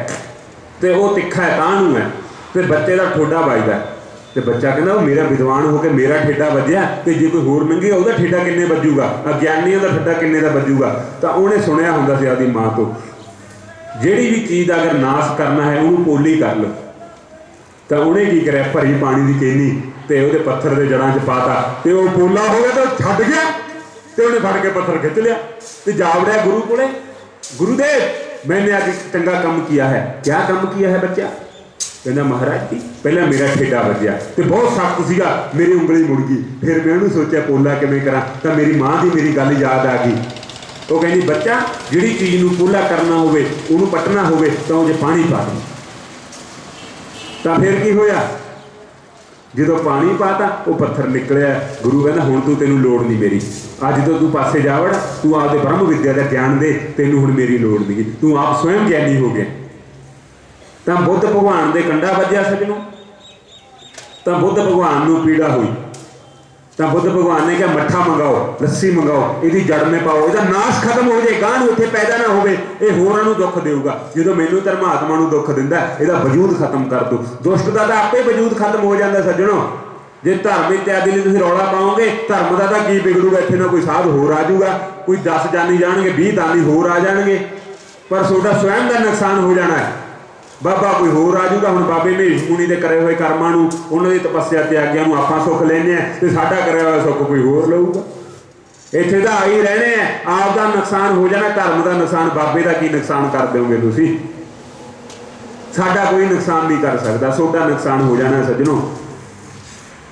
तो वह तिखा है कानू है, फिर बच्चे का ठोडा बजदा तो बच्चा कहना वो मेरा विद्वान होकर मेरा ठेडा वजया तो जो कोई होर नंगे उसका ठेडा किन्ने वजूगा, अज्ञानियों का ठेडा किन्ने का वजूगा। तो उन्हें सुनिया होंदा सी आदी माँ तो जिहड़ी भी चीज़ अगर नाश करना है उन्होंने पोली कर लो। तो उन्हें की करे भरी पानी की केनी तो वो पत्थर के जड़ां च पाता तो वह पोला हो गया तो छड्ड गया तो उन्हें फड़ के पत्थर खिंच लिया तो जा वड़िया गुरु कोले। गुरुदेव मैंने आज चंगा काम किया है। क्या काम किया है बच्चा? कहना महाराज जी पहला मेरा ठेडा वजया तो बहुत सख्त सीगा, मेरी उंगली मुड़ गई, फिर मैं उन्होंने सोचा पोला किवें करा तो मेरी माँ की मेरी गल याद आ गई। वो कहती बच्चा जिहड़ी चीज़ नूं पोला करना होवे उहनूं पटना होवे तो जे पानी पा दो। तो फिर की होया जो पानी पाता वो पत्थर निकलिया। गुरु कहना हुण तू तेनों लोड़ नहीं मेरी, अज तो तू पासे जावड़, तू आपदे ब्रह्म विद्या का ज्ञान दे, तेनों हुण मेरी लोड़ नहीं, तू आप स्वयं ज्ञानी हो गया। तो बुद्ध भगवान के कंडा वजया सजनों, तो बुद्ध भगवान नूं पीड़ा हुई तो बुद्ध भगवान ने कहा मट्ठा मंगाओ, लस्सी मंगाओ, इसकी जड़ में पाओ, इसका नाश खत्म हो जाए, गांह इत्थे पैदा ना होवे, ये होरां नूं दुख देऊगा। जो मैनूं धर्मात्मा नूं दुख दिंदा इसका वजूद खत्म कर दो। दुष्ट का तो आपे वजूद खत्म हो जाता सज्जनों। जे धर्म इत्यादि लई तुसीं रौला पाओगे धर्म का तो की बिगड़ूगा, इत्थे ना कोई साध होर आ जाऊगा, कोई 10 जानी जाणगे 20 दानी होर आ जाणगे, पर तुहाडा स्वयं का नुकसान हो जाना है। बाबा कोई होर आ जाऊगा। हुण बाबे महेश मुनि के करे हुए कर्मां नूं उन्हां दी तपस्या त्यागियां नूं आपां सुख लैने आ ते साडा करिया होया सुख कोई होर लऊगा। इत्थे तां आई रहने आ, आप दा नुकसान हो जाना, धर्म का नुकसान, बाबे का की नुकसान कर दोगे तुसीं? साडा कोई नुकसान नहीं कर सकता, सोडा नुकसान हो जाना सज्जनों।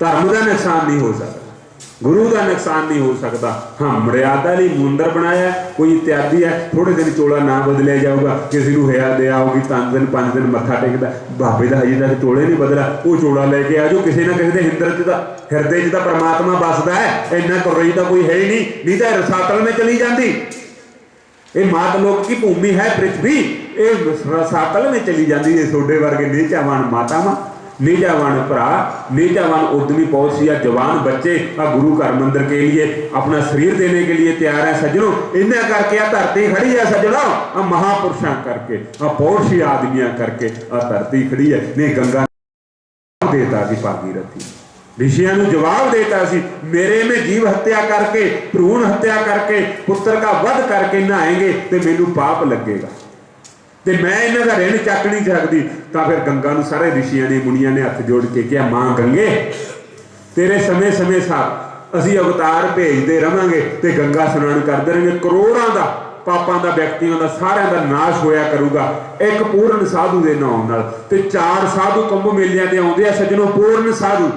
धर्म का नुकसान नहीं हो सकता, गुरु का नुकसान नहीं हो सकता। हाँ मर्यादा लिए मुंदर बनाया कोई इत्यादि है, थोड़े दिन चोला ना बदलिया जाऊगा, किसी को हिया दे आओगी 3 दिन 5 दिन मत्था टेकता, बाबे का हजे तक चोले नहीं बदला, वो चोला लेके आ जाओ। किसी ना किसी के हिरदे च परमात्मा बसदा है, इन्ना करई तो कोई है ही नहीं तो रसातल में चली जाती। ये मातलोक की भूमि है पृथ्वी, ये रसातल में चली जाती है। सोडे वर्गे नीचावान मातावां, नीचावान भरा, नीचावान उद्यमी पहुंच या जवान बच्चे आ गुरु घर मंदिर के लिए अपना शरीर देने के लिए तैयार है सज्जनों। इन्हें करके आ धरती खड़ी है सज्जनों, आ महापुरुषों करके, आ पौरुषी आदमियां करके आ धरती खड़ी है। नहीं गंगा देता सी भागीरथी, ऋषियों को जवाब देता सी, मेरे में जीव हत्या करके, भ्रूण हत्या करके, पुत्र का वध करके नहाएंगे तो मैनू पाप लगेगा, तो मैं इन्हों का ऋण चक नहीं सकती। तो फिर गंगा नूं सारे ऋषियों ने मुनिया ने हथ जोड़ के कहा, मां गंगे तेरे समय समय साथ असी अवतार भेजते रहांगे तो गंगा स्नान करते रहेंगे, करोड़ों का पापां का व्यक्तियों का सारिਆਂ का नाश होया करूगा एक पूर्ण साधु के नाम नाल। ते 4 साधु कुंभ मेलियां ते आउंदे आ सज्जनों, पूर्ण साधु।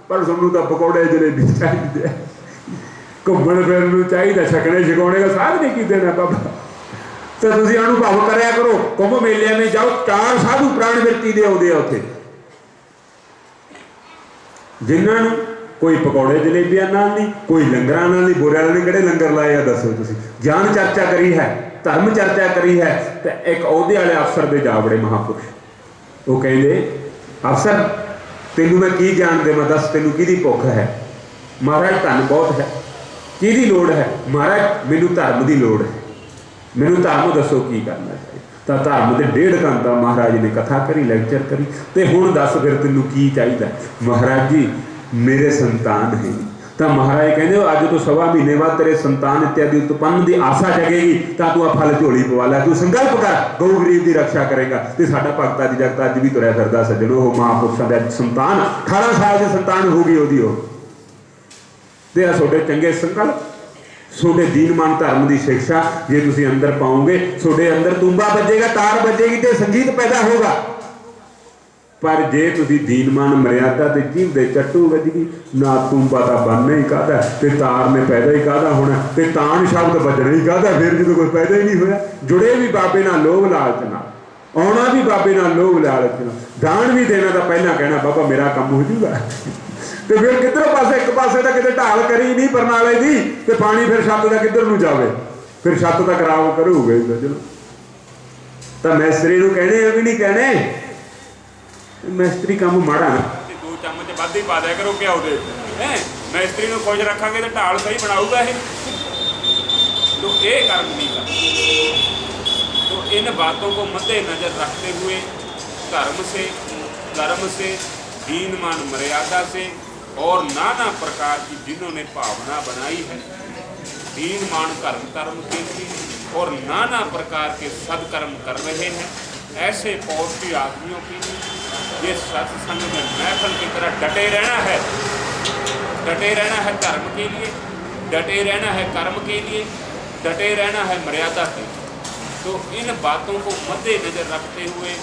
पर तुहानूं तां पकौड़े जलेबी चाहिए, घूमण फिरन नूं चाहिए, छकणे छकाउणे का साध नहीं कीते ना बाबा। तो तुसीं अनुभव करिया करो, कुंभ मेलिया में जाओ, 4 साधु प्राण वृत्ति दे आउंदे आ उत्थे, जिन्हां कोई पकौड़े जलेबियां नाल नहीं, कोई लंगरां नाल नहीं। बुरे वाले ने किहड़े लंगर लाए आ दसो तुसीं? ज्ञान चर्चा करी है, धर्म चर्चा करी है, तो एक अहुदे वाले अफसर दे जा बड़े महापुरुष, वो कहंदे अफसर तैनूं मैं की ज्ञान देवां, दस तैनूं किहदी भुख है? महाराज धन बहुत है। किहदी लोड़ है? महाराज मैनूं धर्म की लोड़ है, मैनूं धर्म दसो की करना चाहिए। तो धर्म के 1.5 घंटा महाराज ने कथा करी, लैक्चर करी, तो हुण दस फिर तैनूं की चाहिए? महाराज जी मेरे संतान है, तो महाराज कहते अज तो सवा महीने बाद तेरे संतान इत्यादि उत्पन्न की आशा जगेगी, तो तू आ फल झोली पवा लै, तू संकल्प कर गौ गरीब की रक्षा करेगा। तो साडा भगत अज जगत अज भी तुरया फिरदा सज्जणों, वो महापुरुषों के संतान 18 साल की संतान होगी ओहदी हो। ते आ तुहाडे चंगे संकल्प, ਤੁਹਾਡੇ दीनमान धर्म की शिक्षा जे तुसीं अंदर पाओगे, ਤੁਹਾਡੇ अंदर तूंबा बजेगा, तार बजेगी तो संगीत पैदा होगा। पर जे तुसीं दीनमान मर्यादा ते जीव दे चट्टू वज गई, ना तूंबा तो बनना ही काहदा ते तार ने पैदा ही काहदा होना, ते तान शब्द बजना ही काहदा, फिर जो कोई पैदा ही नहीं होया। जुड़े भी बाबे नाल लोभ लालच नाल, आउणा भी बाबे नाल लोभ लालच नाल, दान भी देना तो पहला कहना बाबा मेरा काम हो जूगा। तो फिर किधरों पासे एक पासे तो कितने ढाल करी नहीं परनाले की, तो पानी फिर छत का किधर नूं जावे, फिर छत तो खराब करूगा ही सज्जणों। तो मैस्त्री नूं कहने भी नहीं कहने मैस्त्री काम माड़ा ना, 2 चम्मच वध ही पा दिया करो क्या उहदे है, मैस्त्री नूं खुश रखांगे तो ढाल सही बनाऊगा ये। तो ये कर्म नहीं करना। तो इन बातों को मद्देनजर रखते हुए धर्म से, कर्म से, दीनमान मर्यादा से और नाना प्रकार की जिन्होंने भावना बनाई है दीनमान कर्म के लिए और नाना प्रकार के सदकर्म कर रहे हैं, ऐसे पौष्टिक आदमियों के लिए ये सत्संग में महफल की तरह डटे रहना है, डटे रहना है धर्म के लिए, डटे रहना है कर्म के लिए, डटे रहना है मर्यादा के लिए। तो इन बातों को मद्देनजर रखते हुए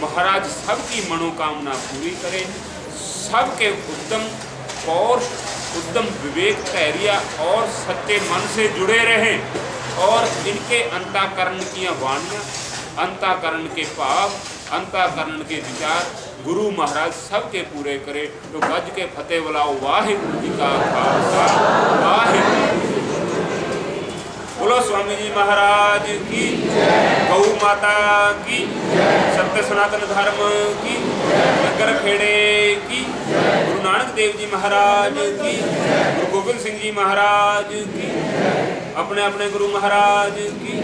महाराज सबकी मनोकामना पूरी करें, सबके उद्यम और उद्यम विवेक धैर्य और सच्चे मन से जुड़े रहें और इनके अंतःकरण की वाणियाँ, अंतःकरण के भाव, अंतःकरण के विचार गुरु महाराज सबके पूरे करे। तो गज के फतेह बुलाओ, वाहिगुरु जी का खालसा, वाहिगुरु। बोलो स्वामी जी महाराज की, गौ माता की, सत्य सनातन धर्म की, नगर खेड़े की, गुरु नानक देव जी महाराज की, गुरु गोबिंद सिंह जी महाराज की, अपने अपने गुरु महाराज की।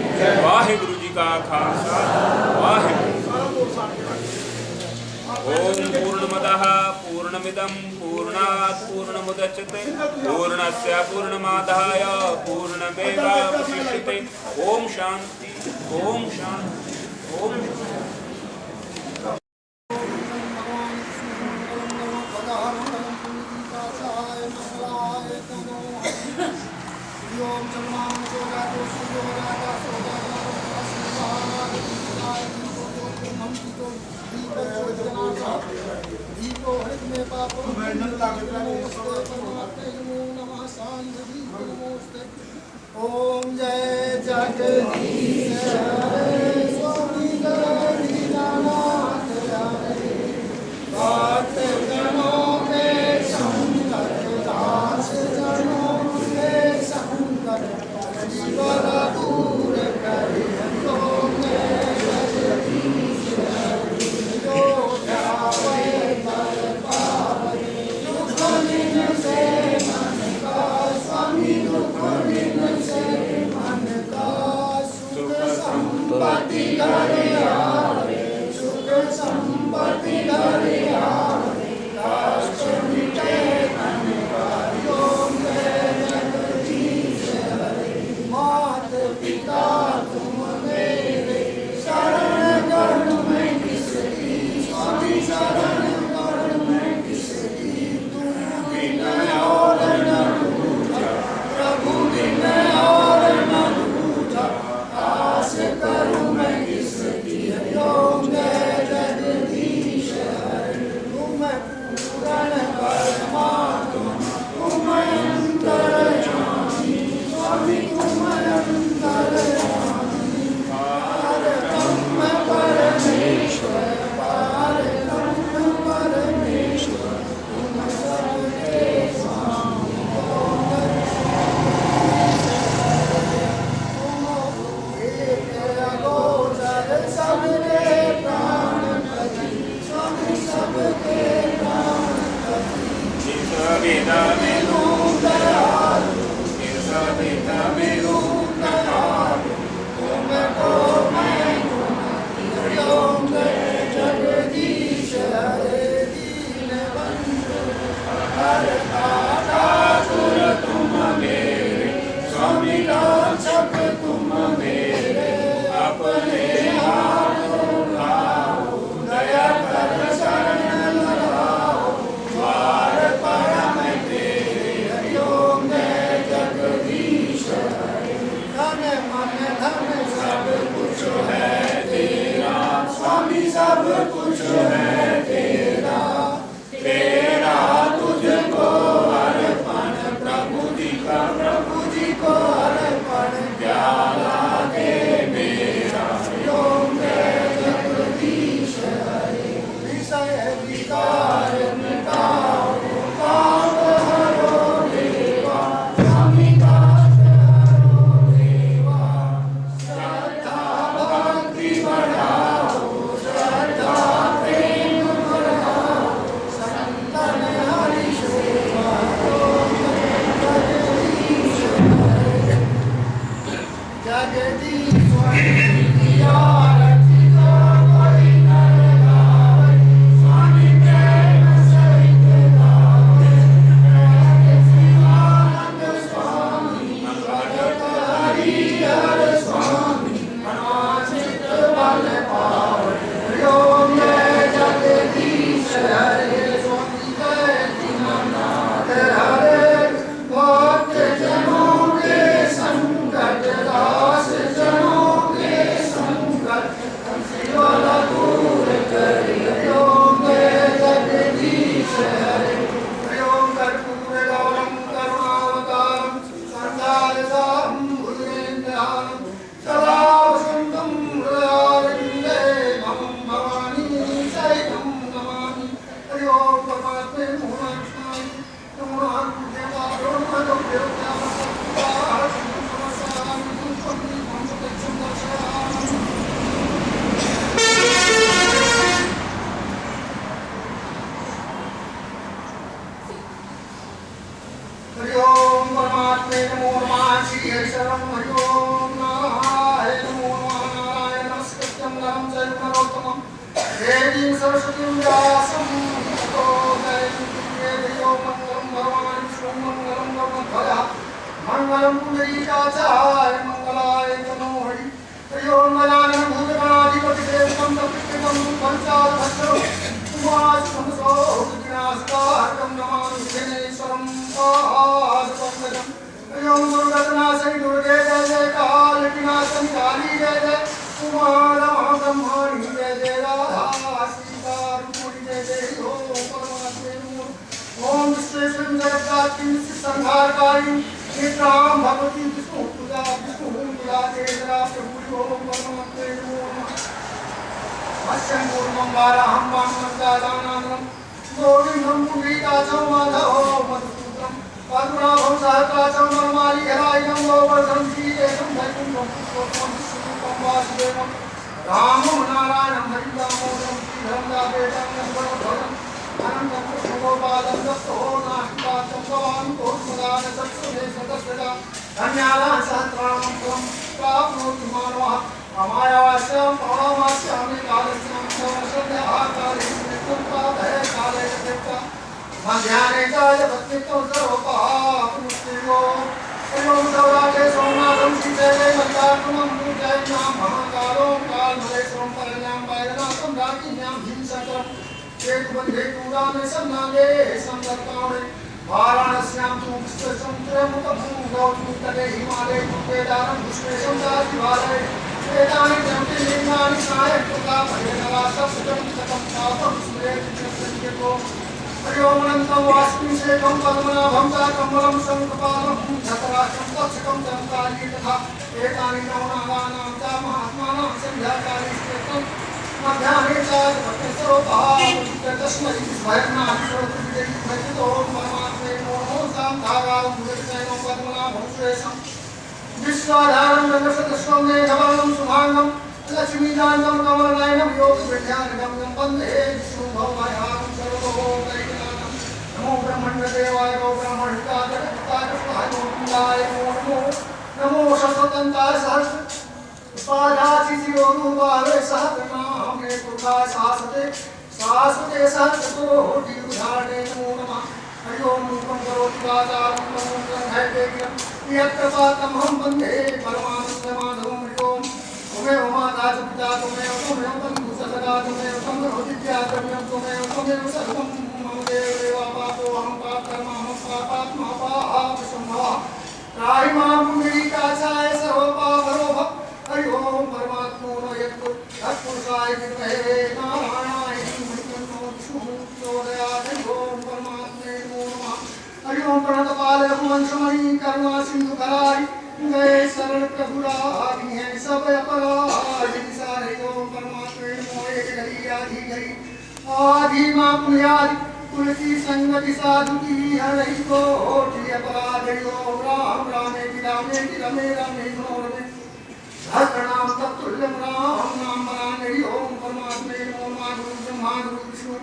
वाहिगुरु जी का खालसा, वाहिगुरु। ओम पूर्णमदः पूर्णमिदं पूर्णात् पूर्णमुदच्यते पूर्णस्य पूर्णमादाय पूर्णमेवावशिष्यते। ओम शांति, ओम शांति, ओम ओम जय जगदीश स्वामी गरीनाथ भक्त जनों में संकट दास जनों में संकट जीवन दूर करे। ओम जय जगदीश जो जावे पर पावे दुख दिन से मन का स्वामी, दुख दिन से मन का सब कुछ है तेरा, तेरा तुझको अर्पण, प्रभु जी को अर्पण, प्याला दे मेरा, ओम जय जगदीश हरे। विषय विकार मिटाओ, पाप हरो देवा, अमिता हरो देवा, श्रद्धा भक्ति बढ़ाओ, श्रद्धा प्रेम बढ़ाओ, संतन हरि सेवा, ओम जगदीश हरे। जगदीश्वर की आरती को कोई नर गावे, स्वामी प्रेम सहित गावे, शिवानंद स्वामी, भगत हरिहर स्वामी, मनवांछित बल पावे, ओम जय जगदीश हरे। स्वामी जय दीनानाथ हरे, भक्त जनों के संकट, दास जनों के संकट, शिवल दूर करिए, ओम जय जगदीश हरे। ओम कर्पूरगौरं करुणावतारं, संसार सारं भुजगेन्द्रहारं, सदा वसन्तं हृदयारविन्दे, मम भवानी सहितं नमामि। हरि ओम परमात्मे नमो नारायणाय, नमो नारायणाय, नमो हरि ओम परमात्मे नमो नमः। श्री हरि शरणं। हरि ओम नारायण नमो नमः। नारायण नमस्कृत्यं नरं चैव नरोत्तमं, देवीं सरस्वतीं व्यासं ततो जयन्तीं। हरि ओम मंगलं भगवान् विष्णुं, मंगलं गरुडध्वजः, मंगलं पुण्डरीकाचार्य, मंगलाय तनो हरि। हरि ओम गजानन भूतगणाधिपतिसेवितं तत्कृतं पंचादशं उमासुतमसो विघ्नास्तारकं नमामि विघ्नेश्वरं पादपङ्कजं। हरि ओम दुर्गतनाशै दुर्गे जय जय काल विनाशं काली जय जय, उमा रमा ब्रह्माणी जय जय, राधा सीता रुक्मिणी जय जय। ओम परमात्मे नमः। ओम विश्वेश्वरं जगद्धात्रीं संहारकारीं, नित्रां भगवती विष्णु पूजा, विष्णु पूजा तेजरा प्रभु। ओम परमात्मे नमः। अस्यं पूर्वं वाराहं वामनदानानं, गोविन्दं पुण्डरीकाचं माधवं मधुसूदनं, पद्मनाभं सहस्राचं वनमालिहरायुधं, गोवर्धनं श्रीकेशं वैकुण्ठं पुष्पं विष्णुरूपं वासुदेवं, रामं नारायणं हरिं दामोदरं, श्रीधरं दापेटं यशवरध्वजं, अनन्तं कृष्णगोपालं दत्तोनाशिकाचं भवान् कोसमदान सत्सुदे सदस्यदा, धन्यानां सहस्राणां फलं प्राप्नोति मानवः। अमायास्यां पौर्णमास्यामि कालस्यां सवसन्ध्याकाले नित्यं प्रातः काले तथा मध्याह्ने च भक्तित्वं सर्वपापमुक्तिर्यो। एवं सौराटे सोमनाथं श्रीशैले मल्लिकार्जुनं जयन्नां महाकालों कालमलेश्वरं परण्यां वैद्यनाथं राकिन्यां भीमशङ्करं चेतुबन्धे दूराने सन्नागे सन्दर्पाणे। वाराणस्यां तु विश्वेशं त्र्यम्बकं गौतमीतटे हिमालये केदारं पुष्पेशं दासिवालये, वेदानि जपति लिंगानि सायकृता भजनवा सप्तं शतं पापं स्मरेत्। हरि ओम अनन्तं वासुदेवं पद्मनाभं च कमलं शङ्खपालं, धतराक्षं तक्षकं चम्पाली तथा एतानि नवनागानां च महात्मानां सन्ध्याकाले स्मृतं। मध्याह्ने च भक्तिस्वरूपां तस्मै भयनाथि भजतो परमात्मे नमो। सान्ताकारं भुजगशयनं पद्मनाभं सुरेशं, विश्वाधारं जगत्सदृशं मेघवर्णं शुभांगं, लक्ष्मीकान्तं कमलनयनं योगिविद्यानिगम्यं वन्दे विष्णुं भवभयहारं सर्वभौमैकनाथं। नमो ब्रह्मण्यदेवाय गो ब्रह्मणिकाय जगत्ताय कृष्णाय गोविन्दाय नमो नमो। नमो शतदन्ताय सहस्रपादाय शिरोरूपाय सहस्रनाम्ने पुरुषाय शाश्वते शाश्वते सहस्रकोटियुधारणे नमो नमः। हरि ओम रूपं करोति वाचालं नमो ग्रन्थैवेद्यं, यत्कृपातमहं वन्दे परमानन्दमाधवं। हरि ओम। त्वमेव माता च पिता त्वमेव, त्वमेव बन्धुः सखा त्वमेव, त्वमेव विद्याद्रव्यं त्वमेव, त्वमेव सर्वं मम देवदेवा। पापोऽहं पापकर्माहं पापात्मा पापसम्भवः, त्राहि मां पुण्डरीकाचाय सर्वपापहरो भव। हरि ओम परमात्मो न यत् तत्पुरुषाय विद्महे नारायणाय धीमहि तन्नो विष्णुः प्रचोदयात्। हरि ओम परमात्मने नमो नमः। हरि ओम प्रणतपाल रघुवंशमणि करुणा सिंधु करारि गए शरण प्रभु राही हैं सब अपराध निसार। हरि ओम परमात्मने नमो। एक घड़ी आधी घड़ी आधी मां पुण्यादि तुलसी संगति साधु की हरि कोटि अपराध। हरि ओम राम रामे रामे रमे रमे मनोरमे भद्रनाम तत्तुल्यं राम नाम वरानने। हरि ओम परमात्मने नमो नमः। गुरु ब्रह्मा गुरु विष्णु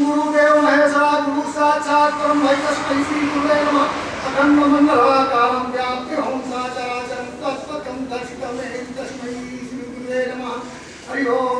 गुरुदेव महेश्वरा गुरु साक्षात् परम तस्मै श्री गुरुवे नमः। अखंड मंडलाकारं व्याप्तं सचराचरं तत्पदं दर्शितं तस्मै श्री गुरुवे नमः। हरि ओम